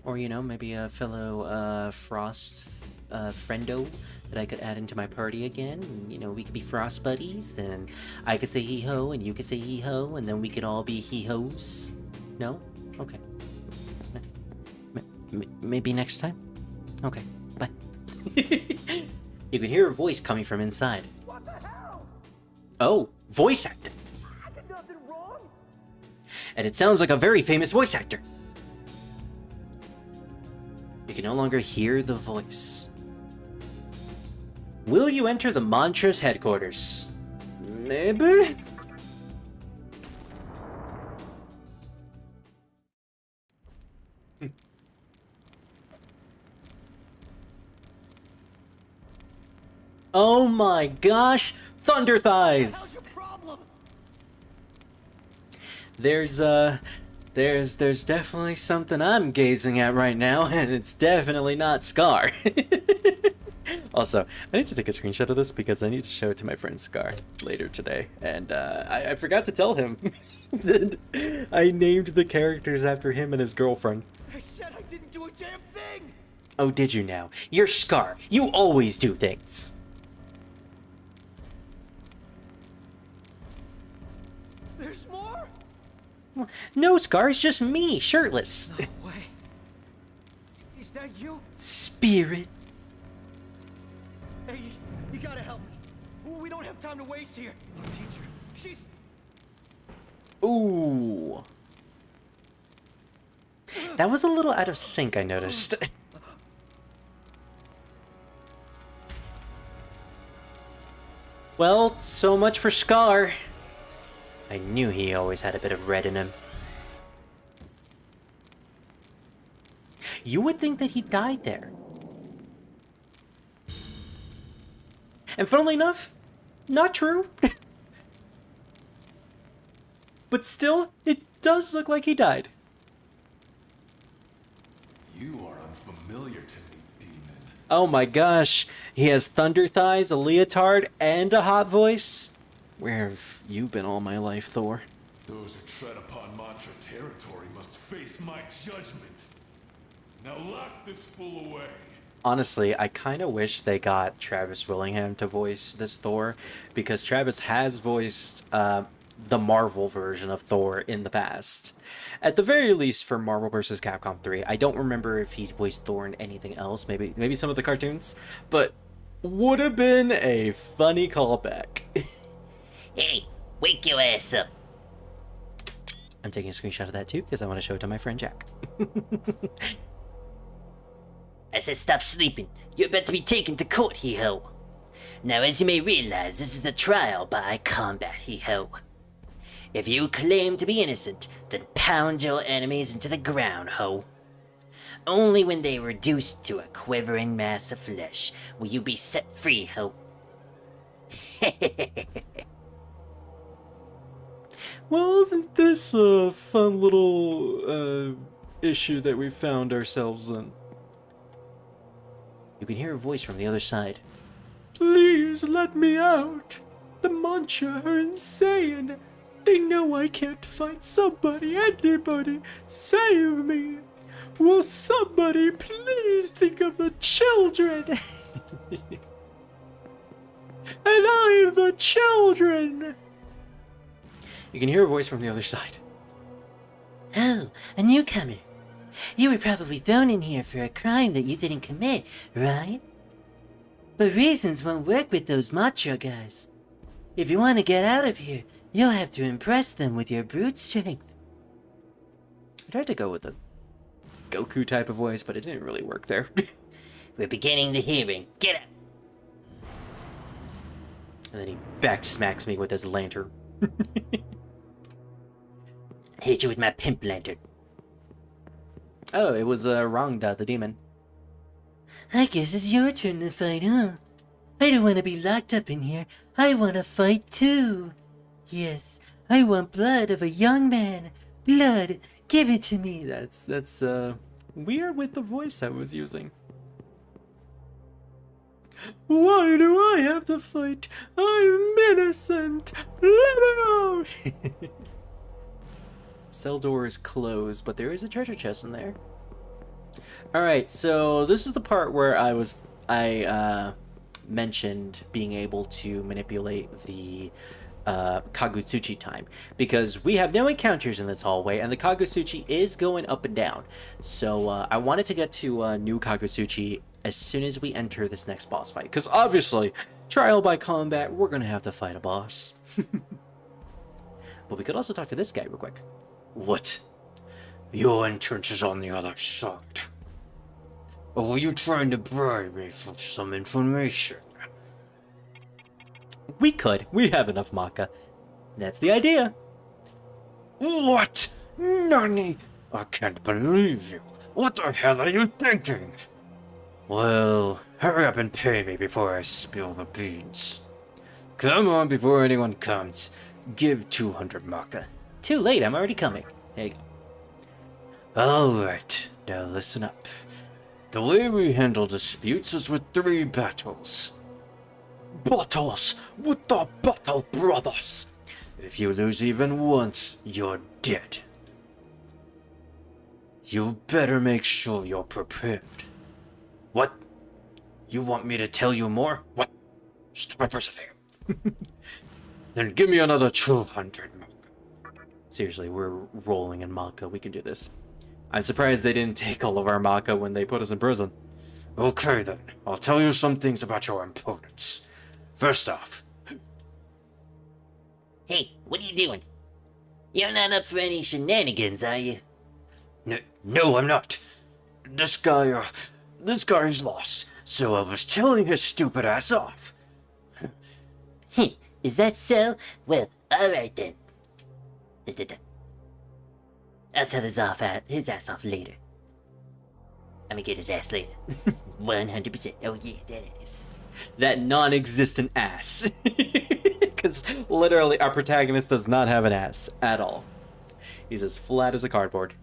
Or, you know, maybe a fellow friendo that I could add into my party again. And, you know, we could be frost buddies, and I could say hee-ho, and you could say hee-ho, and then we could all be hee-hos. No? Okay. Maybe next time? Okay, bye. You can hear a voice coming from inside. What the hell? Oh, voice acting. I did nothing wrong. And it sounds like a very famous voice actor. You can no longer hear the voice. Will you enter the Mantra's headquarters? Maybe? Oh my gosh! Thunder Thighs! How's your problem? There's definitely something I'm gazing at right now, and it's definitely not Scar. Also, I need to take a screenshot of this because I need to show it to my friend Scar later today, and I forgot to tell him that I named the characters after him and his girlfriend. I said I didn't do a damn thing. Oh, did you now? You're Scar. You always do things. There's more? No, Scar, it's just me, shirtless. No way. Is that you? Spirit. Hey, you gotta help me. We don't have time to waste here. Our teacher, she's... Ooh. That was a little out of sync, I noticed. Well, so much for Scar. I knew he always had a bit of red in him. You would think that he died there. And funnily enough, not true. But still, it does look like he died. You are unfamiliar to me, demon. Oh my gosh, he has thunder thighs, a leotard, and a hot voice. Where have you been all my life, Thor? Those who tread upon Mantra territory must face my judgment. Now lock this fool away. Honestly, I kind of wish they got Travis Willingham to voice this Thor, because Travis has voiced the Marvel version of Thor in the past. At the very least for Marvel vs. Capcom 3. I don't remember if he's voiced Thor in anything else, maybe some of the cartoons, but would have been a funny callback. Hey, wake your ass up. I'm taking a screenshot of that too, because I want to show it to my friend Jack. I said stop sleeping. You're about to be taken to court, hee-ho. Now, as you may realize, this is the trial by combat, hee-ho. If you claim to be innocent, then pound your enemies into the ground, ho. Only when they are reduced to a quivering mass of flesh will you be set free, ho. Well, isn't this a fun little issue that we found ourselves in? You can hear a voice from the other side. Please let me out. The Mantra are insane. They know I can't fight somebody, anybody. Save me. Will somebody please think of the children? And I am the children. You can hear a voice from the other side. Oh, a newcomer. You were probably thrown in here for a crime that you didn't commit, right? But reasons won't work with those macho guys. If you want to get out of here, you'll have to impress them with your brute strength. I tried to go with a Goku type of voice, but it didn't really work there. We're beginning the hearing. Get up. And then he back smacks me with his lantern. I hit you with my pimp lantern. Oh, it was Rangda, the demon. I guess it's your turn to fight, huh? I don't want to be locked up in here. I want to fight too. Yes, I want blood of a young man. Blood, give it to me. That's weird with the voice I was using. Why do I have to fight? I'm innocent. Let me out. Cell door is closed, but there is a treasure chest in there. All right, so this is the part where I mentioned being able to manipulate the Kagutsuchi time, because we have no encounters in this hallway and the Kagutsuchi is going up and down. So I wanted to get to new Kagutsuchi as soon as we enter this next boss fight, because obviously trial by combat, we're gonna have to fight a boss. But we could also talk to this guy real quick. What? Your entrance is on the other side. Or were you trying to bribe me for some information? We have enough Maka. That's the idea. What? Nani? I can't believe you. What the hell are you thinking? Well, hurry up and pay me before I spill the beans. Come on, before anyone comes. Give 200 Maka. Too late, I'm already coming. There you go. Alright, now listen up. The way we handle disputes is with 3 battles. Battles with the Battle Brothers. If you lose even once, you're dead. You better make sure you're prepared. What? You want me to tell you more? What? Stop impersonating. Then give me another 200 Maka. Seriously, we're rolling in Maka. We can do this. I'm surprised they didn't take all of our Maka when they put us in prison. Okay then, I'll tell you some things about your opponents. First off, Hey, what are you doing? You're not up for any shenanigans, are you? no, I'm not. This guy's lost, so I was telling his stupid ass off. Is that so? Well, alright then. I'll tell his ass off later. I'm gonna get his ass later. 100%. Oh yeah, that ass. That non-existent ass. Because literally our protagonist does not have an ass at all. He's as flat as a cardboard.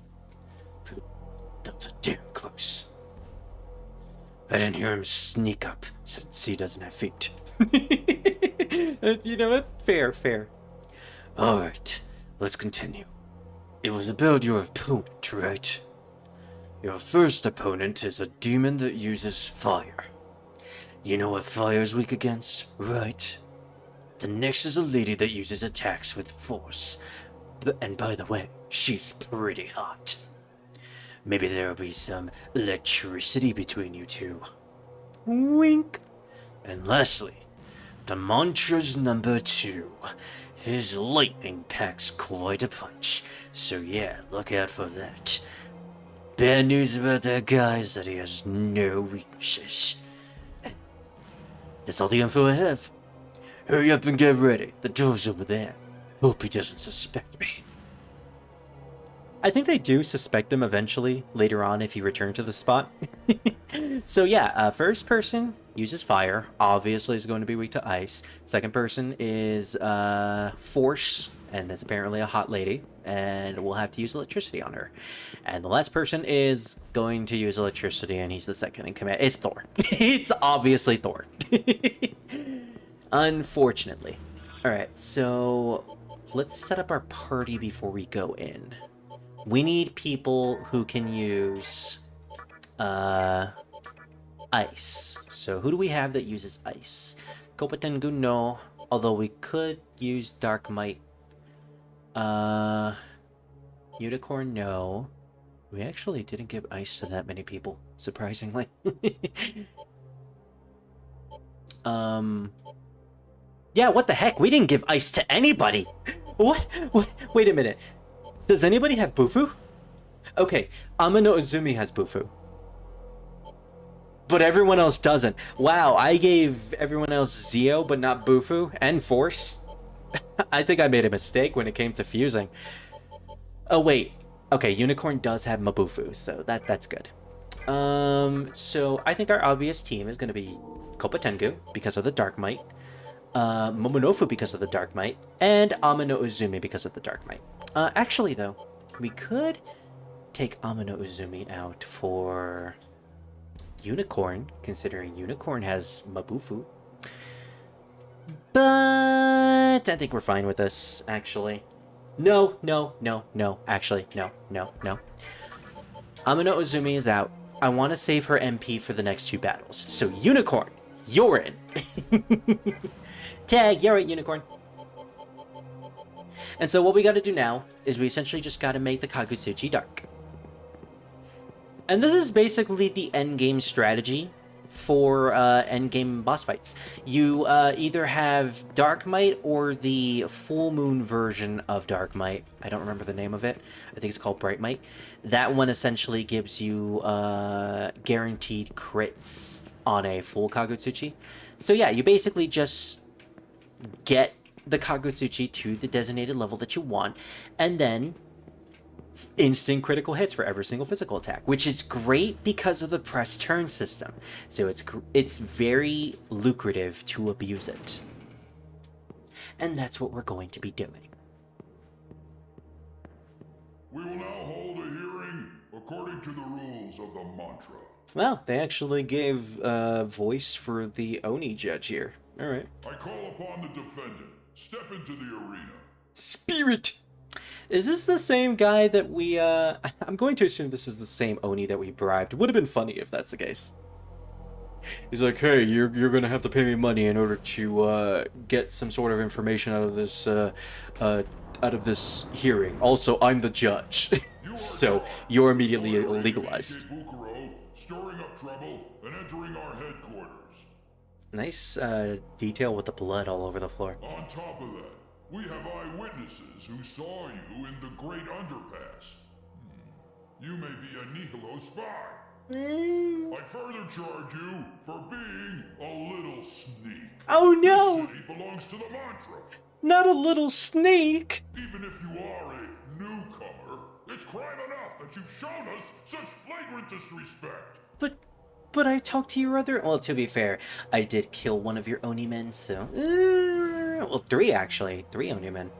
That's a damn close. I didn't hear him sneak up since he doesn't have feet. You know what? Fair. Alright, let's continue. It was about your opponent, right? Your first opponent is a demon that uses fire. You know what fire's weak against, right? The next is a lady that uses attacks with force. And by the way, she's pretty hot. Maybe there'll be some electricity between you two. Wink. And lastly, the mantra's number 2. His lightning packs quite a punch, so yeah, look out for that. Bad news about that guy is that he has no weaknesses. That's all the info I have. Hurry up and get ready, the door's over there. Hope he doesn't suspect me. I think they do suspect him eventually, later on, if you return to the spot. So yeah, first person uses fire, obviously is going to be weak to ice. Second person is force, and is apparently a hot lady, and we'll have to use electricity on her. And the last person is going to use electricity, and he's the second in command. It's Thor. It's obviously Thor. Unfortunately. Alright, so let's set up our party before we go in. We need people who can use ice. So who do we have that uses ice? Kopatengu no, although we could use Dark Might. Unicorn no. We actually didn't give ice to that many people, surprisingly. Yeah, what the heck? We didn't give ice to anybody. What? Wait a minute. Does anybody have Bufu? Okay, Amano Uzumi has Bufu. But everyone else doesn't. Wow, I gave everyone else Zio, but not Bufu and Force. I think I made a mistake when it came to fusing. Oh wait, okay, Unicorn does have Mabufu, so that's good. So I think our obvious team is going to be Kopatengu because of the Dark Might. Momonofu because of the Dark Might, and Amano Uzumi because of the Dark Might. Actually, though, we could take Amano Uzumi out for Unicorn, considering Unicorn has Mabufu. But I think we're fine with this, actually. No. Actually, no. Amano Uzumi is out. I want to save her MP for the next 2 battles. So, Unicorn, you're in. Tag, you're right, Unicorn. And so what we got to do now is we essentially just got to make the Kagutsuchi dark. And this is basically the endgame strategy for endgame boss fights. You either have Dark Might or the full moon version of Dark Might. I don't remember the name of it. I think it's called Bright Might. That one essentially gives you guaranteed crits on a full Kagutsuchi. So yeah, you basically just get the Kagutsuchi to the designated level that you want, and then instant critical hits for every single physical attack, which is great because of the press turn system. So it's very lucrative to abuse it. And that's what we're going to be doing. We will now hold a hearing according to the rules of the mantra. Well, they actually gave voice for the Oni judge here. All right. I call upon the defendant. Step into the arena. Spirit! Is this the same guy that we, I'm going to assume this is the same Oni that we bribed. Would have been funny if that's the case. He's like, hey, you're gonna have to pay me money in order to, get some sort of information out of this hearing. Also, I'm the judge. So, you're immediately legalized. Stirring up trouble and entering our headquarters. Nice, detail with the blood all over the floor. On top of that, we have eyewitnesses who saw you in the Great Underpass. You may be a Nihilo spy. I further charge you for being a little sneak. Oh no! This city belongs to the mantra. Not a little snake! Even if you are a newcomer, it's crime enough that you've shown us such flagrant disrespect. But I talked to your other... Well, to be fair, I did kill one of your Oni men, so... well, 3 actually. 3 Oni men.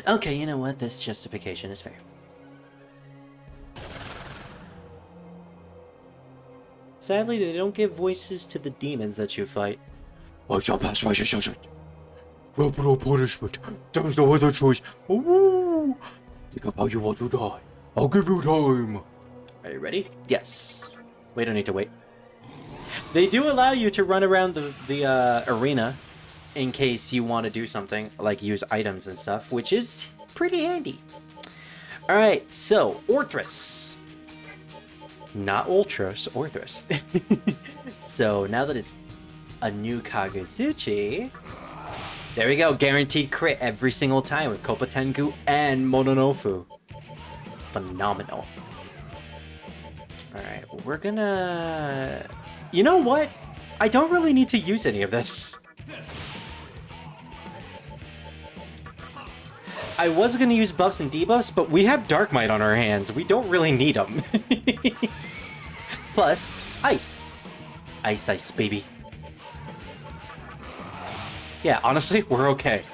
Okay, you know what? This justification is fair. Sadly, they don't give voices to the demons that you fight. I shall pass my judgment. Capital punishment. There's no other choice. Ooh. Think of how you want to die. I'll give you time. Are you ready? Yes. We don't need to wait. They do allow you to run around the arena in case you want to do something, like use items and stuff, which is pretty handy. Alright, so, Orthrus. Not Ultros, Orthrus. So, now that it's a new Kagutsuchi, there we go, guaranteed crit every single time with Koppa Tengu and Mononofu. Phenomenal. Alright, we're gonna... You know what? I don't really need to use any of this. I was gonna use buffs and debuffs, but we have Dark Might on our hands. We don't really need them. Plus, ice. Ice, ice, baby. Yeah, honestly, we're okay.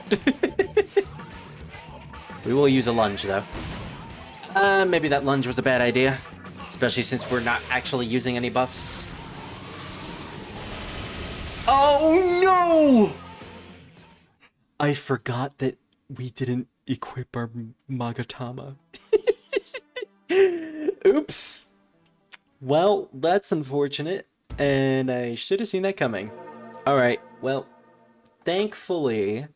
We will use a lunge, though. Maybe that lunge was a bad idea. Especially since we're not actually using any buffs. Oh no! I forgot that we didn't equip our Magatama. Oops. Well, that's unfortunate, and I should have seen that coming. Alright, well, thankfully,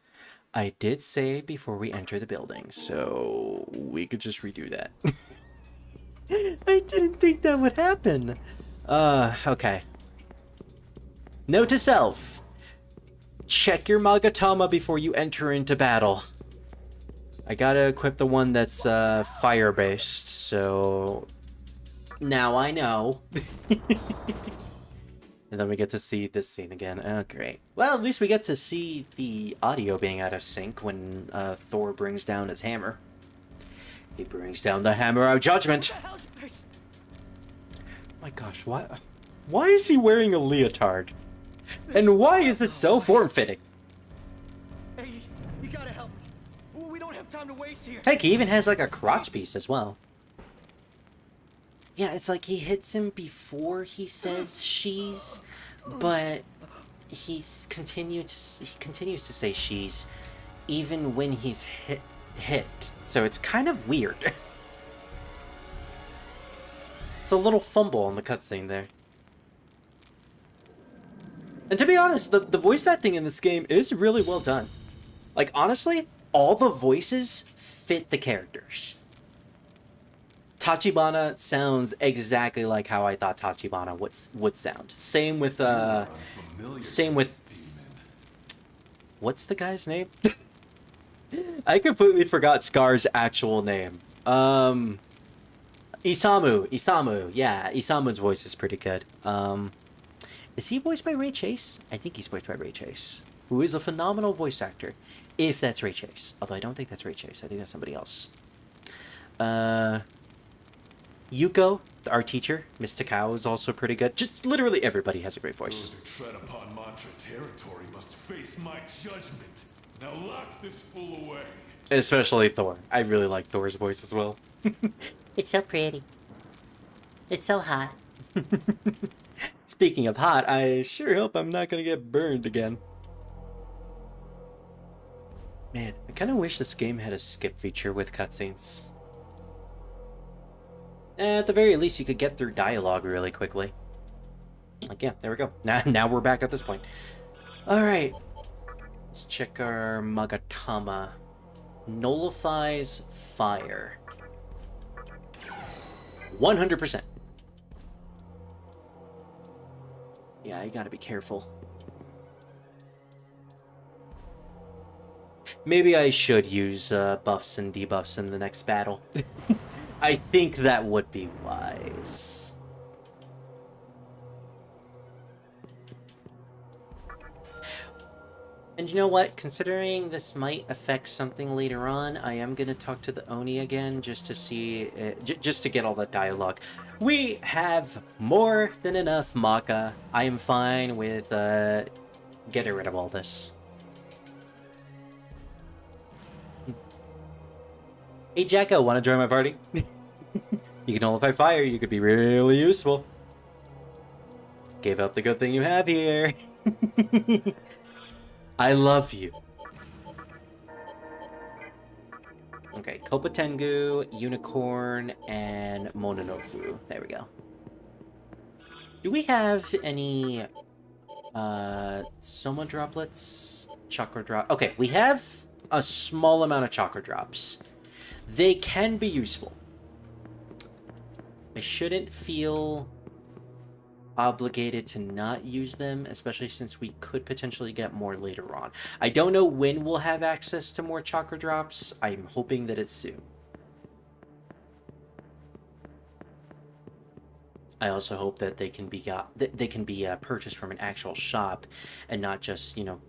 I did save before we enter the building, so we could just redo that. I didn't think that would happen. Okay. Note to self. Check your Magatama before you enter into battle. I gotta equip the one that's fire-based, so now I know. And then we get to see this scene again. Oh, great. Well, at least we get to see the audio being out of sync when Thor brings down his hammer. He brings down the hammer of judgment. My gosh, why is he wearing a leotard? And why is it so form-fitting? time to waste here. Heck, he even has like a crotch piece as well. Yeah, it's like he hits him before he says she's, but he continues to say she's even when he's hit. So it's kind of weird. It's a little fumble on the cutscene there. And to be honest, the voice acting in this game is really well done. Like, honestly, all the voices fit the characters. Tachibana sounds exactly like how I thought Tachibana would sound. Same with what's the guy's name? I completely forgot Scar's actual name. Isamu. Yeah, Isamu's voice is pretty good. Is he voiced by Ray Chase? I think he's voiced by Ray Chase, who is a phenomenal voice actor, if that's Ray Chase. Although I don't think that's Ray Chase. I think that's somebody else. Yuko, our teacher, Miss Takao, is also pretty good. Just literally everybody has a great voice. Those who tread upon mantra territory must face my judgment. Now lock this fool away. Especially Thor. I really like Thor's voice as well. It's so pretty. It's so hot. Speaking of hot, I sure hope I'm not gonna get burned again. Man, I kind of wish this game had a skip feature with cutscenes. At the very least, you could get through dialogue really quickly. Like, yeah, there we go. Now we're back at this point. Alright. Let's check our Magatama. Nullifies fire. 100%. Yeah, you gotta be careful. Maybe I should use buffs and debuffs in the next battle. I think that would be wise. And you know what? Considering this might affect something later on, I am going to talk to the Oni again just to see, just to get all that dialogue. We have more than enough Maka. I am fine with getting rid of all this. Hey Jacko, want to join my party? You can nullify fire, you could be really useful. Give up the good thing you have here. I love you. Okay, Kopatengu, Unicorn, and Mononofu. There we go. Do we have any Soma droplets? Chakra drop. Okay, we have a small amount of chakra drops. They can be useful. I shouldn't feel obligated to not use them, especially since we could potentially get more later on. I don't know when we'll have access to more chakra drops. I'm hoping that it's soon. I also hope that they can be purchased from an actual shop and not just, you know,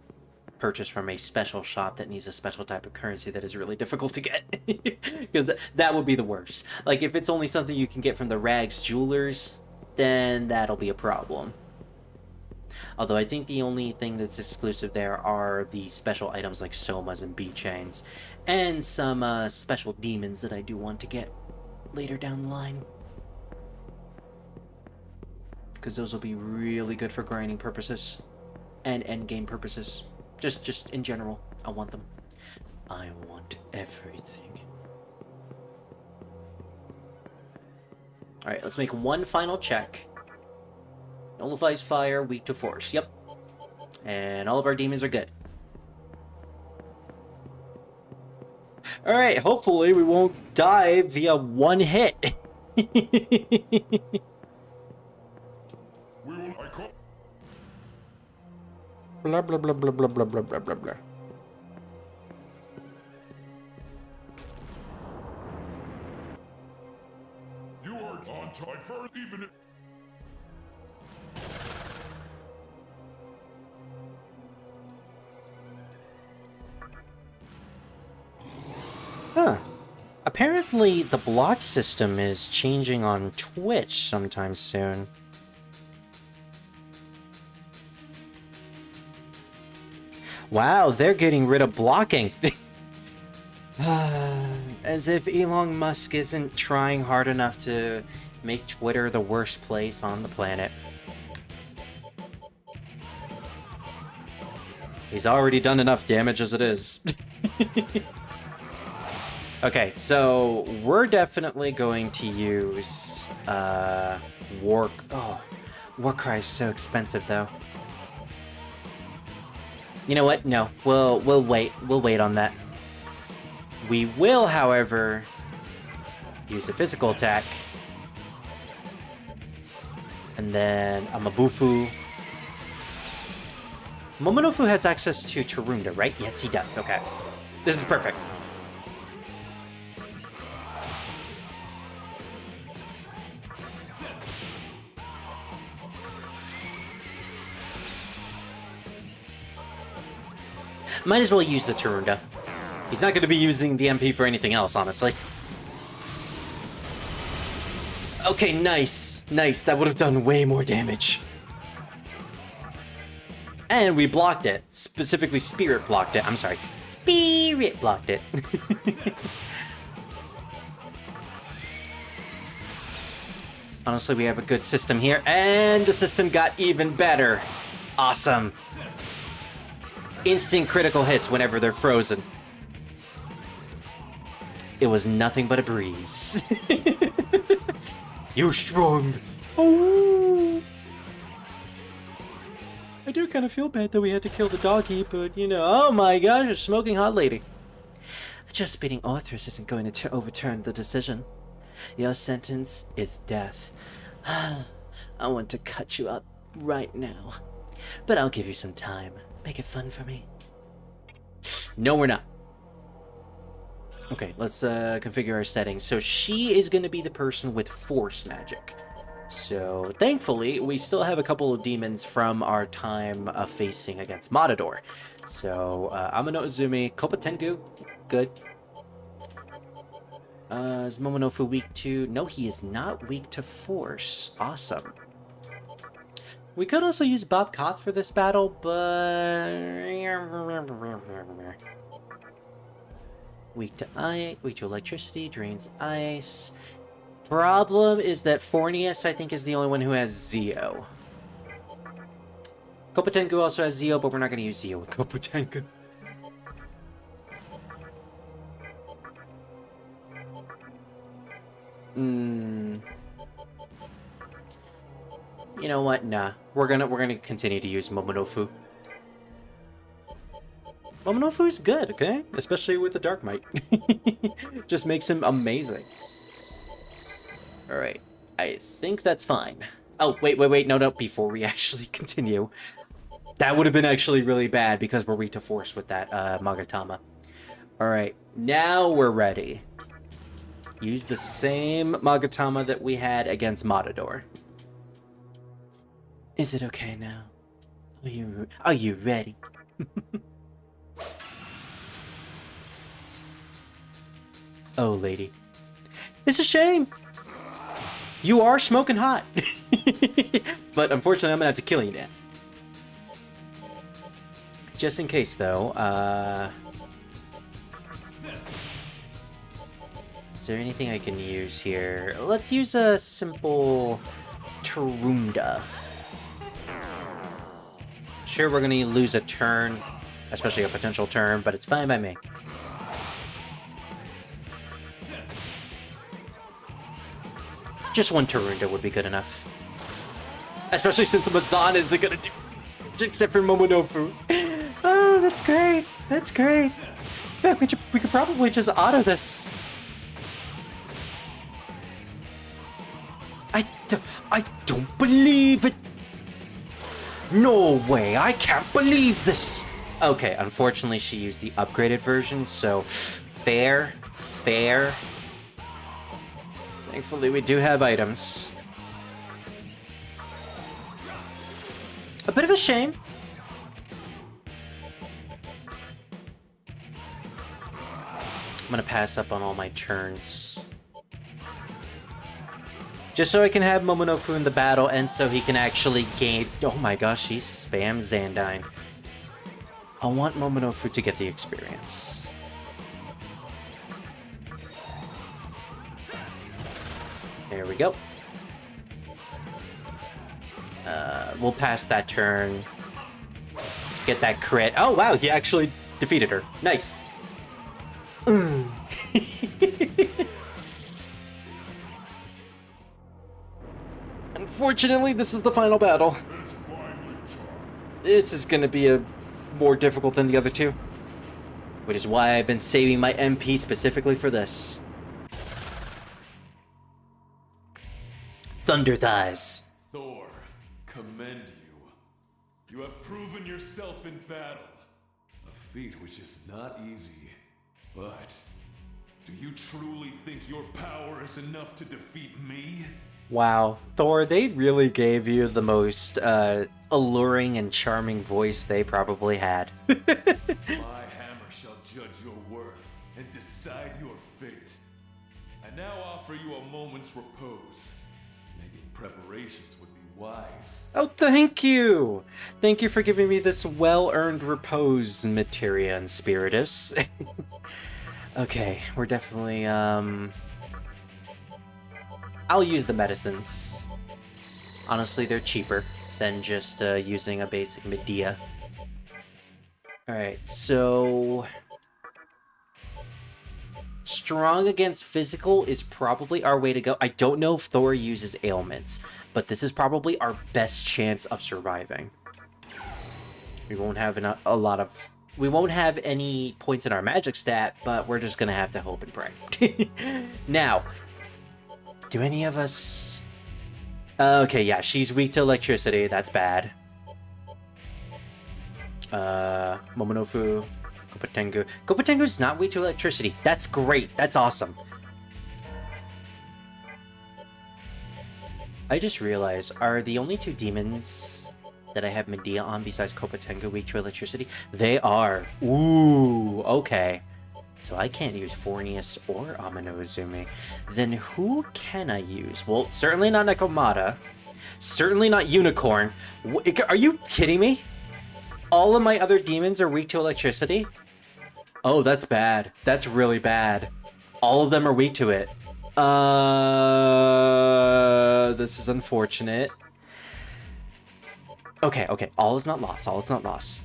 purchased from a special shop that needs a special type of currency that is really difficult to get. Because that would be the worst. Like, if it's only something you can get from the Rags Jewelers, then that'll be a problem. Although I think the only thing that's exclusive there are the special items like Somas and Beat Chains, and some special demons that I do want to get later down the line. Because those will be really good for grinding purposes and endgame purposes. Just in general, I want them. I want everything. Alright, let's make one final check. Nullifies fire, weak to force. Yep. And all of our demons are good. Alright, hopefully we won't die via one hit. Blah blah blah blah blah blah blah blah blah blah. You are on time for even. Huh. Apparently the block system is changing on Twitch sometime soon. Wow, they're getting rid of blocking. As if Elon Musk isn't trying hard enough to make Twitter the worst place on the planet. He's already done enough damage as it is. Okay, so we're definitely going to use Warcry is so expensive though. You know what? No, we'll wait. We'll wait on that. We will, however, use a physical attack. And then a Mabufu. Momonofu has access to Tarunda, right? Yes, he does. Okay. This is perfect. Might as well use the Tarunda. He's not going to be using the MP for anything else, honestly. Okay, nice. Nice. That would have done way more damage. And we blocked it. Specifically, Spirit blocked it. I'm sorry. Spirit blocked it. Honestly, we have a good system here. And the system got even better. Awesome. Instant critical hits whenever they're frozen. It was nothing but a breeze. You're strong. Oh. I do kind of feel bad that we had to kill the doggy, but you know, oh my gosh, a smoking hot lady. Just beating Arthurs isn't going to overturn the decision. Your sentence is death. I want to cut you up right now, but I'll give you some time. Make it fun for me. No, we're not. Okay, let's configure our settings. So she is going to be the person with force magic. So thankfully, we still have a couple of demons from our time of facing against Matador. So Amano Uzumi, Kopa Tengu, good. Is Momonofu weak to... No, he is not weak to force. Awesome. We could also use Bob Koth for this battle, but... Weak to ice, weak to electricity, drains ice. Problem is that Fornius, I think, is the only one who has Zeo. Kopatengu also has Zeo, but we're not going to use Zeo with Kopatengu. You know what? Nah. We're gonna continue to use Momonofu. Momonofu's good, okay? Especially with the Dark Might. Just makes him amazing. Alright. I think that's fine. Oh, wait. No. Before we actually continue. That would have been actually really bad because we're weak to force with that Magatama. Alright. Now we're ready. Use the same Magatama that we had against Matador. Is it okay now? Are you ready? Oh, lady. It's a shame. You are smoking hot. But unfortunately, I'm gonna have to kill you now. Just in case, though, is there anything I can use here? Let's use a simple Tarunda. Sure, we're gonna lose a turn, especially a potential turn, but it's fine by me. Just one Tarunda would be good enough. Especially since Mazan isn't gonna do except for Momonofu. Oh, that's great. That's great. Yeah, we could probably just auto this. I don't believe it. No way, I can't believe this. Okay, unfortunately she used the upgraded version, so fair. Thankfully we do have items. A bit of a shame. I'm gonna pass up on all my turns. Just so I can have Momonofu in the battle and so he can actually gain... Oh my gosh, he spams Zandine. I want Momonofu to get the experience. There we go. We'll pass that turn. Get that crit. Oh, wow, he actually defeated her. Nice. Unfortunately, this is the final battle. This is going to be more difficult than the other two. Which is why I've been saving my MP specifically for this. Thunder Thighs. Thor, commend you. You have proven yourself in battle. A feat which is not easy. But do you truly think your power is enough to defeat me? Wow, Thor, they really gave you the most alluring and charming voice they probably had. My hammer shall judge your worth and decide your fate. I now offer you a moment's repose. Making preparations would be wise. Oh, thank you! Thank you for giving me this well-earned repose, Materia and Spiritus. Okay, we're definitely, I'll use the medicines. Honestly, they're cheaper than just using a basic Medea. Alright, so... strong against physical is probably our way to go. I don't know if Thor uses ailments, but this is probably our best chance of surviving. We won't have we won't have any points in our magic stat, but we're just gonna have to hope and pray. Now, do any of us... okay, yeah, she's weak to electricity. That's bad. Momonofu, Kopatengu. Kopatengu's not weak to electricity. That's great. That's awesome. I just realized, are the only two demons that I have Medea on besides Kopatengu weak to electricity? They are. Ooh, okay. So I can't use Fornius or Amino Uzumi. Then who can I use? Well, certainly not Nekomata. Certainly not Unicorn. Are you kidding me? All of my other demons are weak to electricity? Oh, that's bad. That's really bad. All of them are weak to it. This is unfortunate. Okay, all is not lost, all is not lost.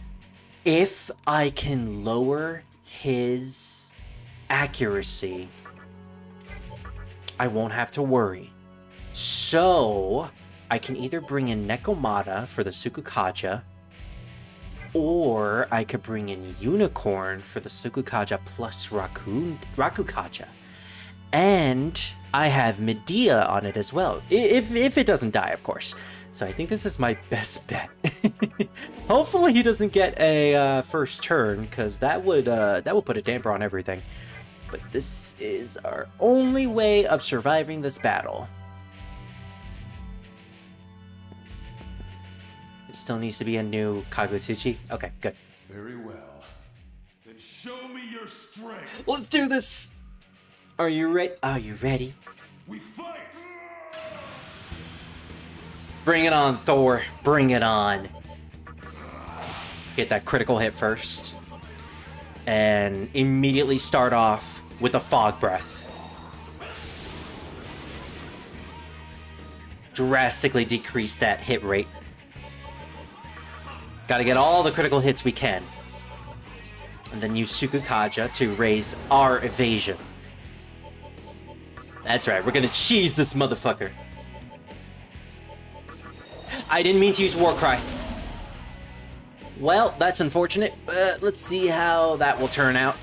If I can lower his accuracy, I won't have to worry. So, I can either bring in Nekomata for the Sukukaja, or I could bring in Unicorn for the Sukukaja plus Rakukaja. And I have Medea on it as well, if it doesn't die, of course. So I think this is my best bet. Hopefully he doesn't get a first turn, because that would put a damper on everything. But this is our only way of surviving this battle. It still needs to be a new Kagutsuchi. Okay, good. Very well. Then show me your strength. Let's do this! Are you ready? Are you ready? We fight! Bring it on, Thor. Bring it on. Get that critical hit first. And immediately start off with a fog breath. Drastically decrease that hit rate. Gotta get all the critical hits we can. And then use Sukukaja to raise our evasion. That's right, we're gonna cheese this motherfucker. I didn't mean to use Warcry. Well, that's unfortunate, but let's see how that will turn out.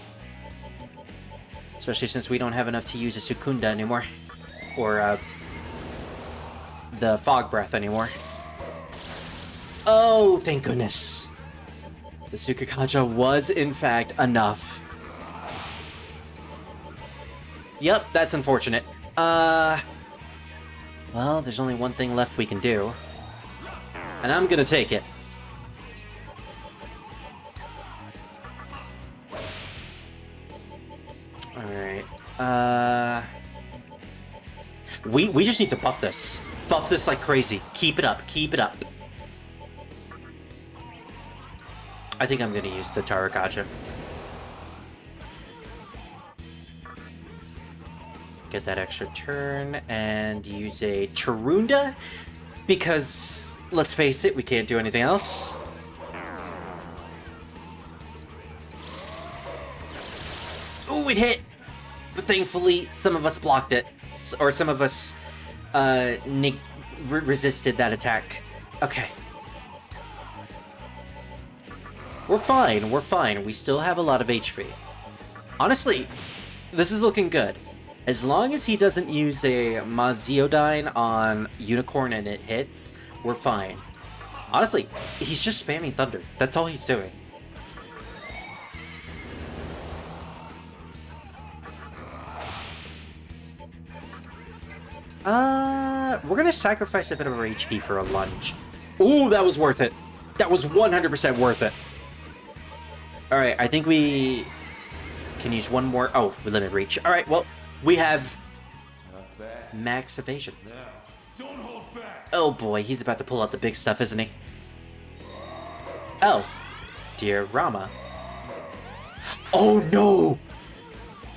Especially since we don't have enough to use a Sukunda anymore. Or, the Fog Breath anymore. Oh, thank goodness. The Sukukaja was, in fact, enough. Yep, that's unfortunate. Well, there's only one thing left we can do. And I'm gonna take it. Alright. We just need to buff this. Buff this like crazy. Keep it up. Keep it up. I think I'm gonna use the Tarakaja. get that extra turn and use a Tarunda, because let's face it, we can't do anything else. Ooh, it hit! But thankfully, some of us blocked it. Or some of us resisted that attack. Okay. We're fine, we're fine. We still have a lot of HP. Honestly, this is looking good. As long as he doesn't use a Maziodyne on Unicorn and it hits, we're fine. Honestly, he's just spamming Thunder. That's all he's doing. We're gonna sacrifice a bit of our HP for a lunge. Ooh, that was worth it. That was 100% worth it. Alright, I think we can use one more. Oh, we limit reach. Alright, well, we have max evasion. Now, don't hold back. Oh boy, he's about to pull out the big stuff, isn't he? Oh, dear Rama. Oh no!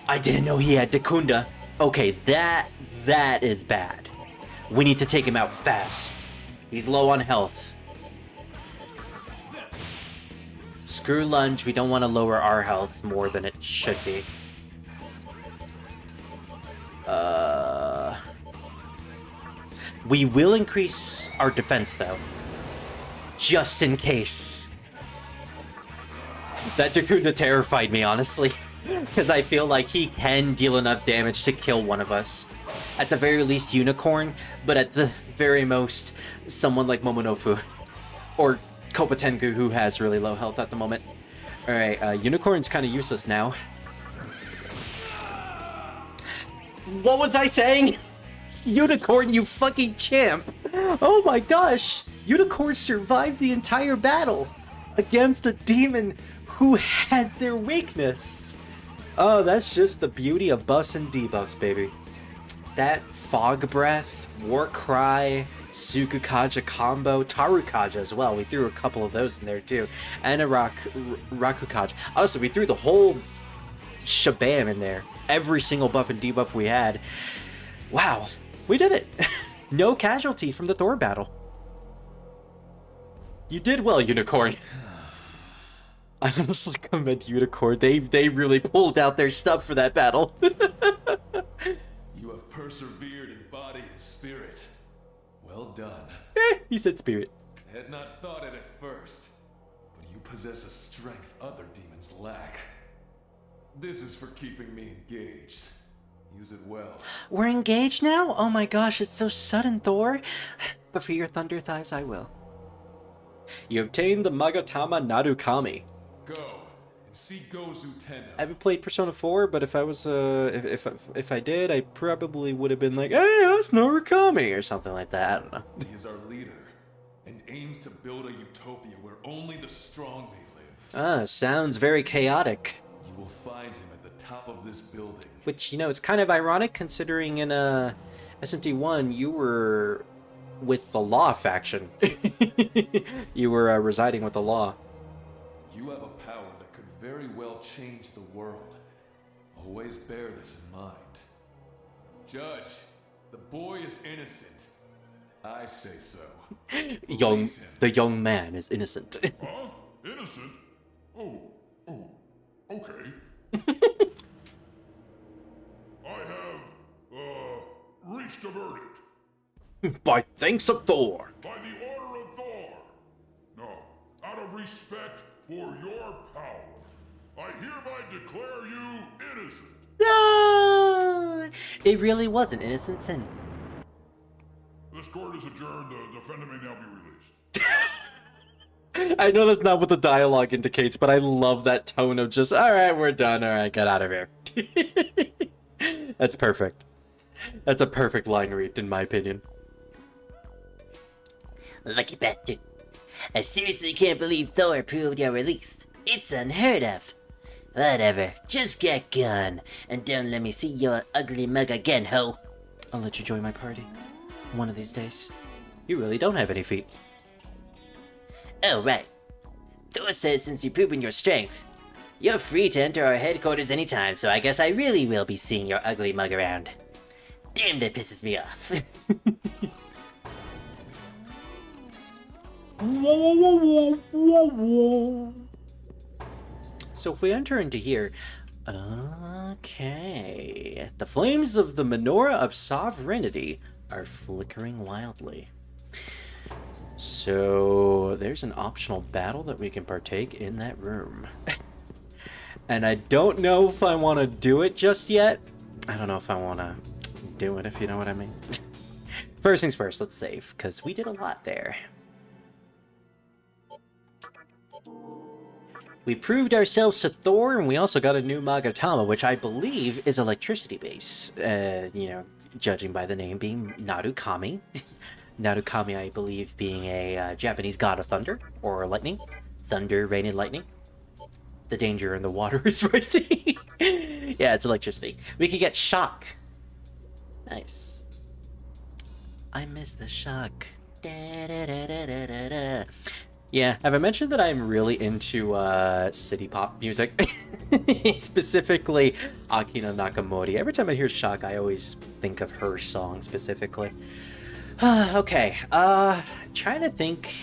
I didn't know he had Dekunda. Okay, that is bad. We need to take him out fast. He's low on health. Screw lunge, we don't want to lower our health more than it should be. We will increase our defense though. Just in case. That Dekunda terrified me, honestly. Because I feel like he can deal enough damage to kill one of us. At the very least, Unicorn, but at the very most, someone like Momonofu. Or Kopatengu, who has really low health at the moment. Alright, Unicorn's kind of useless now. What was I saying? Unicorn, you fucking champ! Oh my gosh! Unicorn survived the entire battle against a demon who had their weakness. Oh, that's just the beauty of buffs and debuffs, baby. That Fog Breath, War Cry, Sukukaja combo, Tarukaja as well. We threw a couple of those in there too. And a Rakukaja. Also, we threw the whole shabam in there. Every single buff and debuff we had. Wow, we did it. No casualty from the Thor battle. You did well, Unicorn. I honestly commend Unicorn. They really pulled out their stuff for that battle. You have persevered in body and spirit. Well done. He said spirit. Had not thought it at first, but you possess a strength other demons lack. This is for keeping me engaged. Use it well. We're engaged now? Oh my gosh, it's so sudden, Thor. But for your thunder thighs, I will. You obtained the Magatama Narukami. Go and see Gozu Tenno. I haven't played Persona 4, but if I was, if I did, I probably would have been like, hey, that's Narukami, or something like that. I don't know. He is our leader and aims to build a utopia where only the strong may live. Ah, sounds very chaotic. You will find him at the top of this building. Which, you know, it's kind of ironic considering in SMT1 you were with the Law faction. You were residing with the Law. You have a power that could very well change the world. Always bear this in mind. Judge, the boy is innocent. I say so. The young man is innocent. Huh? Innocent? Oh, okay. I have, reached a verdict. By thanks of Thor. By the order of Thor. No, out of respect for your power, I hereby declare you innocent. No! It really was an innocent sin. This court is adjourned. The defendant may now be released. I know that's not what the dialogue indicates, but I love that tone of just, alright, we're done, alright, get out of here. That's perfect. That's a perfect line read, in my opinion. Lucky bastard. I seriously can't believe Thor approved your release. It's unheard of. Whatever, just get gone, and don't let me see your ugly mug again, ho. I'll let you join my party. One of these days. You really don't have any feet. Oh, right. Thor says since you've proven your strength, you're free to enter our headquarters anytime, so I guess I really will be seeing your ugly mug around. Damn, that pisses me off. So if we enter into here, okay, the flames of the menorah of sovereignty are flickering wildly. So there's an optional battle that we can partake in that room. And I don't know if I want to do it just yet. I don't know if I want to do it, if you know what I mean. First things first, let's save, because we did a lot there. We proved ourselves to Thor, and we also got a new Magatama, which I believe is electricity base. You know, judging by the name being Narukami. Narukami, I believe, being a Japanese god of thunder, or lightning. Thunder, rain, and lightning. The danger in the water is rising. Yeah, it's electricity. We could get shock. Nice. I miss the shock. Da, da, da, da, da, da, da. Yeah, have I mentioned that I'm really into city pop music? Specifically, Akino Nakamori. Every time I hear shock, I always think of her song specifically. Okay, trying to think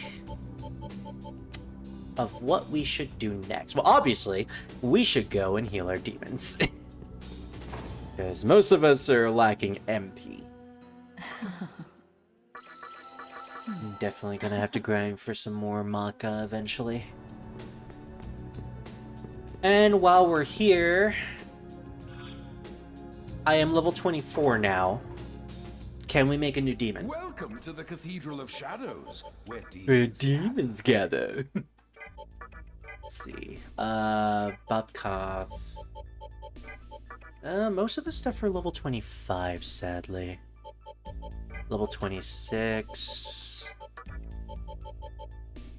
of what we should do next. Well, obviously, we should go and heal our demons. Because most of us are lacking MP. Definitely gonna have to grind for some more Maka eventually. And while we're here, I am level 24 now. Can we make a new demon? Welcome to the Cathedral of Shadows, where Where demons demons gather. Let's see. Bobkoth. Most of the stuff are level 25, sadly. Level 26.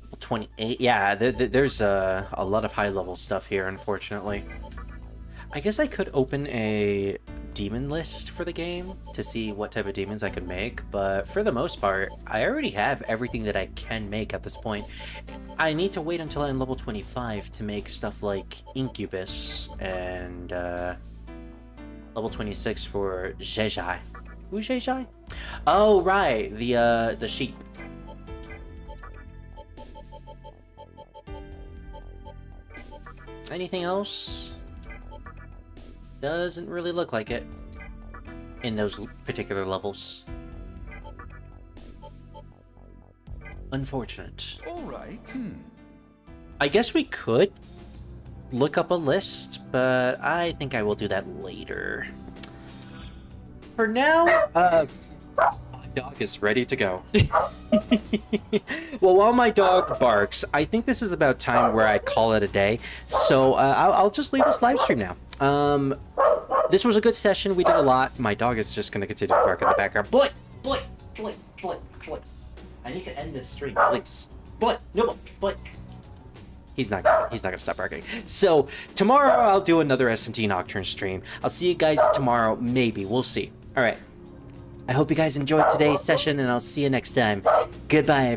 Level 28. Yeah, there's a lot of high-level stuff here, unfortunately. I guess I could open a demon list for the game to see what type of demons I could make, but for the most part, I already have everything that I can make at this point. I need to wait until I'm level 25 to make stuff like Incubus and level 26 for Zhejai. Who's Zhejai? Oh, right, the sheep. Anything else? Doesn't really look like it in those particular levels. Unfortunate. All right. I guess we could look up a list, but I think I will do that later. For now, my dog is ready to go. Well, while my dog barks, I think this is about time where I call it a day. So I'll just leave this live stream now. This was a good session. We did a lot. My dog is just going to continue to bark in the background. Boy. I need to end this stream, please. Boy. He's not gonna stop barking. So tomorrow I'll do another S&T Nocturne stream. I'll see you guys tomorrow. Maybe. We'll see. All right. I hope you guys enjoyed today's session, and I'll see you next time. Goodbye, everyone.